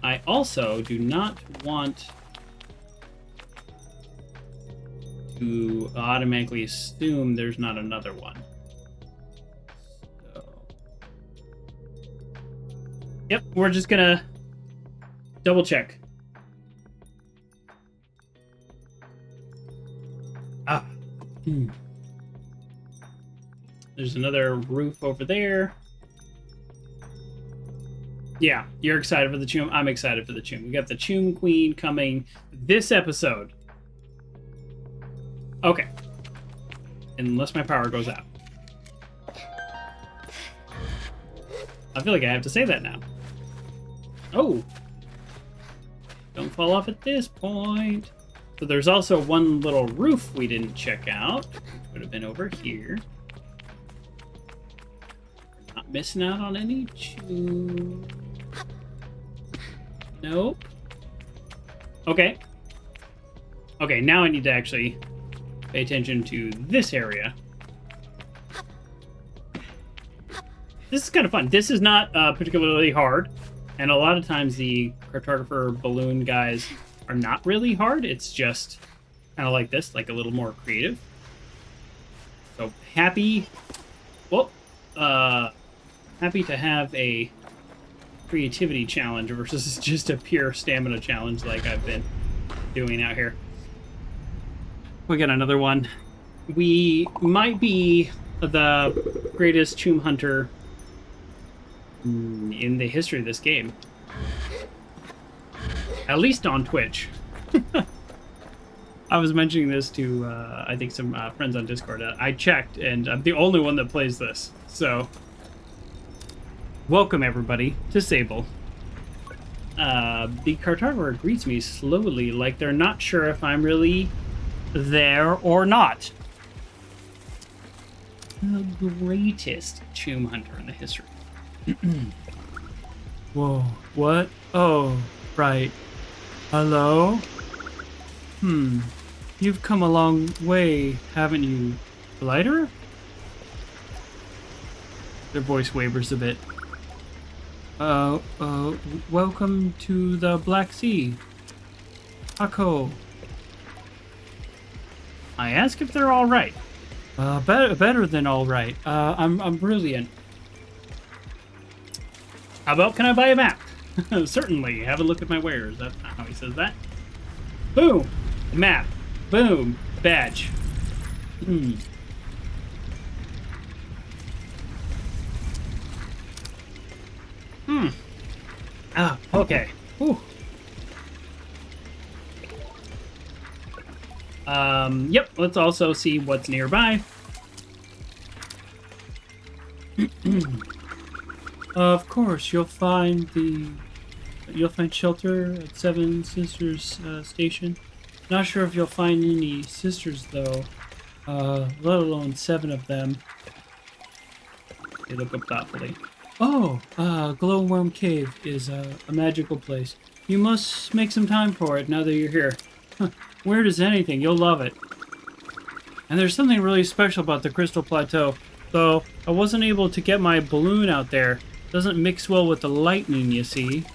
I also do not want to automatically assume there's not another one. So, yep, we're just gonna double check. Ah. There's another roof over there. Yeah, you're excited for the Chum. I'm excited for the Chum. We got the Chum Queen coming this episode. Okay. Unless my power goes out. I feel like I have to say that now. Oh. Don't fall off at this point. So there's also one little roof we didn't check out. Which would have been over here. Not not missing out on any chew. Nope. Okay. Okay, now I need to actually pay attention to this area. This is kind of fun. This is not particularly hard, and a lot of times the cartographer balloon guys are not really hard. It's just kind of like this, like a little more creative. So happy, well, happy to have a creativity challenge versus just a pure stamina challenge like I've been doing out here. We got another one. We might be the greatest choom hunter in the history of this game. At least on Twitch. I was mentioning this to, I think, some friends on Discord. I checked, and I'm the only one that plays this. So, welcome, everybody, to Sable. The cartographer greets me slowly, like they're not sure if I'm really there or not. The greatest choom hunter in the history. Whoa, what? Oh, right. Hello? You've come a long way, haven't you, Glider? Their voice wavers a bit. Welcome to the Black Sea. Hako. I ask if they're all right. Better than all right. I'm brilliant. How about, can I buy a map? Certainly. Have a look at my wares. That's not how he says that. Boom. Map. Boom. Badge. Ah, okay. Whew. Yep, let's also see what's nearby. Of course, you'll find shelter at Seven Sisters Station. Not sure if you'll find any sisters though, let alone 7 of them. They look up thoughtfully. Oh, Glowworm Cave is a magical place. You must make some time for it now that you're here. Weird as anything, you'll love it. And there's something really special about the Crystal Plateau. Though I wasn't able to get my balloon out there. Doesn't mix well with the lightning, you see.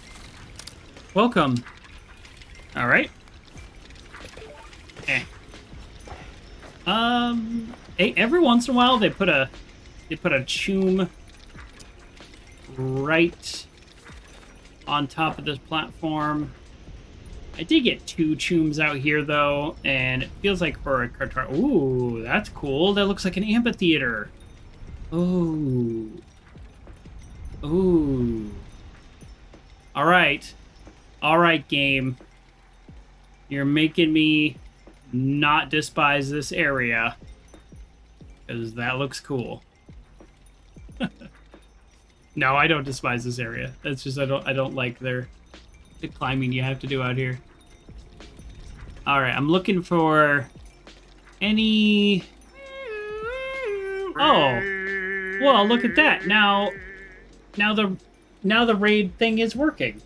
Welcome. Alright. Every once in a while they put a choom right on top of this platform. I did get 2 chooms out here though, and it feels like for a cartographer. Ooh, that's cool. That looks like an amphitheater. Ooh. Ooh. Alright. Alright, game. You're making me not despise this area. Because that looks cool. No, I don't despise this area. That's just I don't like the climbing you have to do out here. Alright, I'm looking for any... Oh! Well, look at that. Now the raid thing is working.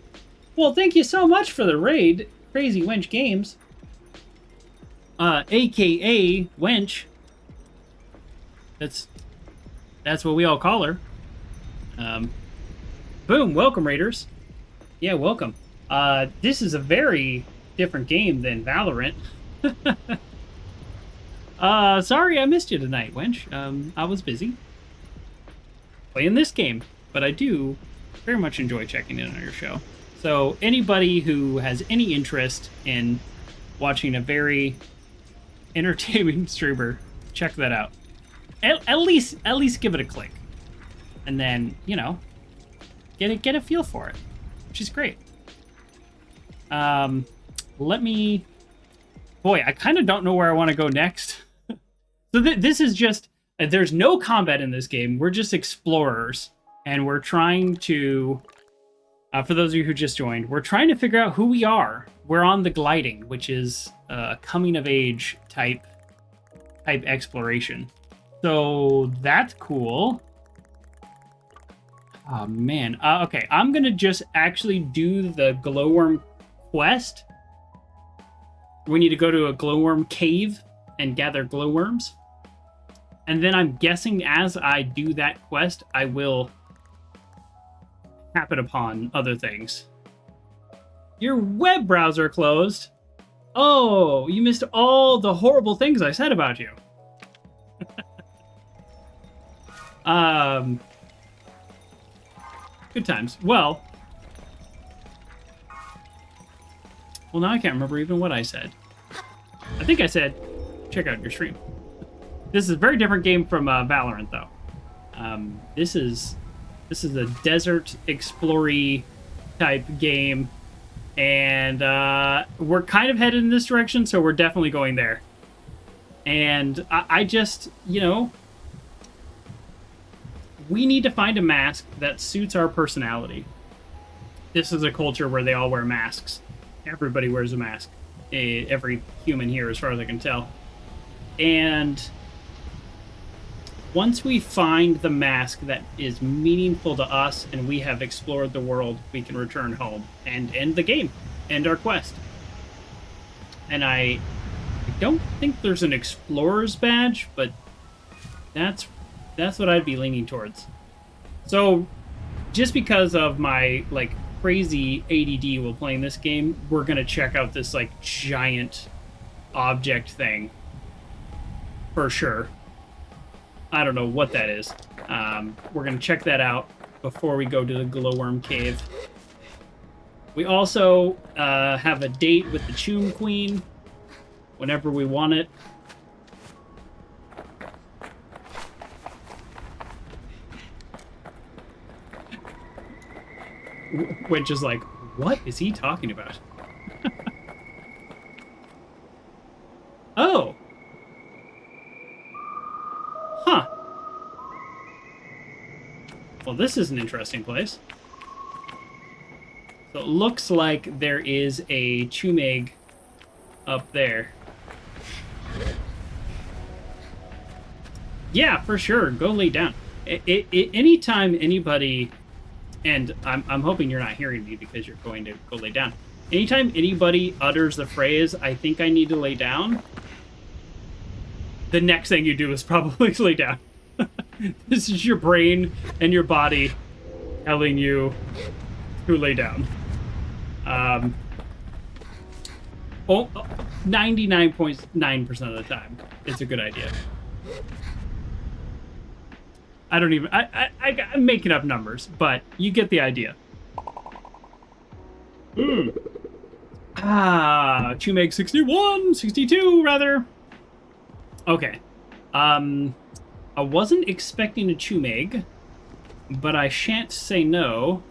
Well, thank you so much for the raid, Crazy Wench Games. AKA Wench. That's what we all call her. Boom, welcome raiders. Yeah, welcome. This is a very different game than Valorant. Sorry I missed you tonight, Wench. I was busy playing this game, but I do very much enjoy checking in on your show. So anybody who has any interest in watching a very entertaining streamer, check that out. At least give it a click, and then get a feel for it, which is great. Let me. Boy, I kind of don't know where I want to go next. So this is just. There's no combat in this game. We're just explorers, and we're trying to. For those of you who just joined, we're trying to figure out who we are. We're on the gliding, which is a coming of age type exploration. So that's cool. Oh, man. Okay, I'm going to just actually do the Glowworm Quest. We need to go to a glowworm cave and gather glowworms. And then I'm guessing as I do that quest, I will happen upon other things. Your web browser closed. Oh, you missed all the horrible things I said about you. Good times. Well, now I can't remember even what I said. I think I said, check out your stream. This is a very different game from Valorant, though. This is a desert explory type game, and we're kind of headed in this direction, so we're definitely going there. And I just, we need to find a mask that suits our personality. This is a culture where they all wear masks. Everybody wears a mask. Every human here, as far as I can tell. And once we find the mask that is meaningful to us and we have explored the world, we can return home and end the game, end our quest. And I don't think there's an explorer's badge, but that's what I'd be leaning towards. So just because of my crazy ADD while playing this game, we're gonna check out this giant object thing for sure. I don't know what that is. We're gonna check that out before we go to the glowworm cave. We also have a date with the Choom Queen whenever we want it. Which is like, what is he talking about? Oh. Huh. Well, this is an interesting place. So it looks like there is a Choom egg up there. Yeah, for sure. Go lay down. Anytime anybody... And I'm hoping you're not hearing me because you're going to go lay down. Anytime anybody utters the phrase, I think I need to lay down, the next thing you do is probably lay down. This is your brain and your body telling you to lay down. 99.9% of the time, it's a good idea. I don't even... I'm making up numbers, but you get the idea. Choom egg 61, 62 rather. Okay. I wasn't expecting a Choom egg, but I shan't say no.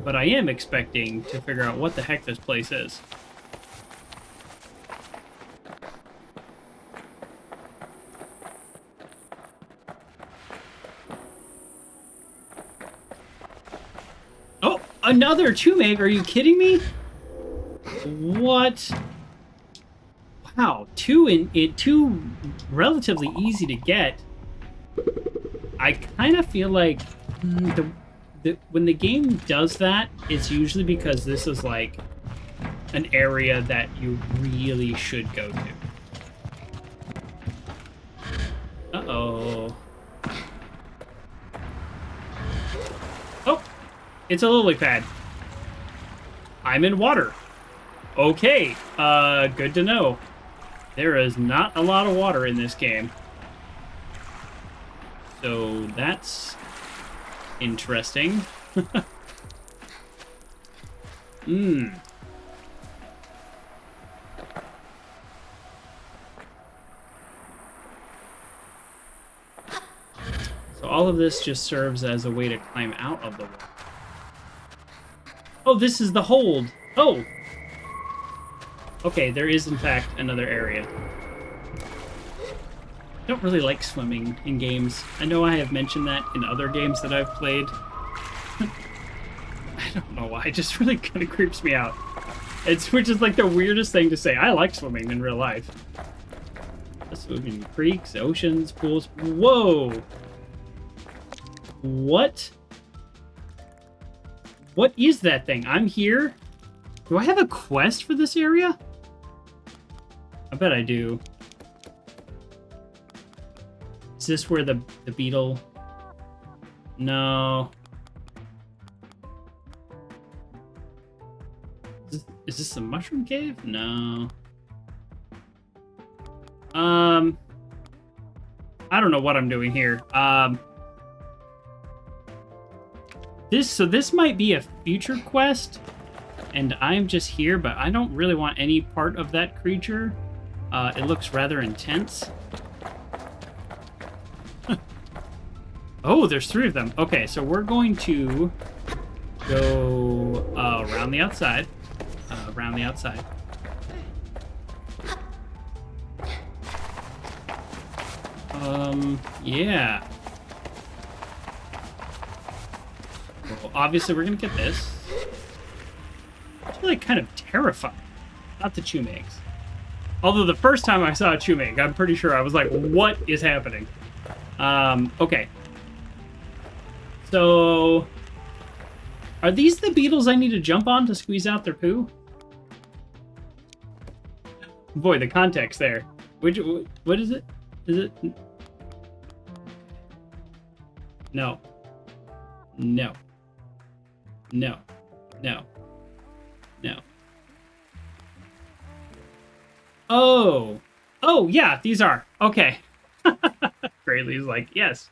But I am expecting to figure out what the heck this place is. Oh, another Choom egg? Are you kidding me? What? Wow, two relatively easy to get. I kind of feel like when the game does that, it's usually because this is like an area that you really should go to. Uh-oh. Oh, it's a lily pad. I'm in water. Okay, good to know. There is not a lot of water in this game. So that's interesting. So all of this just serves as a way to climb out of the water. Oh, this is the hold. Oh! Okay, there is in fact another area. I don't really like swimming in games. I know I have mentioned that in other games that I've played. I don't know why, it just really kind of creeps me out. Which is like the weirdest thing to say. I like swimming in real life. I swim in creeks, oceans, pools. Whoa! What What is that thing? I'm here. Do I have a quest for this area? I bet I do. Is this where the beetle... No. Is this the mushroom cave? No. I don't know what I'm doing here. This might be a future quest, and I'm just here, but I don't really want any part of that creature. It looks rather intense. Oh, there's 3 of them. Okay, so we're going to go around the outside. Around the outside. Yeah. Well, obviously, we're gonna get this. It's really kind of terrifying. Not the Chumags. Although the first time I saw a Chumag, I'm pretty sure I was like, what is happening? Okay. So... Are these the beetles I need to jump on to squeeze out their poo? Boy, the context there. What is it? Is it... No. No. No. No. No. Oh. Oh, yeah, these are. Okay. Graylee's like, yes.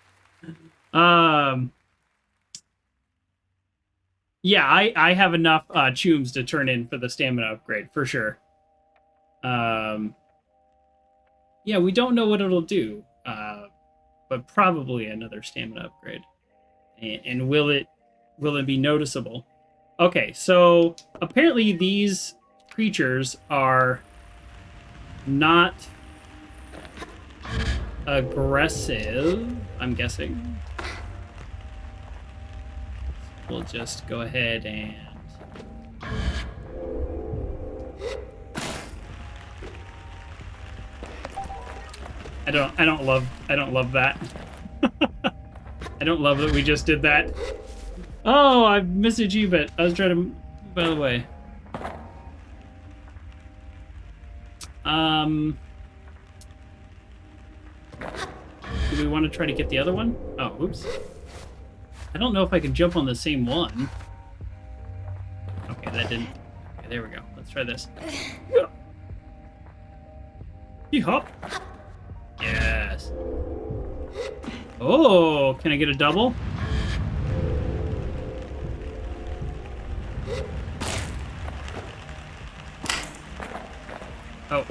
Yeah, I have enough chooms to turn in for the stamina upgrade, for sure. Yeah, we don't know what it'll do, but probably another stamina upgrade. And will it be noticeable? Okay, so apparently these creatures are not aggressive, I'm guessing. We'll just go ahead and... I don't love that. I don't love that we just did that. Oh, I messaged you, but I was trying to move out of the way. Do we want to try to get the other one? Oh, oops. I don't know if I can jump on the same one. Okay, that didn't... Okay, there we go. Let's try this. Hop. Yes. Oh, can I get a double? Oh.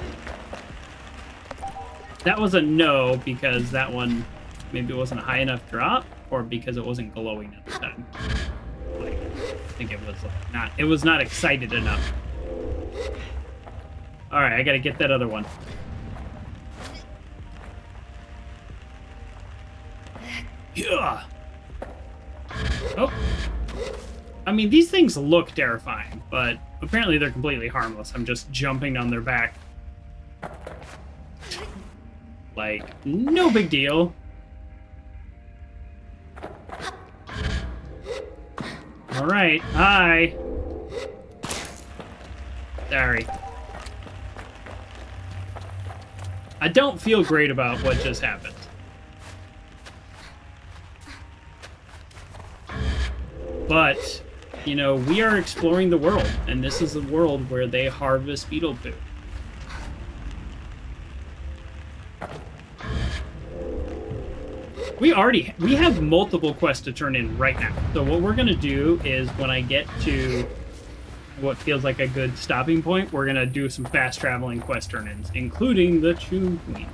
That was a no, because that one maybe wasn't a high enough drop, or because it wasn't glowing at the time. Like, I think it was not. It was not excited enough. All right, I gotta get that other one. Yeah. Oh. I mean, these things look terrifying, but apparently they're completely harmless. I'm just jumping on their back. Like, no big deal. All right, hi. Sorry. I don't feel great about what just happened. But, you know, we are exploring the world, and this is a world where they harvest beetle poo. We have multiple quests to turn in right now. So what we're gonna do is when I get to what feels like a good stopping point, we're gonna do some fast traveling quest turn-ins, including the Choom Queen.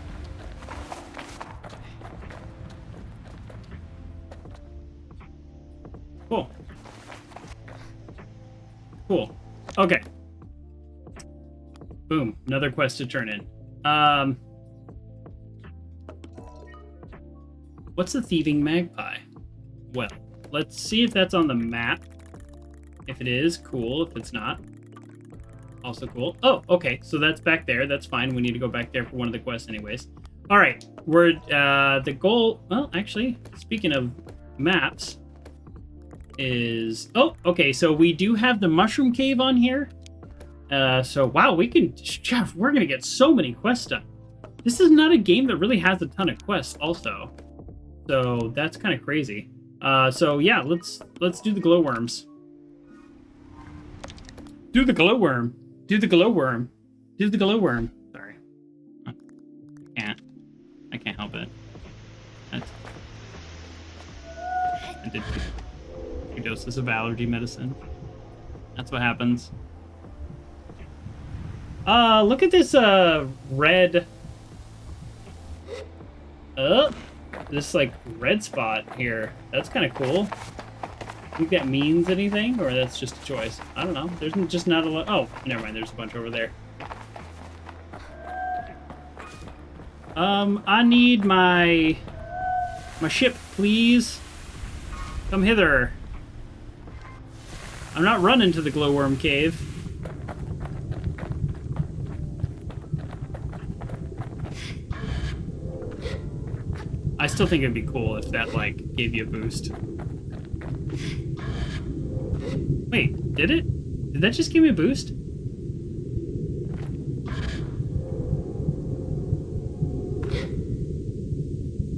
Cool. Cool. Okay. Boom. Another quest to turn in. What's the thieving magpie? Well, let's see if that's on the map. If it is, cool. If it's not, also cool. Oh, okay. So that's back there. That's fine. We need to go back there for one of the quests anyways. All right. We're, the goal... Well, actually, speaking of maps... is... Oh, okay, so we do have the Mushroom Cave on here. So, wow, we can... Jeff, we're going to get so many quests done. This is not a game that really has a ton of quests also. So, that's kind of crazy. So, yeah, let's do the glowworms. Do the glowworm. Do the glowworm. Do the glowworm. Sorry. I can't help it. I did 2 doses of allergy medicine. That's what happens. Look at this, red... this, like, red spot here. That's kind of cool. Think that means anything, or that's just a choice? I don't know. There's just not a lot. Oh, never mind. There's a bunch over there. I need my ship, please. Come hither. I'm not running to the Glowworm Cave. I still think it'd be cool if that, like, gave you a boost. Wait, did it? Did that just give me a boost?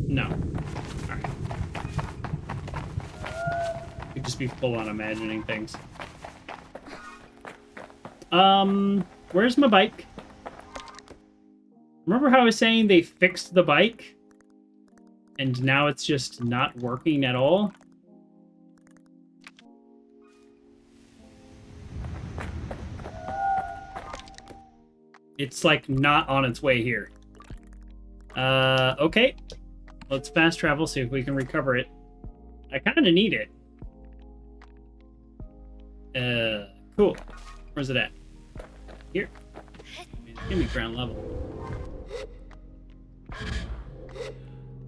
No. Alright. Could just be full on imagining things. Where's my bike? Remember how I was saying they fixed the bike? And now it's just not working at all? It's, like, not on its way here. Okay. Let's fast travel, see if we can recover it. I kind of need it. Cool. Where's it at? Here. Give me ground level.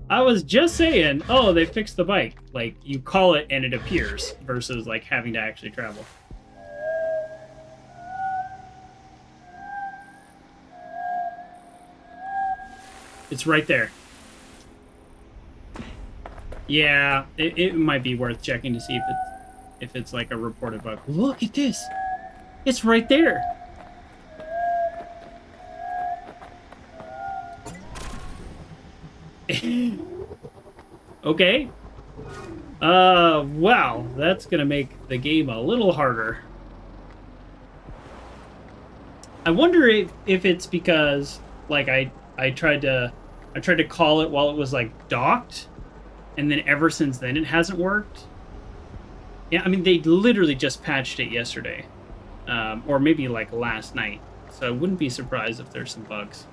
I was just saying, oh, they fixed the bike. Like, you call it and it appears, versus, like, having to actually travel. It's right there. Yeah, it might be worth checking to see if it's like a reported bug. Look at this. It's right there. Okay. Wow, that's gonna make the game a little harder. I wonder if it's because, like, I tried to call it while it was, like, docked, and then ever since then it hasn't worked. Yeah, I mean, they literally just patched it yesterday. Or maybe, like, last night. So I wouldn't be surprised if there's some bugs.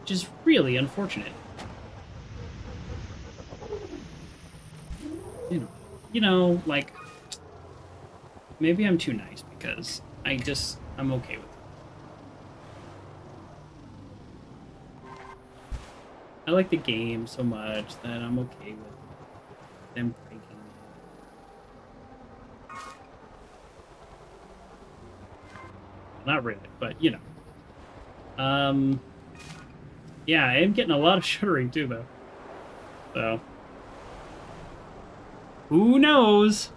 Which is really unfortunate. You know, like, maybe I'm too nice because I'm okay with it. I like the game so much that I'm okay with them breaking it. Not really, but, you know. Yeah, I am getting a lot of shuddering too, though. So, who knows?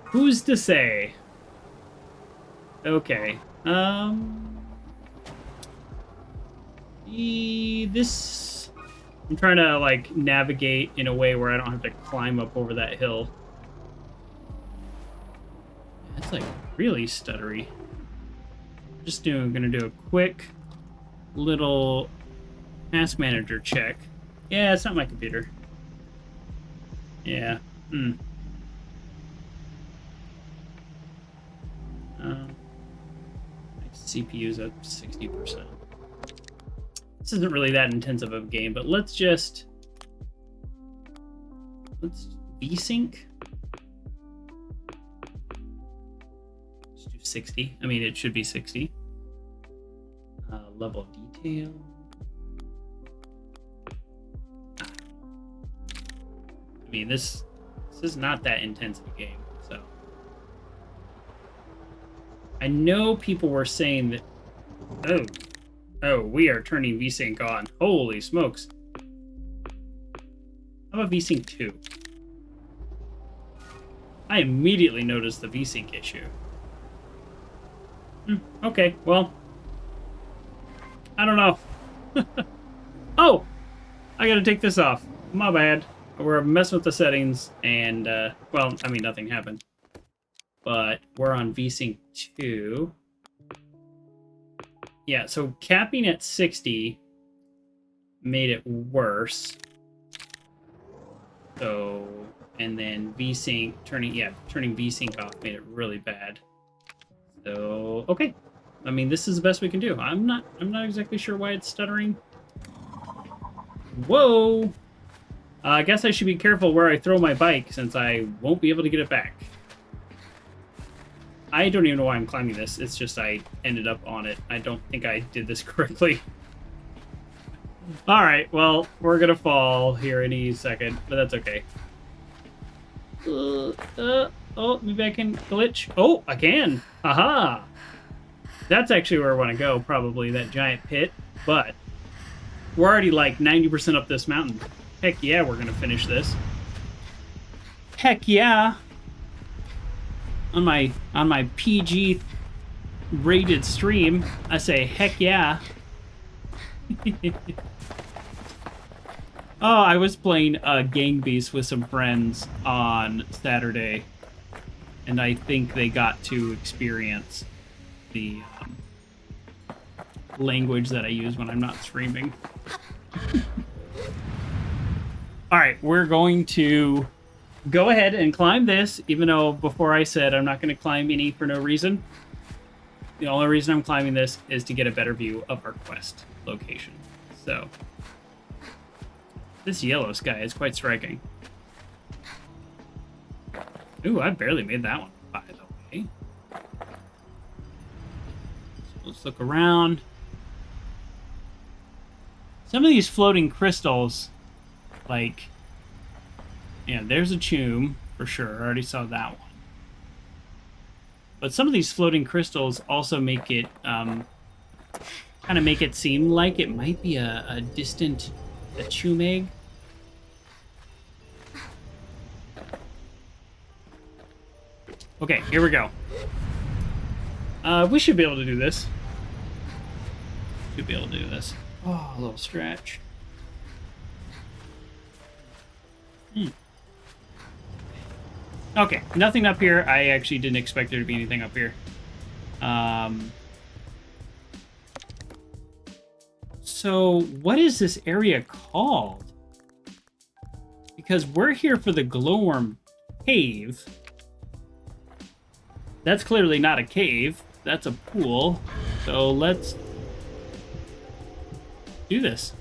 Who's to say? Okay. This... I'm trying to, like, navigate in a way where I don't have to climb up over that hill. That's, like, really stuttery. Gonna do a quick little task manager check. Yeah, it's not my computer. Yeah. My CPU's at 60%. This isn't really that intensive of a game, but let's VSync. Let's do 60. I mean, it should be 60. Level of detail. I mean, this is not that intense of a game, so. I know people were saying that, oh, we are turning VSync on. Holy smokes. How about VSync 2? I immediately noticed the VSync issue. Okay, well, I don't know. Oh, I gotta take this off. My bad. We're messing with the settings, and, well, I mean, nothing happened. But we're on VSync 2. Yeah, so capping at 60 made it worse. So, and then VSync, turning VSync off made it really bad. So, okay. I mean, this is the best we can do. I'm not exactly sure why it's stuttering. Whoa! I guess I should be careful where I throw my bike, since I won't be able to get it back. I don't even know why I'm climbing this. It's just I ended up on it. I don't think I did this correctly. Alright, well, we're gonna fall here any second, but that's okay. Oh, maybe I can glitch. Oh, I can! Aha! That's actually where I want to go, probably, that giant pit. But we're already like 90% up this mountain. Heck yeah, we're gonna finish this. Heck yeah! On my PG rated stream, I say heck yeah. Oh, I was playing Gang Beasts with some friends on Saturday, and I think they got to experience the language that I use when I'm not streaming. Alright, we're going to go ahead and climb this, even though before I said I'm not going to climb any for no reason. The only reason I'm climbing this is to get a better view of our quest location. So, this yellow sky is quite striking. Ooh, I barely made that one, by the way. So let's look around. Some of these floating crystals, like, yeah, there's a tomb, for sure. I already saw that one. But some of these floating crystals also make it, kind of make it seem like it might be a distant tomb egg. Okay, here we go. We should be able to do this. Should be able to do this. Oh, a little stretch. Okay, nothing up here. I actually didn't expect there to be anything up here. So, what is this area called? Because we're here for the Glowworm Cave. That's clearly not a cave. That's a pool. So let's do this.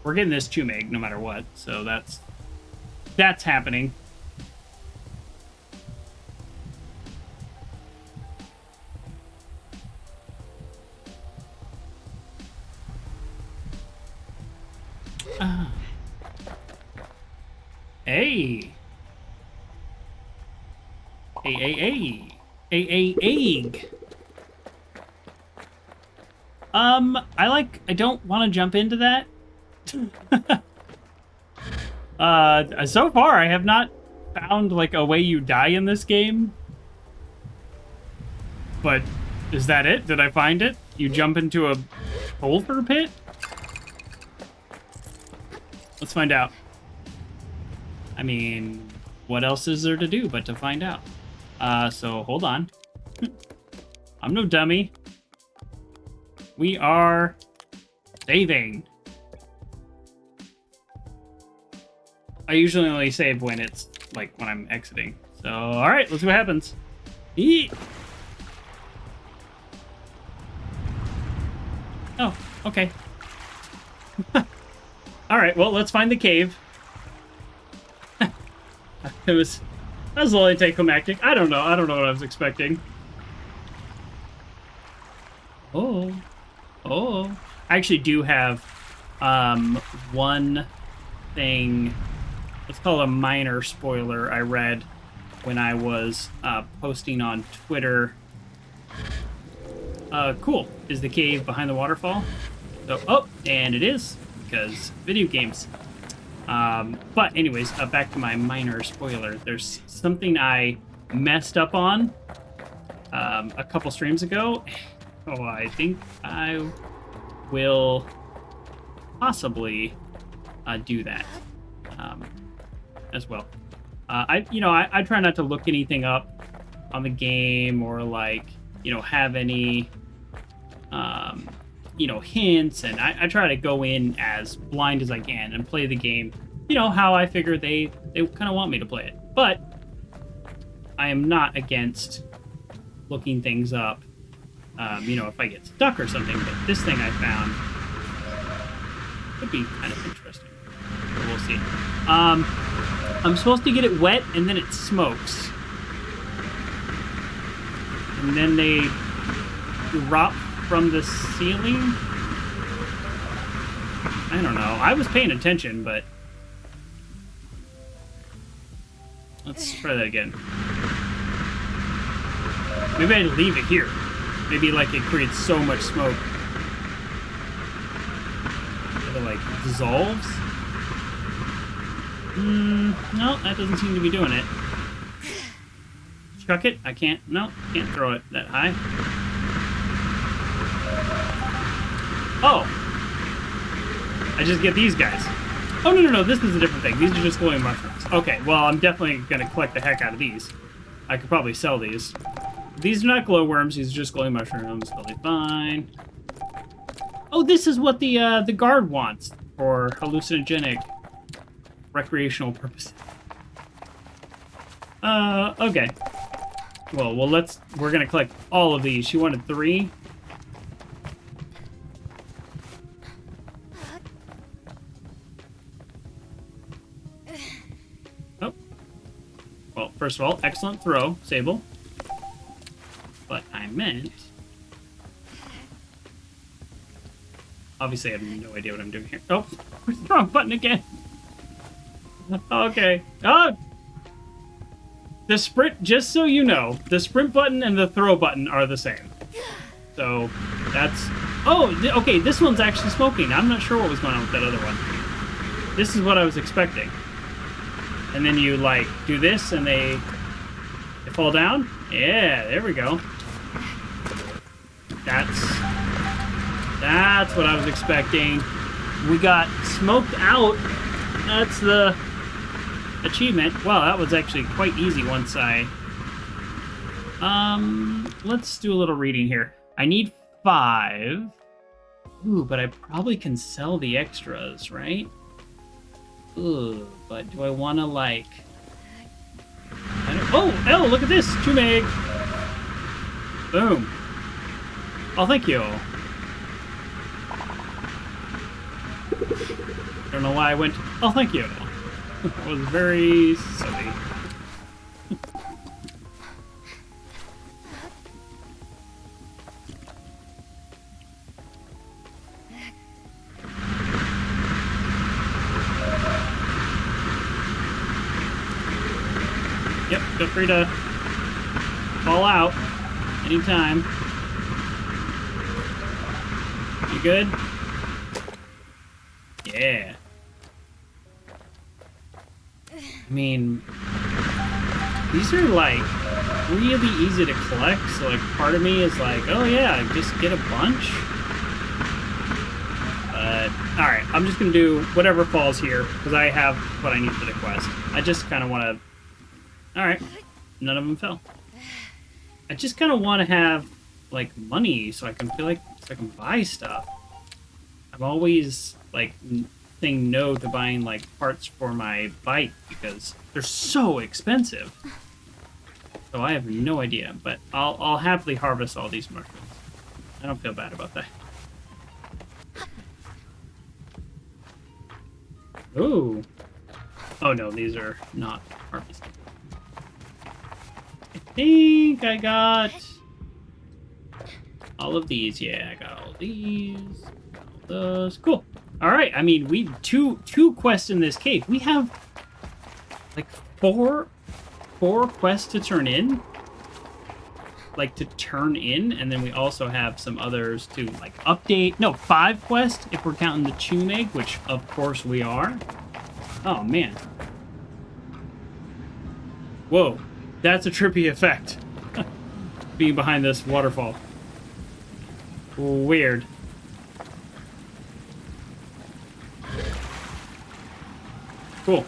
We're getting this tomb egg no matter what. So that's happening. Hey. A egg. I don't want to jump into that. So far I have not found like a way you die in this game. But is that it? Did I find it? You jump into a sulfur pit? Let's find out. I mean, what else is there to do but to find out? So hold on. I'm no dummy. We are saving. I usually only save when it's like when I'm exiting. So, all right, let's see what happens. Eee! Oh, okay. All right, well, let's find the cave. That was a little anticlimactic. I don't know what I was expecting. Oh. I actually do have one thing, let's call it a minor spoiler, I read when I was posting on Twitter. Cool. Is the cave behind the waterfall? So, oh, and it is, because video games. But anyways, back to my minor spoiler. There's something I messed up on a couple streams ago. Oh, I think I will possibly do that as well. I try not to look anything up on the game or like, have any hints, and I try to go in as blind as I can and play the game, how I figure they kind of want me to play it. But I am not against looking things up, if I get stuck or something. But this thing I found could be kind of interesting. But we'll see. I'm supposed to get it wet, and then it smokes. And then they drop from the ceiling? I don't know. I was paying attention, but... Let's try that again. Maybe I leave it here. Maybe, like, it creates so much smoke that it, like, dissolves? No, that doesn't seem to be doing it. Chuck it? I can't. No, can't throw it that high. Oh! I just get these guys. Oh, no, this is a different thing. These are just glowing mushrooms. Okay, well, I'm definitely going to collect the heck out of these. I could probably sell these. These are not glowworms. These are just glowing mushrooms. Totally fine. Oh, this is what the guard wants for hallucinogenic recreational purposes. Okay. Well, we're going to collect all of these. She wanted 3. Well, first of all, excellent throw, Sable. But I meant... Obviously, I have no idea what I'm doing here. Oh, wrong button again. Okay. Oh! The sprint, just so you know, the sprint button and the throw button are the same. So, that's... Oh, okay, this one's actually smoking. I'm not sure what was going on with that other one. This is what I was expecting. And then you, like, do this, and they fall down? Yeah, there we go. That's what I was expecting. We got smoked out. That's the achievement. Wow, that was actually quite easy once I... let's do a little reading here. I need 5. Ooh, but I probably can sell the extras, right? Ooh, but do I want to, like... Oh, look at this! 2 meg! Boom. Oh, thank you. Don't know why I went... Oh, thank you. That was very silly. Yep, feel free to fall out anytime. You good? Yeah. I mean, these are like really easy to collect, so like part of me is like, oh yeah, just get a bunch. But alright, I'm just gonna do whatever falls here, because I have what I need for the quest. I just kind of want to... Alright, none of them fell. I just kind of want to have like money so I can feel like I can buy stuff. I'm always like saying no to buying like parts for my bike because they're so expensive. So I have no idea, but I'll happily harvest all these mushrooms. I don't feel bad about that. Ooh. Oh no, these are not harvested. I think I got all of these. Yeah, I got all of these. All those. Cool. All right. I mean, we two quests in this cave. We have like four quests to turn in. And then we also have some others to like update. No, 5 quests if we're counting the Chumeg, which of course we are. Oh, man. Whoa. That's a trippy effect. Being behind this waterfall. Weird. Cool.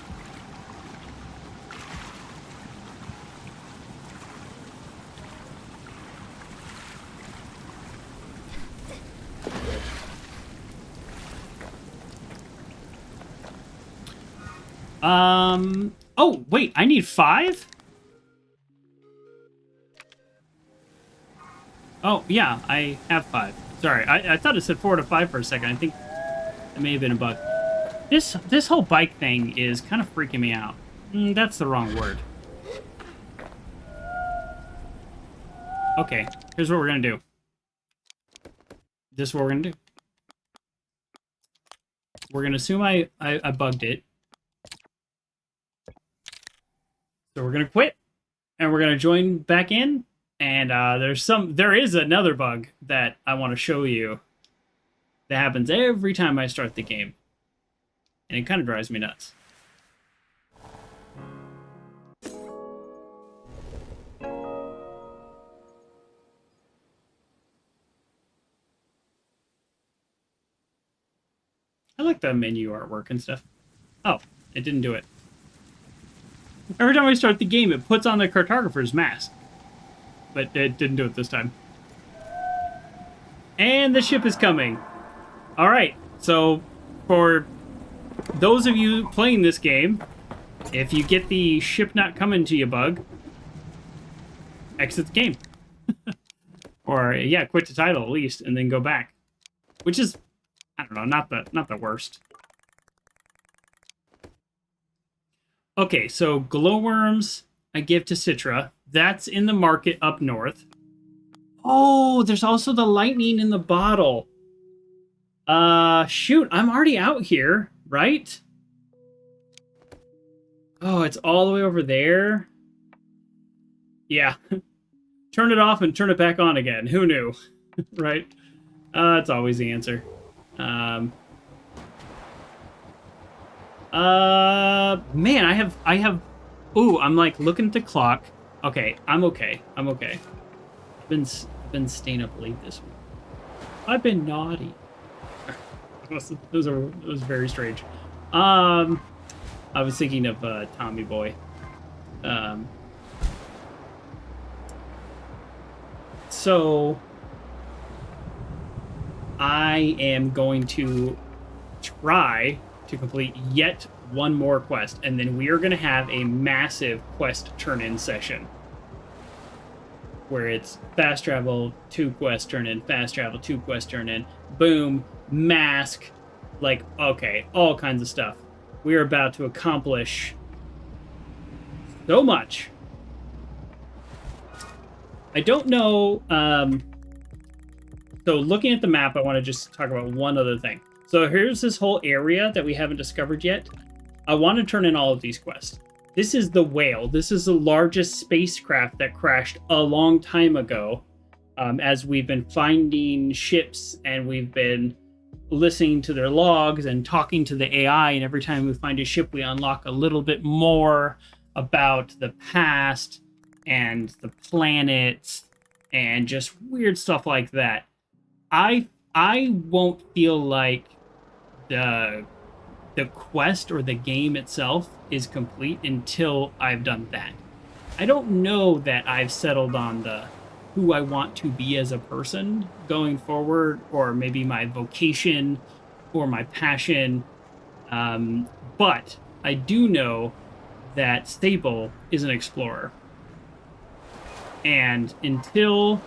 Oh, wait, I need 5? Oh, yeah, I have 5. Sorry, I thought it said 4 to 5 for a second. I think it may have been a bug. This whole bike thing is kind of freaking me out. That's the wrong word. Okay, here's what we're gonna do. This is what we're gonna do. We're gonna assume I bugged it. So we're gonna quit, and we're gonna join back in. And there is another bug that I want to show you that happens every time I start the game, and it kind of drives me nuts. I like the menu artwork and stuff. Oh, it didn't do it. Every time I start the game, it puts on the cartographer's mask. But it didn't do it this time. And the ship is coming. Alright, so for those of you playing this game, if you get the ship not coming to you bug, exit the game. Or, yeah, quit the title at least, and then go back. Which is, I don't know, not the worst. Okay, so glowworms I give to Citra. That's in the market up north. Oh, there's also the lightning in the bottle. Shoot, I'm already out here, right? Oh, it's all the way over there. Yeah. Turn it off and turn it back on again. Who knew? Right? That's always the answer. Man, I have... Ooh, I'm like looking at the clock. Okay, I'm okay. I'm okay. I've been staying up late this week. I've been naughty. It was very strange. I was thinking of Tommy Boy. So I am going to try to complete yet one more quest, and then we are going to have a massive quest turn-in session where it's fast travel, 2 quests turn in, fast travel, 2 quests turn in, boom, mask, like, okay, all kinds of stuff. We are about to accomplish so much. I don't know, so looking at the map, I want to just talk about one other thing. So here's this whole area that we haven't discovered yet. I want to turn in all of these quests. This is the Whale. This is the largest spacecraft that crashed a long time ago. As we've been finding ships and we've been listening to their logs and talking to the AI, and every time we find a ship, we unlock a little bit more about the past and the planets and just weird stuff like that. I won't feel like the quest or the game itself is complete until I've done that. I don't know that I've settled on the who I want to be as a person going forward, or maybe my vocation or my passion. But I do know that Sable is an explorer. And until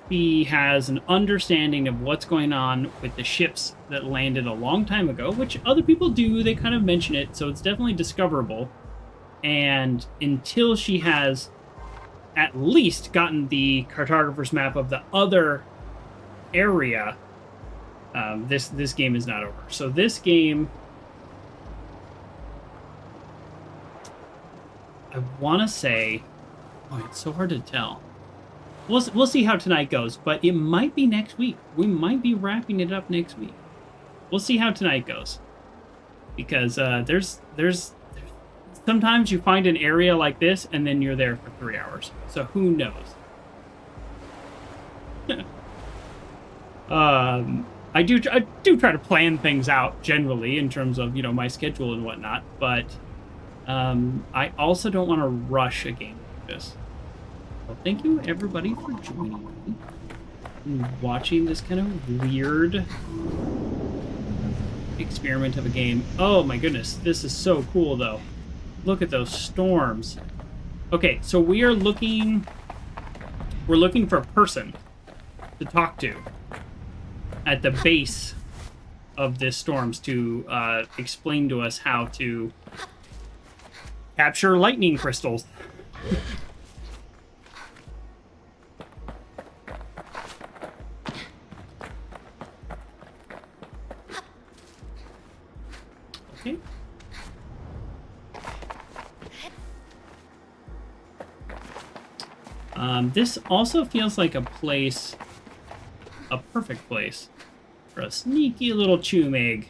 he has an understanding of what's going on with the ships that landed a long time ago, which other people do, they kind of mention it, so it's definitely discoverable. And until she has at least gotten the cartographer's map of the other area, this game is not over. So this game, I want to say, oh, it's so hard to tell. We'll see how tonight goes, but it might be next week. We might be wrapping it up next week. We'll see how tonight goes. because there's sometimes you find an area like this and then you're there for 3 hours. So who knows? I do try to plan things out generally in terms of, you know, my schedule and whatnot, but I also don't want to rush a game like this. Well, thank you everybody for joining me and watching this kind of weird experiment of a game. Oh my goodness, this is so cool though. Look at those storms. Okay, so we're looking for a person to talk to at the base of this storms to explain to us how to capture lightning crystals. Okay. This also feels like a perfect place for a sneaky little chumig.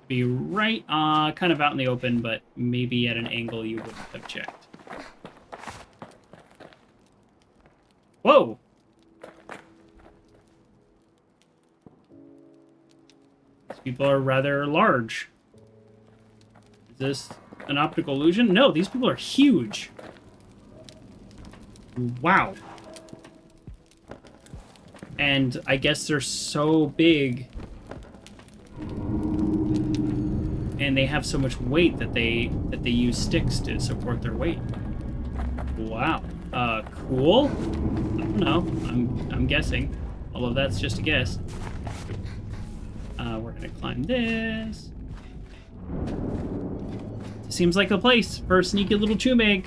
Be right kind of out in the open, but maybe at an angle you wouldn't have checked. Whoa! These people are rather large. Is this an optical illusion? No, these people are huge. Wow. And I guess they're so big and they have so much weight that they use sticks to support their weight. Wow. Cool. I don't know. I'm guessing. Although that's just a guess. We're gonna climb this. Seems like a place for a sneaky little chumig.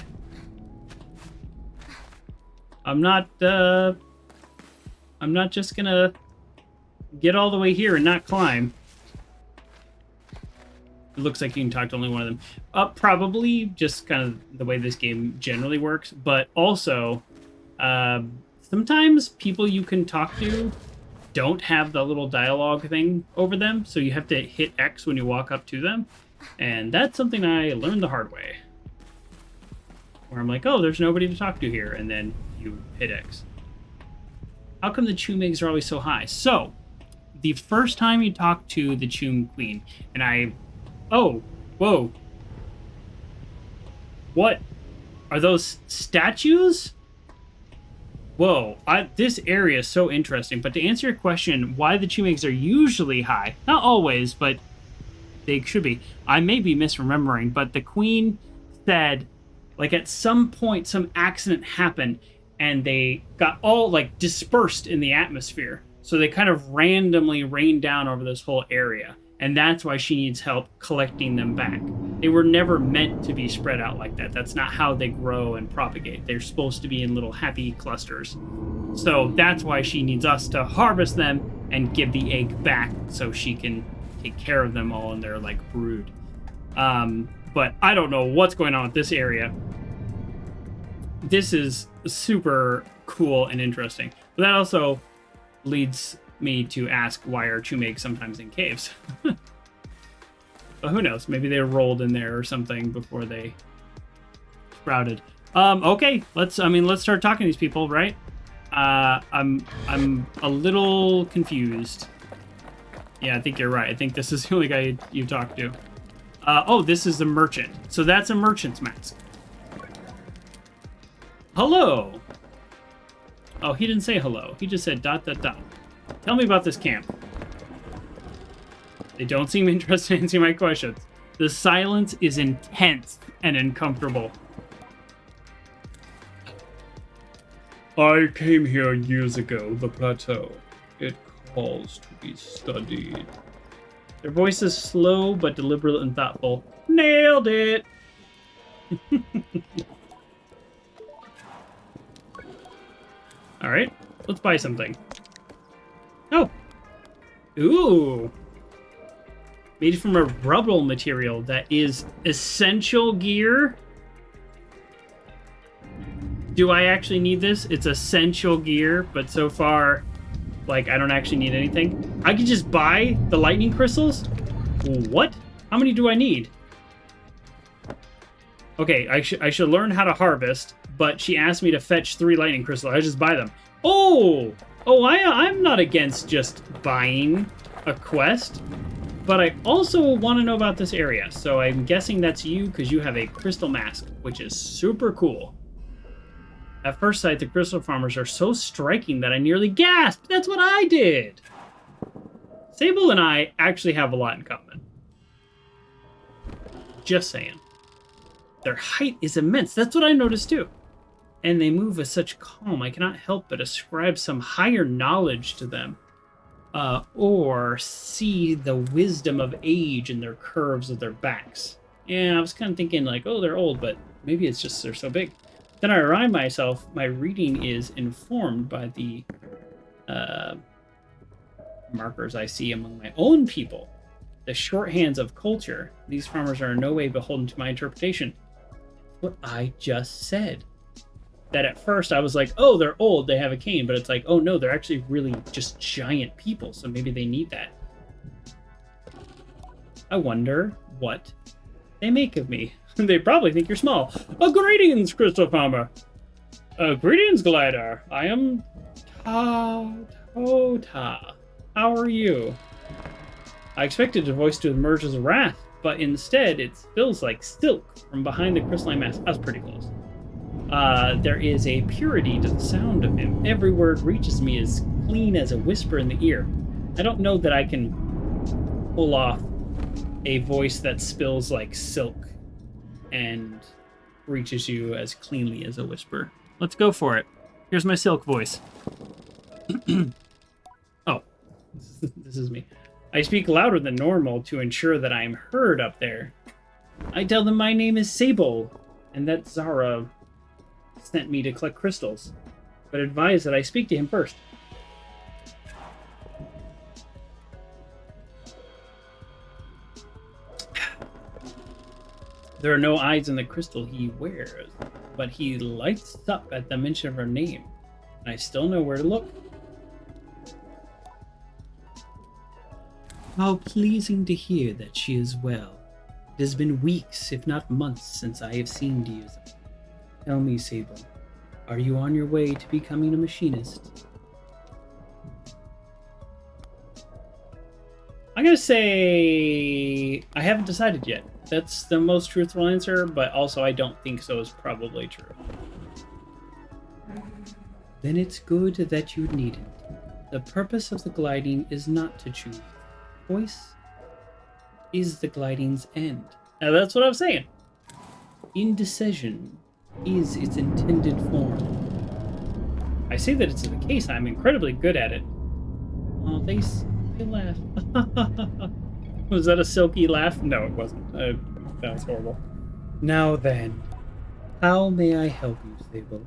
I'm not just gonna get all the way here and not climb. It looks like you can talk to only one of them. Probably just kind of the way this game generally works, but also sometimes people you can talk to don't have the little dialogue thing over them, so you have to hit X when you walk up to them, and that's something I learned the hard way. Where I'm like, oh, there's nobody to talk to here, and then you hit X. How come the chumigs are always so high? So, the first time you talk to the chum queen, and oh, whoa. What? Are those statues? Whoa, this area is so interesting. But to answer your question, why the chumigs are usually high, not always, but they should be. I may be misremembering, but the queen said, like, at some point, some accident happened, and they got all, like, dispersed in the atmosphere. So they kind of randomly rained down over this whole area. And that's why she needs help collecting them back. They were never meant to be spread out like that. That's not how they grow and propagate. They're supposed to be in little happy clusters. So that's why she needs us to harvest them and give the egg back so she can take care of them all in their, like, brood. But I don't know what's going on with this area. This is super cool and interesting. But that also leads me to ask, why are chumigs sometimes in caves? But who knows? Maybe they rolled in there or something before they sprouted. Okay, let's start talking to these people, right? I'm a little confused. Yeah, I think you're right. I think this is the only guy you talked to. Oh, this is the merchant. So that's a merchant's mask. Hello. Oh, he didn't say hello. He just said ... Tell me about this camp. They don't seem interested in answering my questions. The silence is intense and uncomfortable. I came here years ago, the plateau. It calls to be studied. Their voice is slow but deliberate and thoughtful. Nailed it! Alright, let's buy something. Oh! Ooh! Made from a rubble material that is essential gear. Do I actually need this? It's essential gear, but so far, like, I don't actually need anything. I could just buy the lightning crystals? What? How many do I need? Okay, I should learn how to harvest, but she asked me to fetch 3 lightning crystals. I just buy them. Oh! Oh, I'm not against just buying a quest, but I also want to know about this area. So I'm guessing that's you because you have a crystal mask, which is super cool. At first sight, the crystal farmers are so striking that I nearly gasped. That's what I did. Sable and I actually have a lot in common. Just saying. Their height is immense. That's what I noticed too. And they move with such calm. I cannot help but ascribe some higher knowledge to them. Or see the wisdom of age in their curves of their backs. Yeah, I was kind of thinking like, oh, they're old, but maybe it's just they're so big. Then I remind myself my reading is informed by the markers I see among my own people. The shorthands of culture. These farmers are in no way beholden to my interpretation. What I just said. That at first I was like, oh, they're old, they have a cane, but it's like, oh no, they're actually really just giant people, so maybe they need that. I wonder what they make of me. They probably think you're small. Greetings, Crystal Farmer. Greetings, Glider. I am Ta. How are you? I expected the voice to emerge as a wrath, but instead it feels like silk from behind the crystalline mask. I was pretty close. There is a purity to the sound of him. Every word reaches me as clean as a whisper in the ear. I don't know that I can pull off a voice that spills like silk and reaches you as cleanly as a whisper. Let's go for it. Here's my silk voice. Oh, this is me. I speak louder than normal to ensure that I am heard up there. I tell them my name is Sable, and that Zara sent me to collect crystals, but advise that I speak to him first. There are no eyes in the crystal he wears, but he lights up at the mention of her name, and I still know where to look. How pleasing to hear that she is well. It has been weeks, if not months, since I have seen you. Tell me, Sable, are you on your way to becoming a machinist? I'm gonna say I haven't decided yet. That's the most truthful answer, but also I don't think so is probably true. Then it's good that you needn't. The purpose of the gliding is not to choose. Voice is the gliding's end. Now that's what I'm saying. Indecision is its intended form. I say that it's the case. I'm incredibly good at it. Oh, they laugh. Was that a silky laugh? No, it wasn't. That was horrible. Now then, how may I help you, Sable?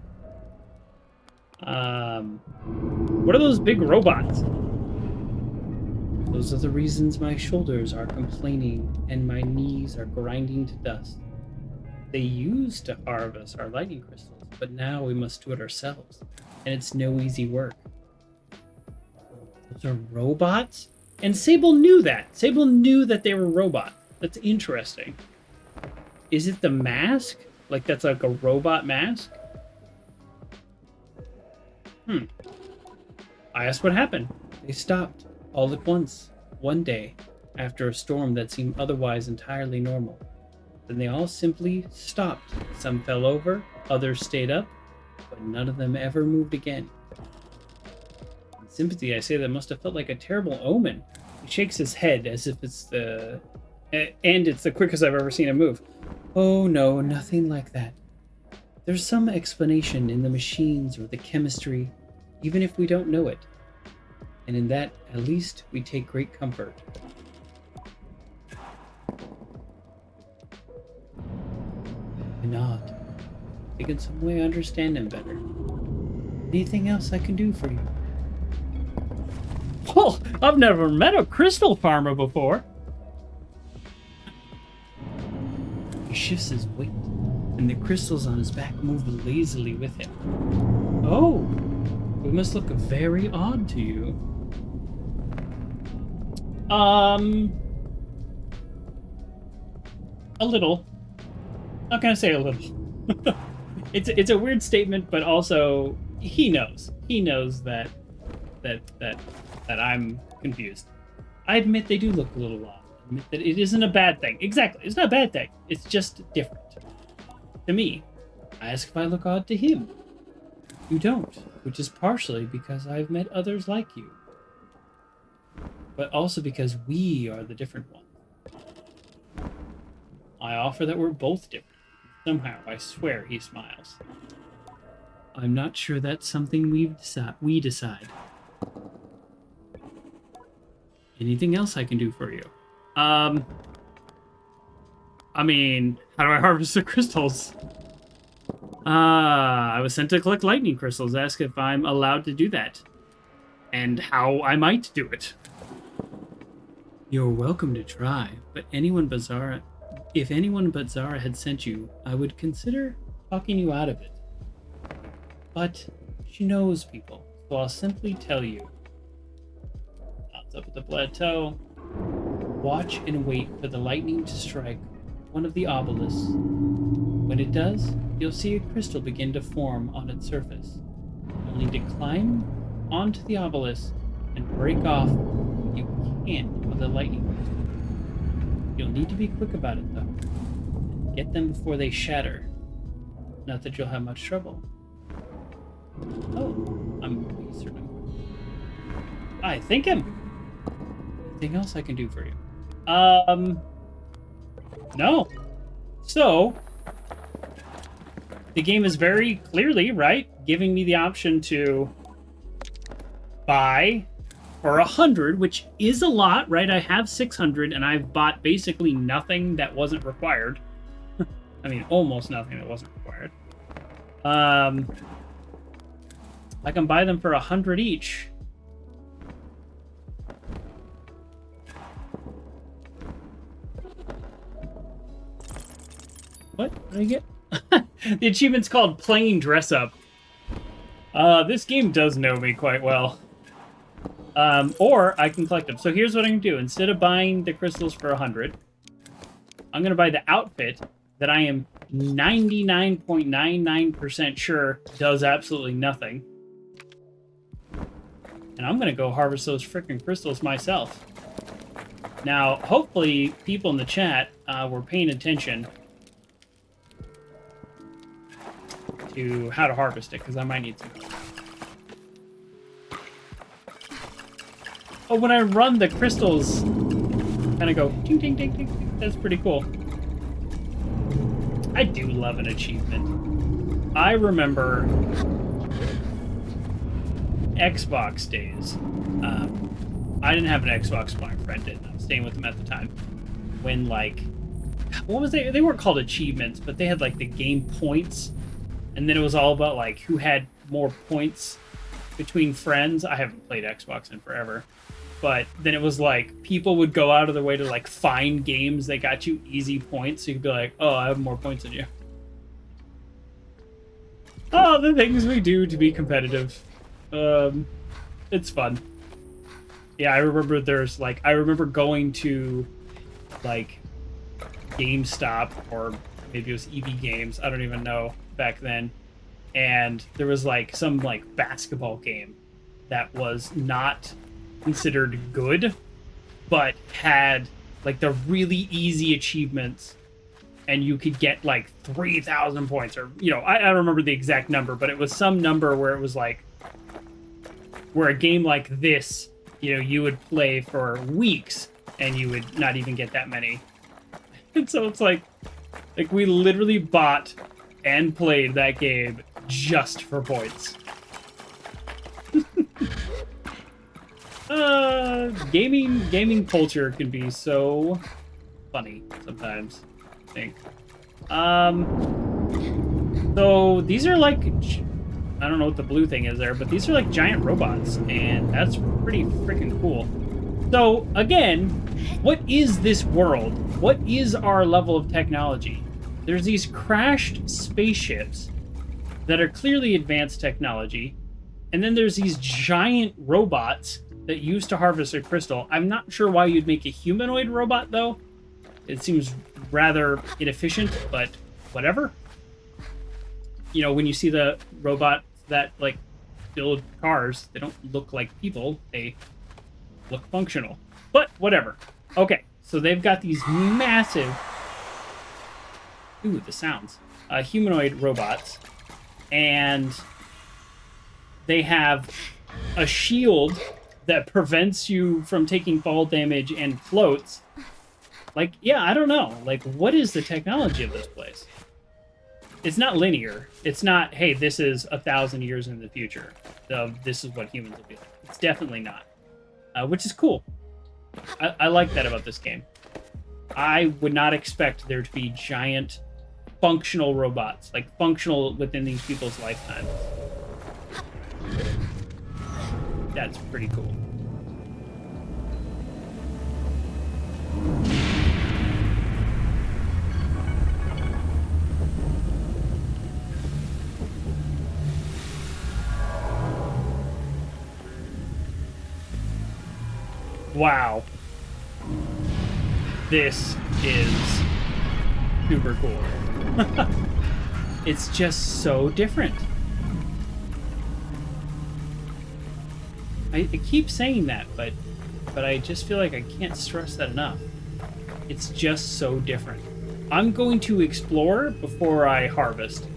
What are those big robots? Those are the reasons my shoulders are complaining and my knees are grinding to dust. They used to harvest our lightning crystals, but now we must do it ourselves, and it's no easy work. Those are robots? And Sable knew that. Sable knew that they were robots. That's interesting. Is it the mask? Like that's like a robot mask? I asked what happened. They stopped all at once, one day, after a storm that seemed otherwise entirely normal. Then they all simply stopped. Some fell over, others stayed up, but none of them ever moved again. In sympathy, I say that must have felt like a terrible omen. He shakes his head as if it's the quickest I've ever seen him move. Oh no, nothing like that. There's some explanation in the machines or the chemistry, even if we don't know it. And in that, at least, we take great comfort. I nod. I think in some way I understand him better. Anything else I can do for you? Oh, I've never met a crystal farmer before. He shifts his weight, and the crystals on his back move lazily with him. Oh, we must look very odd to you. A little. Not gonna say a little. It's a weird statement, but also he knows. He knows that I'm confused. I admit they do look a little odd. I admit that it isn't a bad thing. Exactly, it's not a bad thing. It's just different. To me, I ask if I look odd to him. You don't, which is partially because I've met others like you. But also because we are the different ones. I offer that we're both different. Somehow, I swear, he smiles. I'm not sure that's something we decide. Anything else I can do for you? I mean, how do I harvest the crystals? I was sent to collect lightning crystals. Ask if I'm allowed to do that. And how I might do it. You're welcome to try, but if anyone but Zara had sent you, I would consider talking you out of it. But she knows people, so I'll simply tell you. Nods up at the plateau. Watch and wait for the lightning to strike one of the obelisks. When it does, you'll see a crystal begin to form on its surface. You'll need to climb onto the obelisk and break off what you can of the lightning crystal. You'll need to be quick about it, though. Get them before they shatter. Not that you'll have much trouble. Oh, I'm certain. I think I'm... Anything else I can do for you? No. So, the game is very clearly, right, giving me the option to buy for 100, which is a lot, right? I have 600, and I've bought basically nothing that wasn't required. I mean, almost nothing that wasn't required. I can buy them for 100 each. What did I get? The achievement's called Playing Dress Up. This game does know me quite well. Or I can collect them. So here's what I'm going to do. Instead of buying the crystals for 100, I'm going to buy the outfit that I am 99.99% sure does absolutely nothing. And I'm going to go harvest those freaking crystals myself. Now, hopefully, people in the chat were paying attention to how to harvest it, because I might need some. Oh, when I run, the crystals kind of go ding, ding, ding, ding, ding. That's pretty cool. I do love an achievement. I remember Xbox days. I didn't have an Xbox, but my friend did. I was staying with him at the time. When, like, what was they? They weren't called achievements, but they had, like, the game points. And then it was all about, like, who had more points between friends. I haven't played Xbox in forever. But then it was like, people would go out of their way to, like, find games that got you easy points. So you could be like, oh, I have more points than you. Oh, the things we do to be competitive. It's fun. Yeah, I remember I remember going to, like, GameStop, or maybe it was EB Games, I don't even know, back then. And there was, like, some, like, basketball game that was not considered good, but had, like, the really easy achievements, and you could get, like, 3,000 points, or, you know, I don't remember the exact number, but it was some number where it was, like, where a game like this, you know, you would play for weeks, and you would not even get that many. And so it's like we literally bought and played that game just for points. Gaming culture can be so funny sometimes, I think. So these are like, I don't know what the blue thing is there, but these are like giant robots, and that's pretty freaking cool. So again, what is this world? What is our level of technology? There's these crashed spaceships that are clearly advanced technology, and then there's these giant robots that used to harvest a crystal. I'm not sure why you'd make a humanoid robot, though. It seems rather inefficient, but whatever. You know, when you see the robots that like build cars, they don't look like people, they look functional. But whatever. Okay, so they've got these massive, ooh, the sounds, humanoid robots, and they have a shield that prevents you from taking fall damage and floats. Like, yeah, I don't know. Like, what is the technology of this place? It's not linear. It's not, hey, this is 1,000 years in the future. This is what humans will be like. It's definitely not. Which is cool. I like that about this game. I would not expect there to be giant functional robots, like functional within these people's lifetimes. That's pretty cool. Wow. This is super cool. It's just so different. I keep saying that, but I just feel like I can't stress that enough. It's just so different. I'm going to explore before I harvest,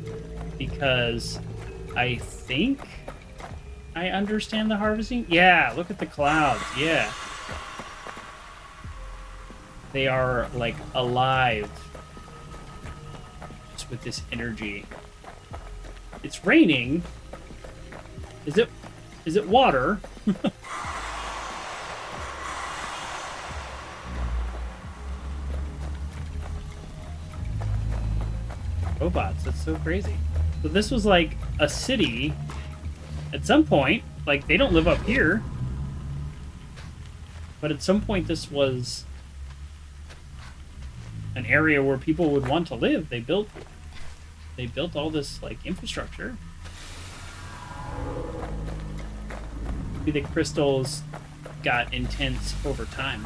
because I think I understand the harvesting. Yeah, look at the clouds. Yeah. They are, like, alive. Just with this energy. It's raining. Is it water? Robots, that's so crazy. So this was like a city at some point. Like, they don't live up here. But at some point this was an area where people would want to live. They built all this, like, infrastructure. Maybe the crystals got intense over time.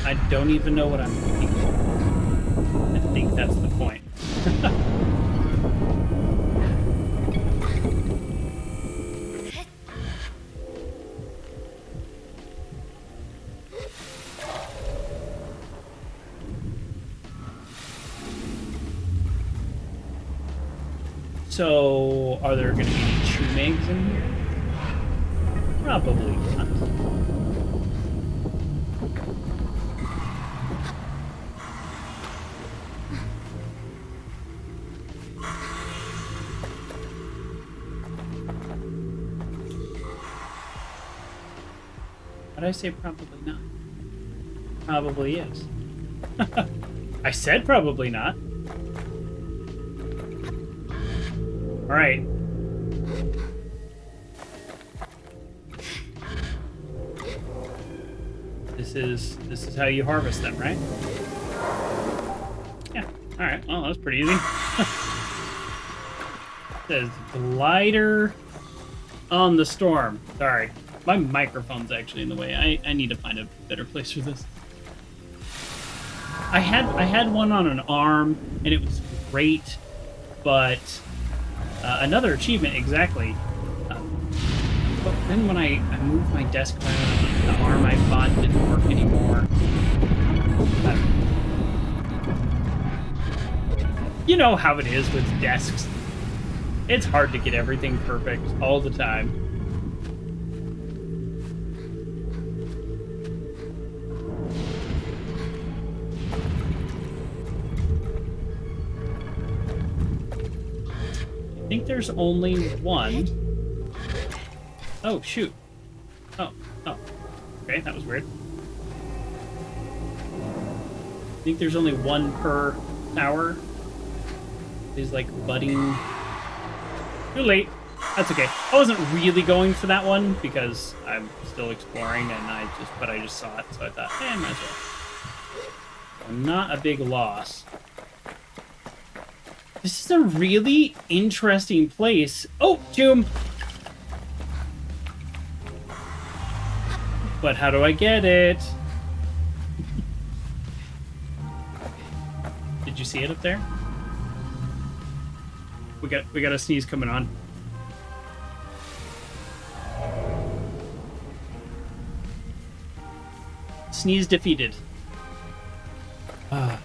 I don't even know what I'm looking for. I think that's the point. So, are there going to be any Chumegs in here? Probably not. How did I say probably not? Probably is. I said probably not. All right. This is how you harvest them, right? Yeah. All right. Well, that was pretty easy. It says glider on the storm. Sorry, my microphone's actually in the way. I need to find a better place for this. I had one on an arm, and it was great, but another achievement exactly. But then when I moved my desk around, the arm I bought didn't work anymore. You know how it is with desks. It's hard to get everything perfect all the time. I think there's only one. Oh, shoot. Oh. Okay, that was weird. I think there's only one per tower. He's like budding. Too late. That's okay. I wasn't really going for that one because I'm still exploring, and I just saw it, so I thought, might as well. So not a big loss. This is a really interesting place. Oh, tomb! But how do I get it? Did you see it up there? We got a sneeze coming on. Sneeze defeated. I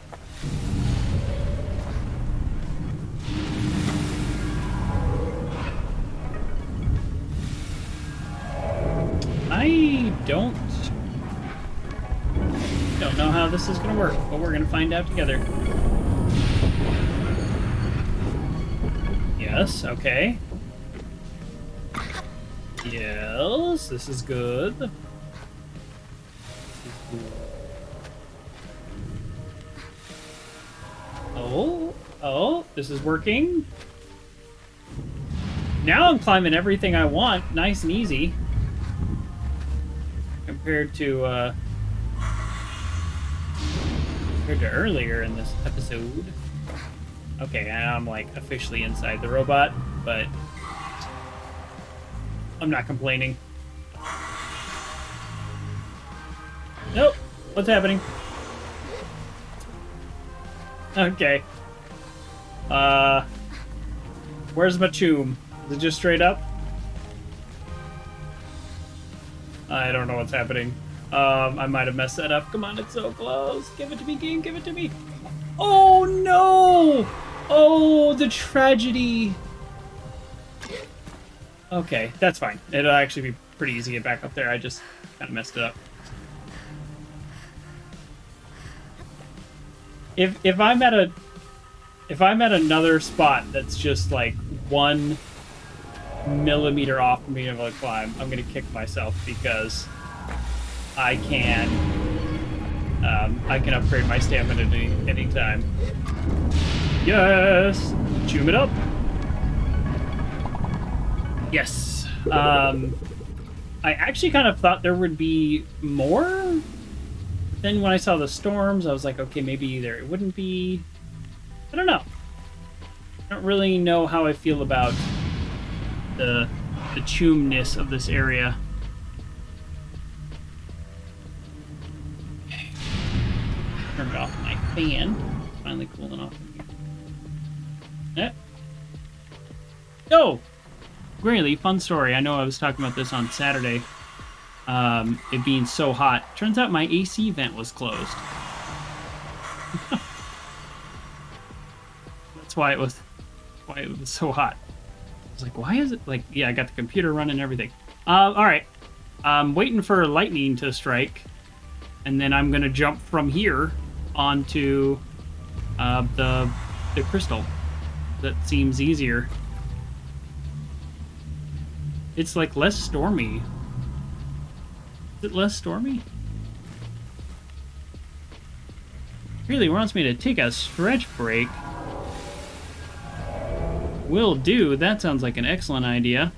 don't know how this is gonna work, but we're gonna find out together. Yes, okay. Yes, this is good. Oh, this is working. Now I'm climbing everything I want, nice and easy. Compared to earlier in this episode. Okay, now I'm like officially inside the robot, but I'm not complaining. Nope. What's happening? Okay. Where's my tomb? Is it just straight up? I don't know what's happening. I might have messed that up. Come on, it's so close. Give it to me, game. Give it to me. Oh, no! Oh, the tragedy. Okay, that's fine. It'll actually be pretty easy to get back up there. I just kind of messed it up. If I'm at another spot that's just like 1 millimeter off from being able to climb, I'm gonna kick myself because I can upgrade my stamina at any time. Yes, chew it up. Yes. I actually kind of thought there would be more. Then when I saw the storms, I was like, okay, maybe there wouldn't be. I don't know. I don't really know how I feel about the chumness of this area. Okay. Turned off my fan. Finally cooling off in here. Oh! Really, fun story. I know I was talking about this on Saturday. It being so hot. Turns out my AC vent was closed. That's why it was so hot. I was like, why is it like, yeah, I got the computer running and everything. Alright. I'm waiting for lightning to strike, and then I'm gonna jump from here onto the crystal. That seems easier. It's like less stormy. Is it less stormy? Really wants me to take a stretch break. Will do. That sounds like an excellent idea.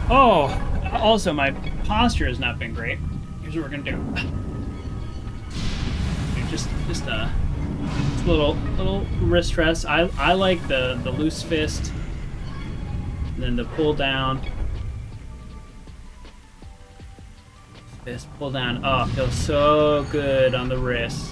Oh, also my posture has not been great. Here's what we're gonna do. Just a little wrist rest. I like the loose fist. And then the pull down. Fist pull down. Oh, it feels so good on the wrist.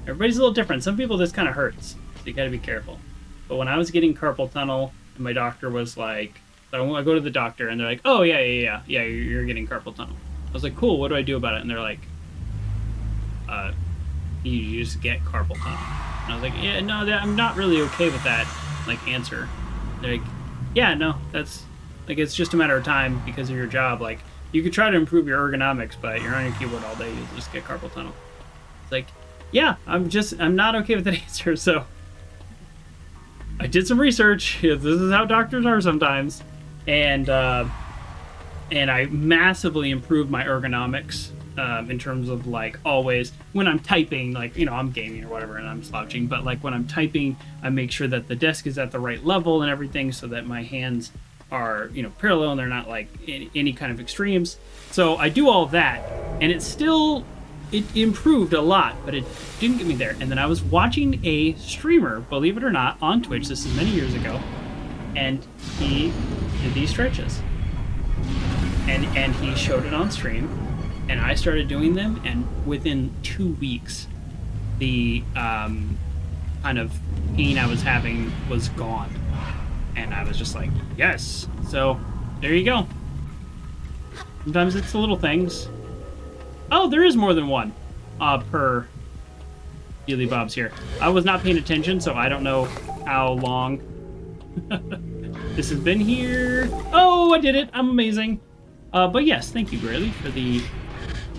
Everybody's a little different. Some people this kind of hurts, so you gotta be careful. But when I was getting carpal tunnel, and my doctor was like, I go to the doctor, and they're like, oh, yeah, you're getting carpal tunnel. I was like, cool, what do I do about it? And they're like, you just get carpal tunnel. And I was like, yeah, no, I'm not really okay with that, like, answer. They're like, yeah, no, that's, like, it's just a matter of time because of your job. Like, you could try to improve your ergonomics, but you're on your keyboard all day, you'll just get carpal tunnel. It's like, yeah, I'm not okay with that answer, so I did some research. This is how doctors are sometimes. And I massively improved my ergonomics in terms of, like, always when I'm typing, like, you know, I'm gaming or whatever and I'm slouching, but like when I'm typing, I make sure that the desk is at the right level and everything so that my hands are, you know, parallel and they're not like any kind of extremes. So I do all of that, and it still it improved a lot, but it didn't get me there. And then I was watching a streamer, believe it or not, on Twitch. This is many years ago, and he did these stretches, and he showed it on stream, and I started doing them, and within 2 weeks, the kind of pain I was having was gone, and I was just like, yes. So there you go. Sometimes it's the little things. Oh, there is more than one per Dealy Bob's here. I was not paying attention, so I don't know how long this has been here. Oh, I did it. I'm amazing. But yes, thank you, Grayly, for the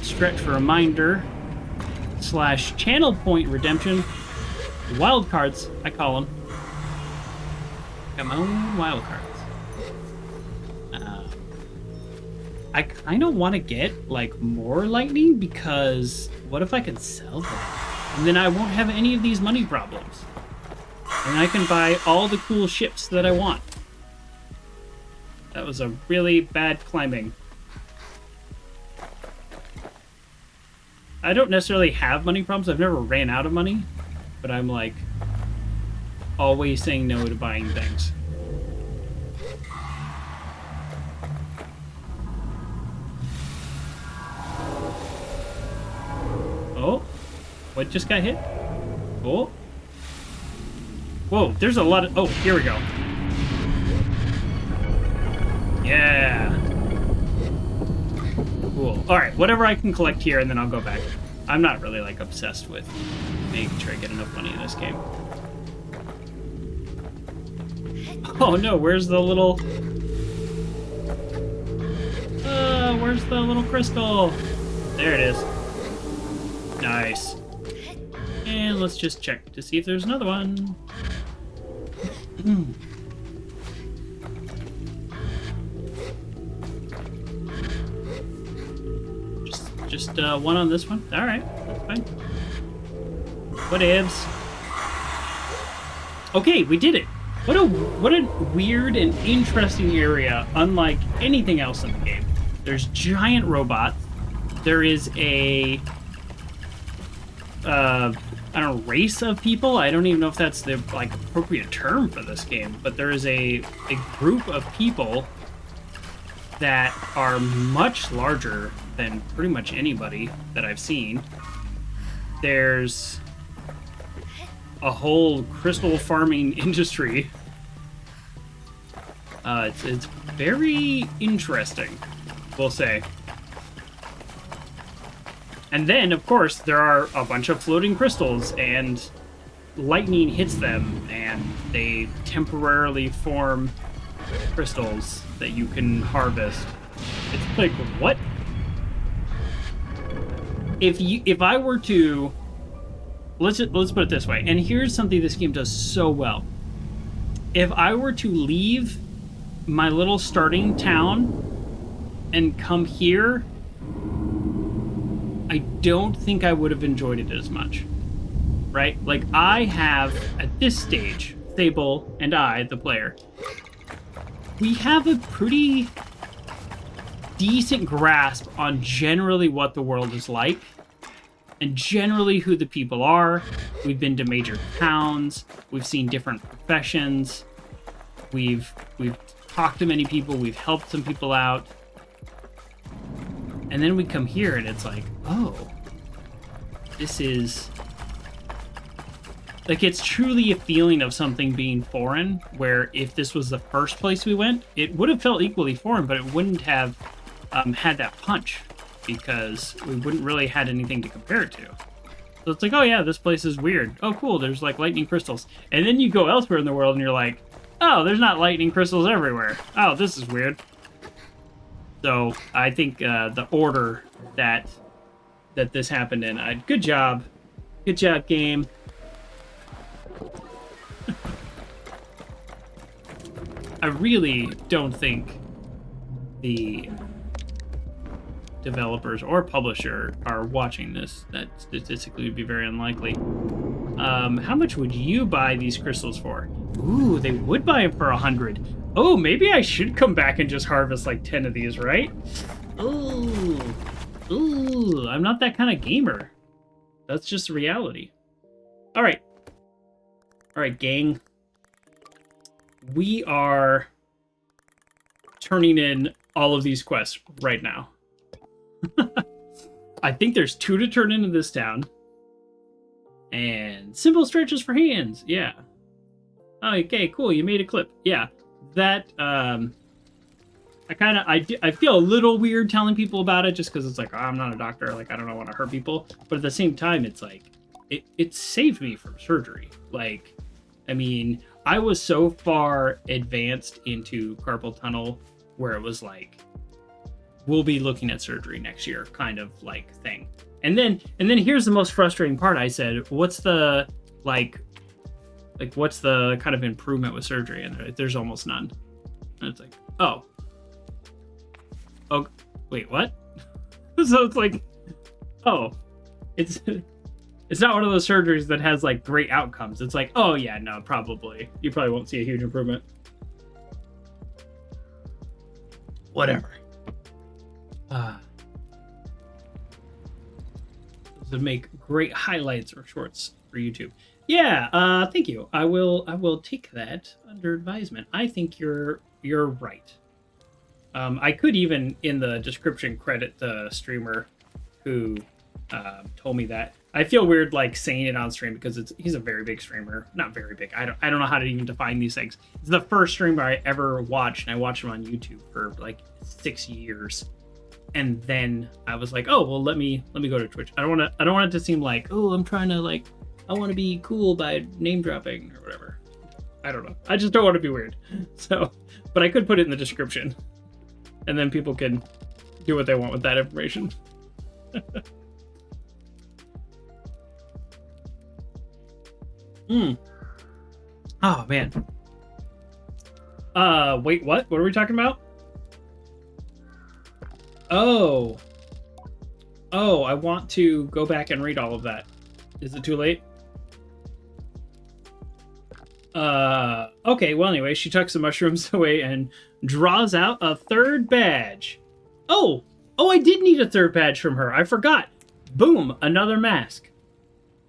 stretch for reminder / channel point redemption. Wild cards, I call them. Got my own wild cards. I kind of want to get like more lightning, because what if I can sell them? And then I won't have any of these money problems. And I can buy all the cool ships that I want. That was a really bad climbing. I don't necessarily have money problems. I've never ran out of money, but I'm like always saying no to buying things. Oh, what just got hit? Oh. Whoa, there's a lot of... Oh, here we go. Yeah. Cool. Alright, whatever I can collect here, and then I'll go back. I'm not really, like, obsessed with making sure I get enough money in this game. Oh, no, where's the little... where's the little crystal? There it is. Nice. And let's just check to see if there's another one. Just one on this one. All right, that's fine. What ifs? Okay, we did it. What a weird and interesting area, unlike anything else in the game. There's giant robots. There is a I don't know, race of people. I don't even know if that's the like appropriate term for this game, but there is a group of people that are much larger than pretty much anybody that I've seen. There's a whole crystal farming industry. It's very interesting, we'll say. And then, of course, there are a bunch of floating crystals, and lightning hits them, and they temporarily form crystals that you can harvest. It's like, what? If I were to... Let's put it this way, and here's something this game does so well. If I were to leave my little starting town and come here, I don't think I would have enjoyed it as much, right? Like, I have, at this stage, Sable and I, the player, we have a pretty decent grasp on generally what the world is like, and generally who the people are. We've been to major towns, we've seen different professions, we've talked to many people, we've helped some people out. And then we come here and it's like, oh, this is... Like, it's truly a feeling of something being foreign, where if this was the first place we went, it would have felt equally foreign, but it wouldn't have had that punch, because we wouldn't really had anything to compare it to. So it's like, oh yeah, this place is weird. Oh cool, there's like lightning crystals. And then you go elsewhere in the world and you're like, oh, there's not lightning crystals everywhere. Oh, this is weird. So I think the order that this happened in, good job, game. I really don't think the developers or publisher are watching this. That statistically would be very unlikely. How much would you buy these crystals for? Ooh, they would buy them for 100. Oh, maybe I should come back and just harvest like 10 of these, right? Ooh. Ooh, I'm not that kind of gamer. That's just reality. All right. All right, gang. We are turning in all of these quests right now. I think there's 2 to turn into this town. And simple stretches for hands. Yeah. Okay, cool. You made a clip. Yeah. That, I feel a little weird telling people about it just because it's like, oh, I'm not a doctor. Like, I don't want to hurt people. But at the same time, it's like, it saved me from surgery. Like, I mean, I was so far advanced into carpal tunnel where it was like, we'll be looking at surgery next year kind of like thing. And then here's the most frustrating part. I said, what's the what's the kind of improvement with surgery? And there's almost none. And it's like, oh, wait, what? So it's like, oh, it's not one of those surgeries that has like great outcomes. It's like, oh yeah, no, probably. You probably won't see a huge improvement. Whatever. To make great highlights or shorts for YouTube. Yeah, thank you. I will take that under advisement. I think you're right. I could even in the description credit the streamer who told me that. I feel weird like saying it on stream because he's a very big streamer. Not very big. I don't know how to even define these things. It's the first streamer I ever watched, and I watched him on YouTube for like 6 years. And then I was like, oh well, let me go to Twitch. I don't want it to seem like, oh, I'm trying to like, I want to be cool by name dropping or whatever. I don't know. I just don't want to be weird. So, but I could put it in the description, and then people can do what they want with that information. Oh man. Wait, what? What are we talking about? Oh, I want to go back and read all of that. Is it too late? Okay, well anyway, she tucks the mushrooms away and draws out a 3rd badge. Oh, I did need a 3rd badge from her. I forgot. Boom, another mask.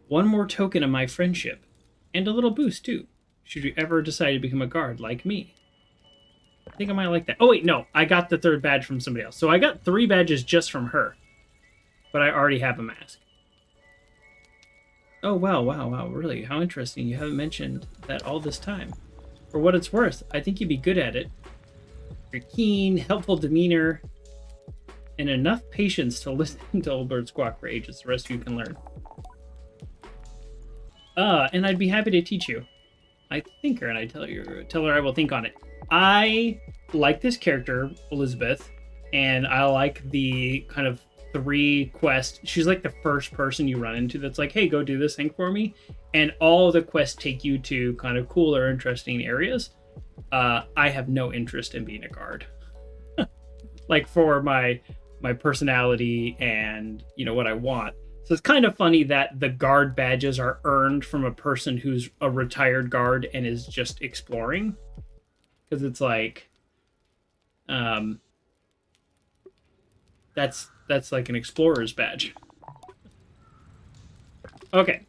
One more token of my friendship. And a little boost too, should you ever decide to become a guard like me. I think I might like that. Oh wait, no, I got the 3rd badge from somebody else. So I got 3 badges just from her. But I already have a mask. Oh wow, really? How interesting. You haven't mentioned that all this time. For what it's worth, I think you'd be good at it. Your keen, helpful demeanor, and enough patience to listen to Old Bird Squawk for ages. The rest of you can learn. And I'd be happy to teach you. I think her, and I tell her I will think on it. I like this character, Elizabeth, and I like the kind of 3 quests. She's like the first person you run into that's like, hey, go do this thing for me. And all the quests take you to kind of cool or interesting areas. I have no interest in being a guard. Like for my personality and, you know, what I want. So it's kind of funny that the guard badges are earned from a person who's a retired guard and is just exploring. Because it's like, that's like an explorer's badge. Okay.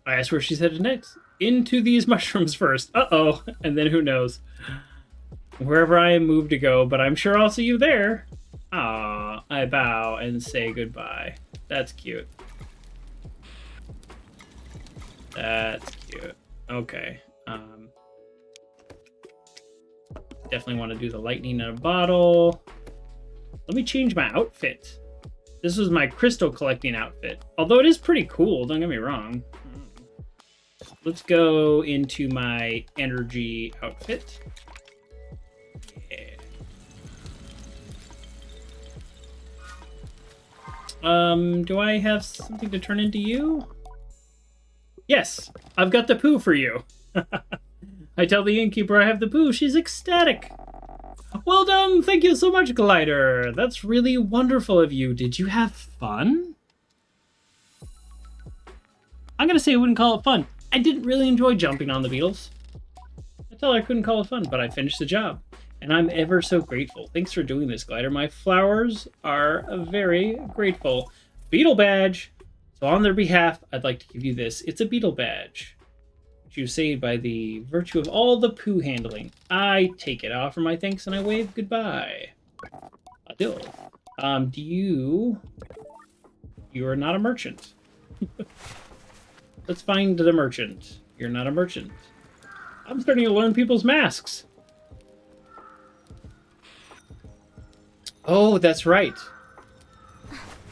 I asked where she's headed next. Into these mushrooms first. Uh-oh. And then who knows. Wherever I am moved to go, but I'm sure I'll see you there. Ah, I bow and say goodbye. That's cute. That's cute. Okay. Definitely want to do the lightning in a bottle. Let me change my outfit. This was my crystal collecting outfit. Although it is pretty cool, don't get me wrong. Let's go into my energy outfit. Do I have something to turn into you? Yes, I've got the poo for you. I tell the innkeeper I have the poo. She's ecstatic. Well done. Thank you so much, Glider. That's really wonderful of you. Did you have fun? I'm going to say I wouldn't call it fun. I didn't really enjoy jumping on the Beetles. I tell her I couldn't call it fun, but I finished the job. And I'm ever so grateful. Thanks for doing this, Glider. My flowers are very grateful. Beetle badge. So on their behalf, I'd like to give you this. It's a beetle badge, which you saved by the virtue of all the poo handling. I take it, I offer my thanks, and I wave goodbye. Adieu. You are not a merchant. Let's find the merchant. You're not a merchant. I'm starting to learn people's masks. Oh, that's right.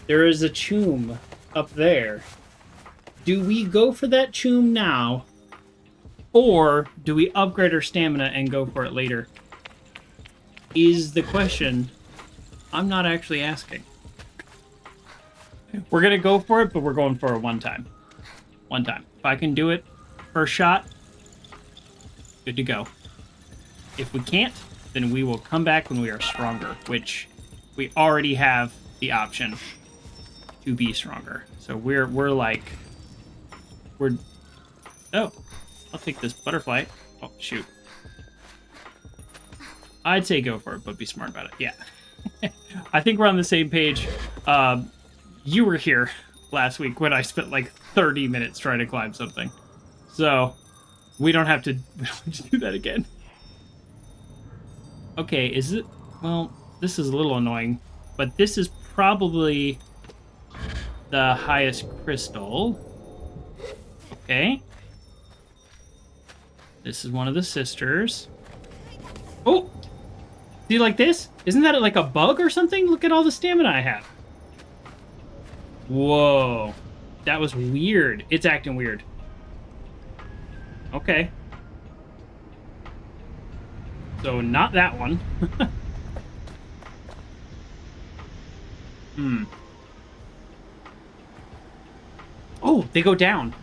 There is a tomb up there. Do we go for that tomb now? Or do we upgrade our stamina and go for it later? Is the question I'm not actually asking. We're going to go for it, but we're going for it one time. One time. If I can do it first shot, good to go. If we can't, then we will come back when we are stronger, which we already have the option to be stronger. So we're oh, I'll take this butterfly. Oh, shoot. I'd say go for it, but be smart about it. Yeah. I think we're on the same page. You were here last week when I spent like 30 minutes trying to climb something. So we don't have to do that again. Okay, is it? Well, this is a little annoying, but this is probably the highest crystal. Okay. This is one of the sisters. Oh! Do you like this? Isn't that like a bug or something? Look at all the stamina I have. Whoa. That was weird. It's acting weird. Okay. So, not that one. Oh, they go down.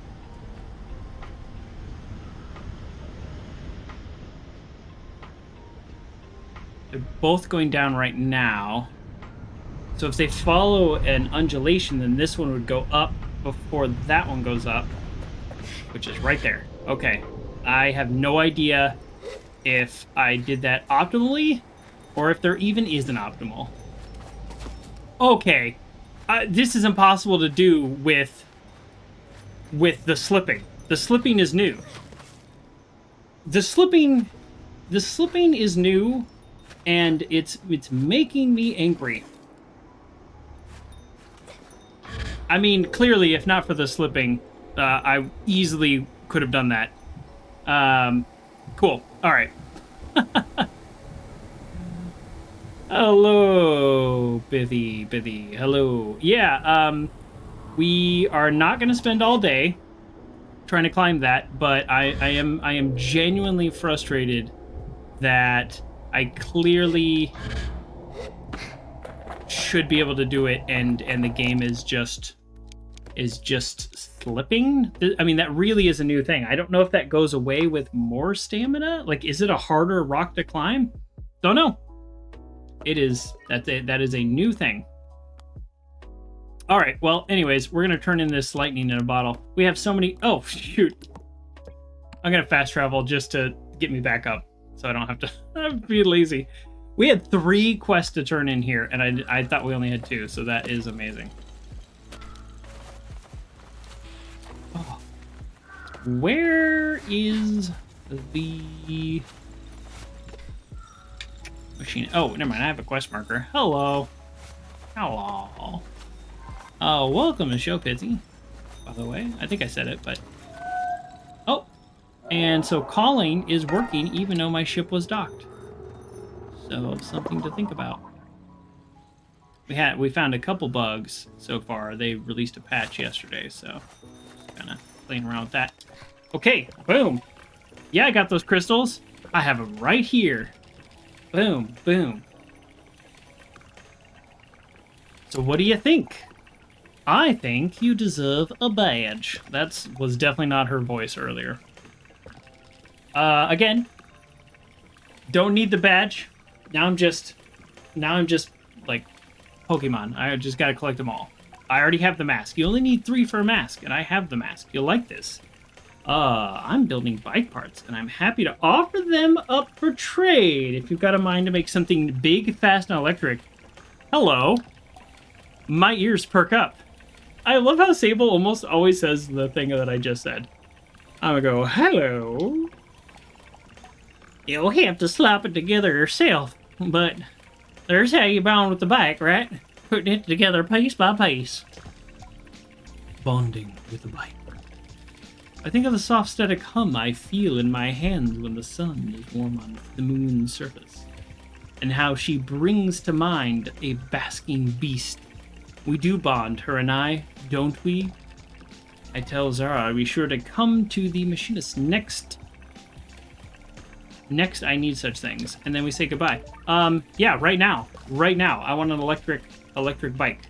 They're both going down right now. So if they follow an undulation, then this one would go up before that one goes up, which is right there. Okay. I have no idea if I did that optimally or if there even is an optimal. Okay. This is impossible to do with the slipping. The slipping is new. The slipping is new, and it's making me angry. I mean, clearly, if not for the slipping, I easily could have done that. Cool. All right. Hello, Bithy. Hello. Yeah, we are not going to spend all day trying to climb that, but I am genuinely frustrated that I clearly should be able to do it, and the game is just slipping. I mean, that really is a new thing. I don't know if that goes away with more stamina. Like, is it a harder rock to climb? Don't know. It is. That is a new thing. All right. Well, anyways, we're gonna turn in this lightning in a bottle. We have so many. Oh shoot! I'm gonna fast travel just to get me back up, so I don't have to be lazy. We had 3 quests to turn in here, and I thought we only had 2, so that is amazing. Oh. Where is the machine? Oh, never mind. I have a quest marker. Hello. Hello. Oh, welcome to Show Pitsy, by the way. I think I said it, but... Oh. And so calling is working even though my ship was docked. So, something to think about. We found a couple bugs so far. They released a patch yesterday, so kind of playing around with that. Okay, boom. Yeah, I got those crystals. I have them right here. Boom, boom. So what do you think? I think you deserve a badge. That was definitely not her voice earlier. Again, don't need the badge. Now I'm just like Pokemon. I just gotta collect them all. I already have the mask. You only need 3 for a mask, and I have the mask. You'll like this. I'm building bike parts, and I'm happy to offer them up for trade. If you've got a mind to make something big, fast, and electric, hello. My ears perk up. I love how Sable almost always says the thing that I just said. I'm gonna go, hello. You'll have to slap it together yourself, but there's how you bond with the bike, right? Putting it together piece by piece. Bonding with the bike. I think of the soft static hum I feel in my hands when the sun is warm on the moon's surface, and how she brings to mind a basking beast. We do bond, her and I, don't we? I tell Zara, be sure to come to the machinist next. Next, I need such things. And then we say goodbye. Yeah, right now. Right now. I want an electric bike.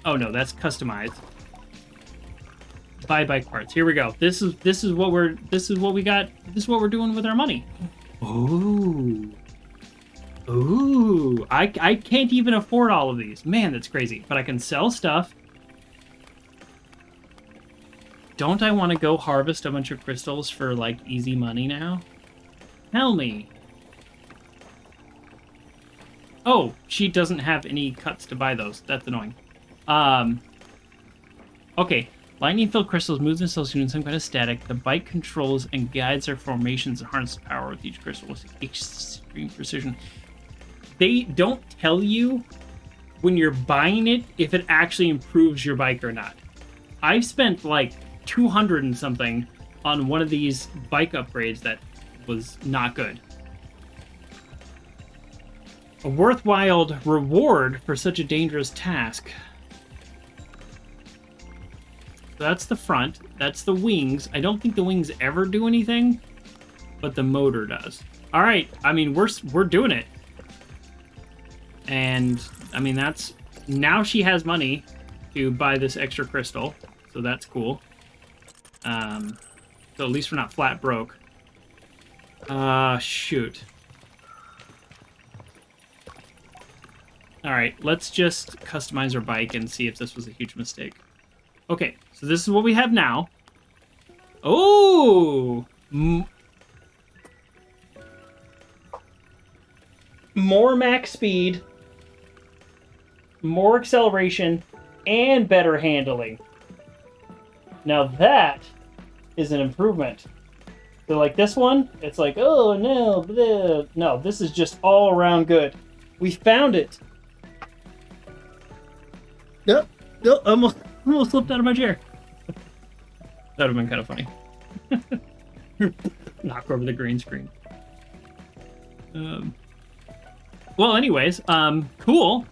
Oh no, that's customized. Buy bike parts. Here we go. This is what we got. This is what we're doing with our money. Ooh. Ooh. I can't even afford all of these. Man, that's crazy. But I can sell stuff. Don't I want to go harvest a bunch of crystals for, like, easy money now? Tell me. Oh, she doesn't have any cuts to buy those. That's annoying. Okay. Lightning-filled crystals moves themselves in some kind of static. The bike controls and guides their formations and harnesses power with each crystal with extreme precision. They don't tell you when you're buying it if it actually improves your bike or not. I've spent, like, 200 and something on one of these bike upgrades that was not good. A worthwhile reward for such a dangerous task. So that's the front. That's the wings. I don't think the wings ever do anything, but the motor does. All right. I mean, we're doing it. And I mean, that's now she has money to buy this extra crystal. So that's cool. So at least we're not flat broke. Shoot. All right, let's just customize our bike and see if this was a huge mistake. Okay, so this is what we have now. Oh! More max speed, more acceleration, and better handling. Now that is an improvement. So like this one, it's like, oh no, bleh. No, this is just all around good. We found it. Nope, nope, almost slipped out of my chair. That would have been kind of funny. Knock over the green screen. Well, anyways, cool.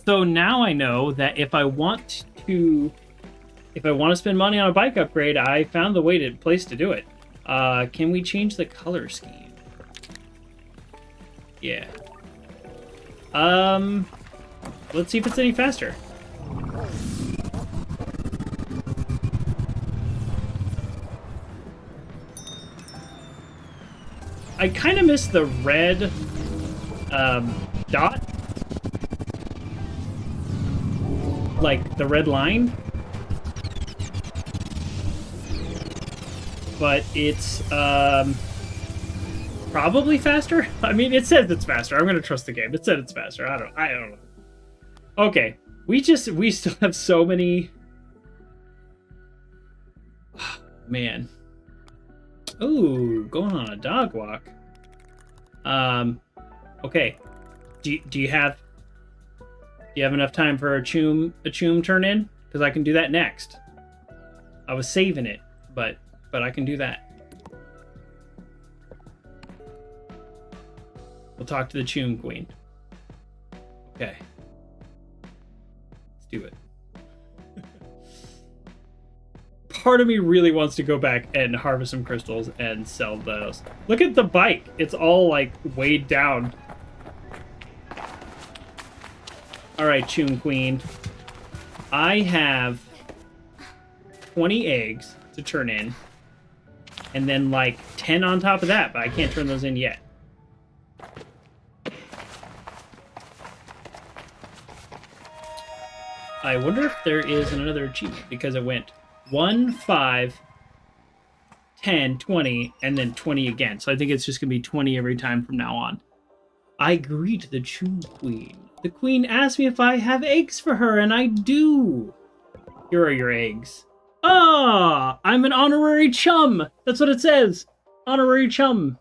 So now I know that if I want to spend money on a bike upgrade, I found the place to do it. Can we change the color scheme? Yeah. Let's see if it's any faster. I kind of miss the red dot. Like the red line. But it's probably faster. I mean, it says it's faster. I'm gonna trust the game. It said it's faster. I don't know. Okay, we still have so many. Man. Ooh, going on a dog walk. Okay. Do you have enough time for a choom turn in? Because I can do that next. I was saving it, but I can do that. We'll talk to the Choom Queen. Okay. Let's do it. Part of me really wants to go back and harvest some crystals and sell those. Look at the bike. It's all, like, weighed down. Alright, Choom Queen. I have 20 eggs to turn in. And then, like, 10 on top of that, but I can't turn those in yet. I wonder if there is another achievement, because it went 1, 5, 10, 20, and then 20 again. So I think it's just going to be 20 every time from now on. I greet the true queen. The queen asked me if I have eggs for her, and I do. Here are your eggs. Ah, I'm an honorary chum. That's what it says. Honorary chum.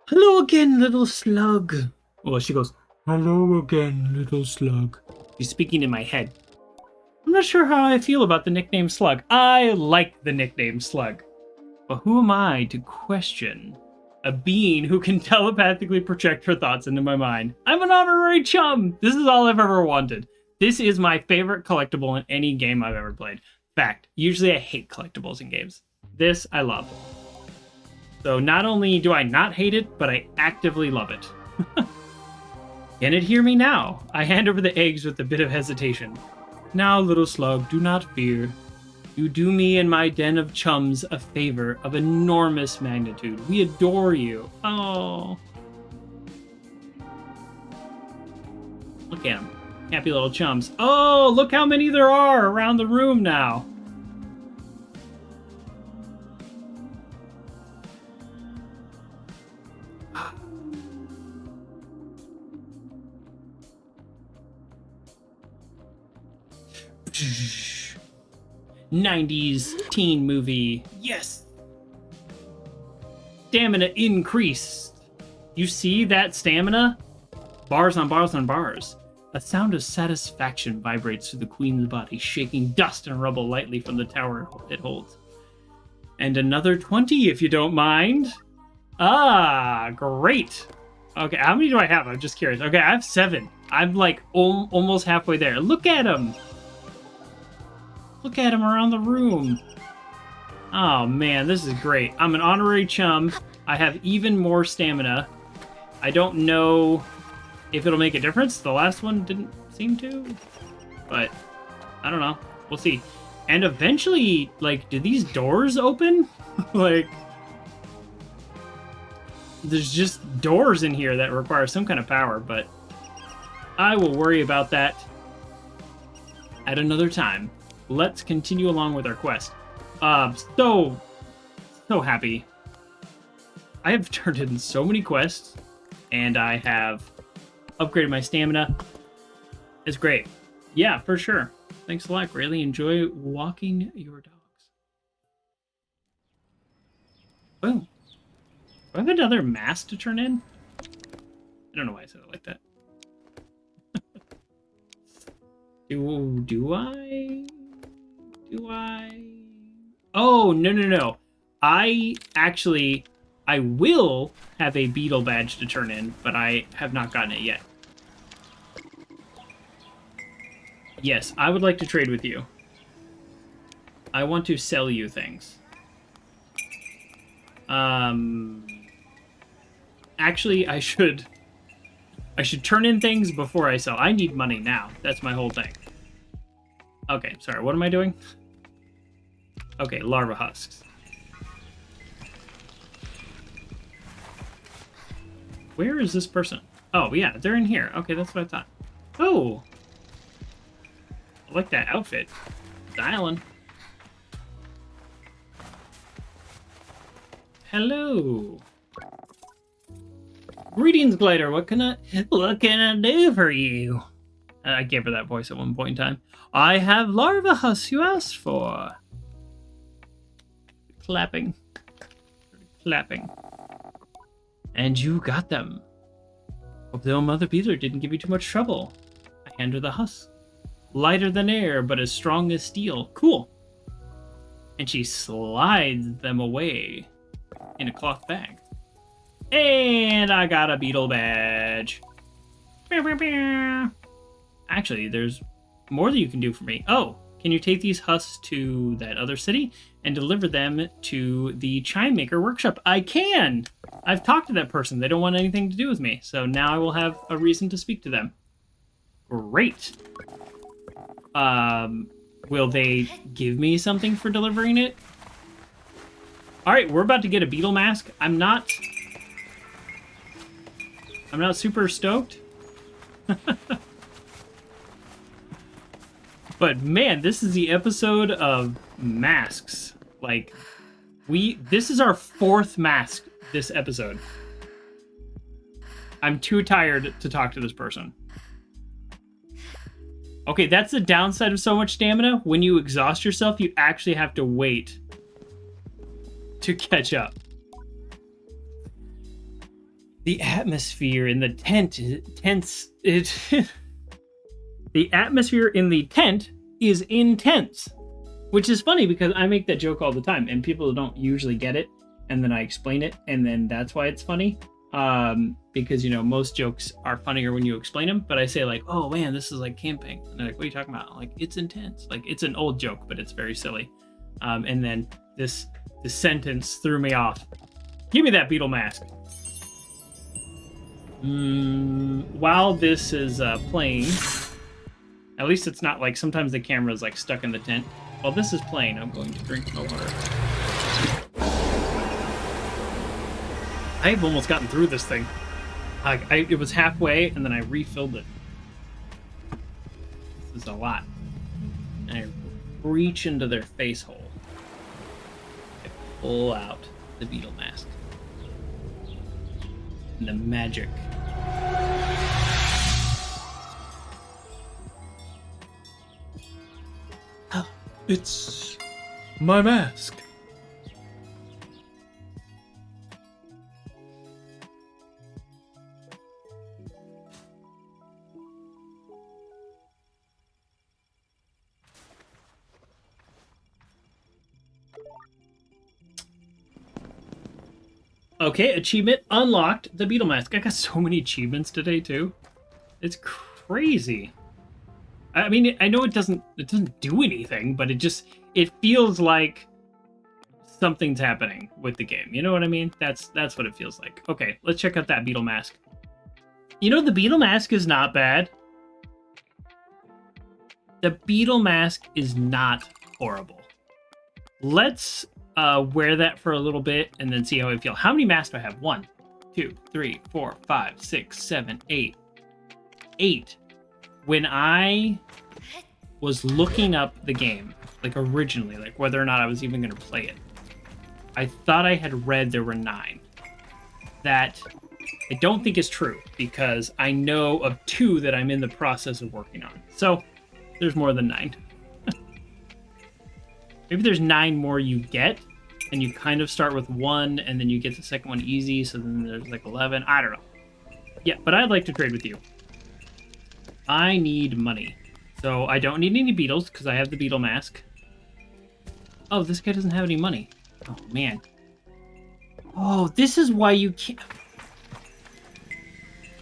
Hello again, little slug. Well, she goes, hello again, little slug. She's speaking in my head. I'm not sure how I feel about the nickname Slug. I like the nickname Slug. But who am I to question a being who can telepathically project her thoughts into my mind? I'm an honorary chum! This is all I've ever wanted. This is my favorite collectible in any game I've ever played. Fact, usually I hate collectibles in games. This I love. So not only do I not hate it, but I actively love it. Can it hear me now? I hand over the eggs with a bit of hesitation. Now, little slug, do not fear. You do me and my den of chums a favor of enormous magnitude. We adore you. Oh. Look at them. Happy little chums. Oh, look how many there are around the room now. '90s teen movie. Yes. Stamina increased. You see that stamina? Bars on bars on bars. A sound of satisfaction vibrates through the queen's body, shaking dust and rubble lightly from the tower it holds. And another 20, if you don't mind. Ah, great. Okay, how many do I have? I'm just curious. Okay, I have 7. I'm like almost halfway there. Look at him. Look at him around the room. Oh man, this is great. I'm an honorary chum. I have even more stamina. I don't know if it'll make a difference. The last one didn't seem to, but I don't know. We'll see. And eventually, like, do these doors open? Like, there's just doors in here that require some kind of power, but I will worry about that at another time. Let's continue along with our quest. So happy. I have turned in so many quests, and I have upgraded my stamina. It's great. Yeah, for sure. Thanks a lot. Greatly enjoy walking your dogs. Boom. Do I have another mask to turn in? I don't know why I said it like that. Do I? Oh, no. I will have a beetle badge to turn in, but I have not gotten it yet. Yes, I would like to trade with you. I want to sell you things. Actually, I should turn in things before I sell. I need money now. That's my whole thing. Okay, sorry, what am I doing? Okay, larva husks. Where is this person? Oh, yeah, they're in here. Okay, that's what I thought. Oh! I like that outfit. Styling. Hello. Greetings, Glider. What can I do for you? I gave her that voice at one point in time. I have larva husks you asked for. Clapping. And you got them. Hope the old Mother Beetle didn't give you too much trouble. I hand her the husk. Lighter than air, but as strong as steel. Cool. And she slides them away in a cloth bag. And I got a beetle badge. Actually, there's more that you can do for me. Oh, can you take these husks to that other city and deliver them to the Chime Maker workshop? I can! I've talked to that person. They don't want anything to do with me. So now I will have a reason to speak to them. Great. Will they give me something for delivering it? Alright, we're about to get a beetle mask. I'm not super stoked. But But man, this is the episode of masks. Like, this is our 4th mask this episode. I'm too tired to talk to this person. Okay, that's the downside of so much stamina. When you exhaust yourself, you actually have to wait to catch up. The atmosphere in the tent is tense. The atmosphere in the tent is intense, which is funny because I make that joke all the time and people don't usually get it, and then I explain it, and then that's why it's funny. Because, you know, most jokes are funnier when you explain them, but I say like, oh man, this is like camping. And they're like, what are you talking about? I'm like, it's intense. Like, it's an old joke, but it's very silly. And then this sentence threw me off. Give me that beetle mask. While this is playing, at least it's not like sometimes the camera is like stuck in the tent. While this is playing, I'm going to drink my water. I've almost gotten through this thing. It was halfway, and then I refilled it. This is a lot. And I reach into their face hole. I pull out the beetle mask. And the magic. It's my mask. Okay, achievement unlocked, the beetle mask. I got so many achievements today too. It's crazy. I mean, I know it doesn't do anything, but it feels like something's happening with the game. You know what I mean? That's what it feels like. Okay, let's check out that beetle mask. You know, the beetle mask is not bad. The beetle mask is not horrible. Let's wear that for a little bit and then see how I feel. How many masks do I have? 1, 2, 3, 4, 5, 6, 7, 8. 8. When I was looking up the game, like originally, like whether or not I was even going to play it, I thought I had read there were 9. That I don't think is true because I know of 2 that I'm in the process of working on. So there's more than 9. Maybe there's 9 more you get, and you kind of start with 1, and then you get the second one easy, so then there's like 11. I don't know. Yeah, but I'd like to trade with you. I need money. So I don't need any beetles, because I have the beetle mask. Oh, this guy doesn't have any money. Oh, man. Oh, this is why you can't...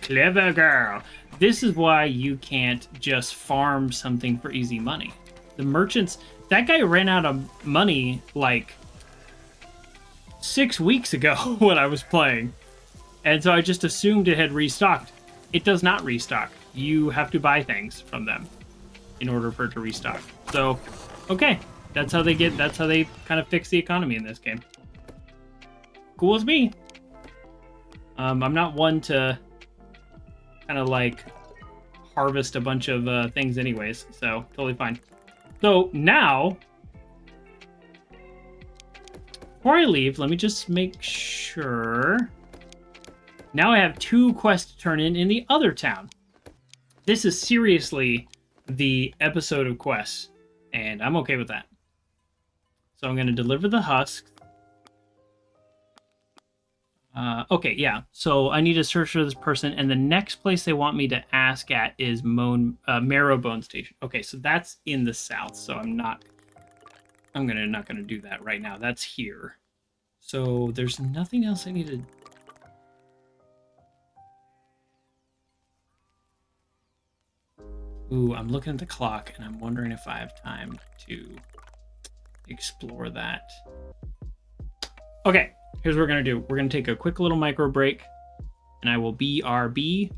Clever girl. This is why you can't just farm something for easy money. The merchants... That guy ran out of money like 6 weeks ago when I was playing. And so I just assumed it had restocked. It does not restock. You have to buy things from them in order for it to restock. So, okay. That's how they kind of fix the economy in this game. Cool as me. I'm not one to kind of like harvest a bunch of things anyways, so totally fine. So now, before I leave, let me just make sure. Now I have 2 quests to turn in the other town. This is seriously the episode of quests, and I'm okay with that. So I'm going to deliver the husk. Okay, yeah. So I need to search for this person, and the next place they want me to ask at is Marrowbone Station. Okay, so that's in the south. So I'm not gonna do that right now. That's here. So there's nothing else I need to. Ooh, I'm looking at the clock, and I'm wondering if I have time to explore that. Okay. Here's what we're going to do. We're going to take a quick little micro break, and I will BRB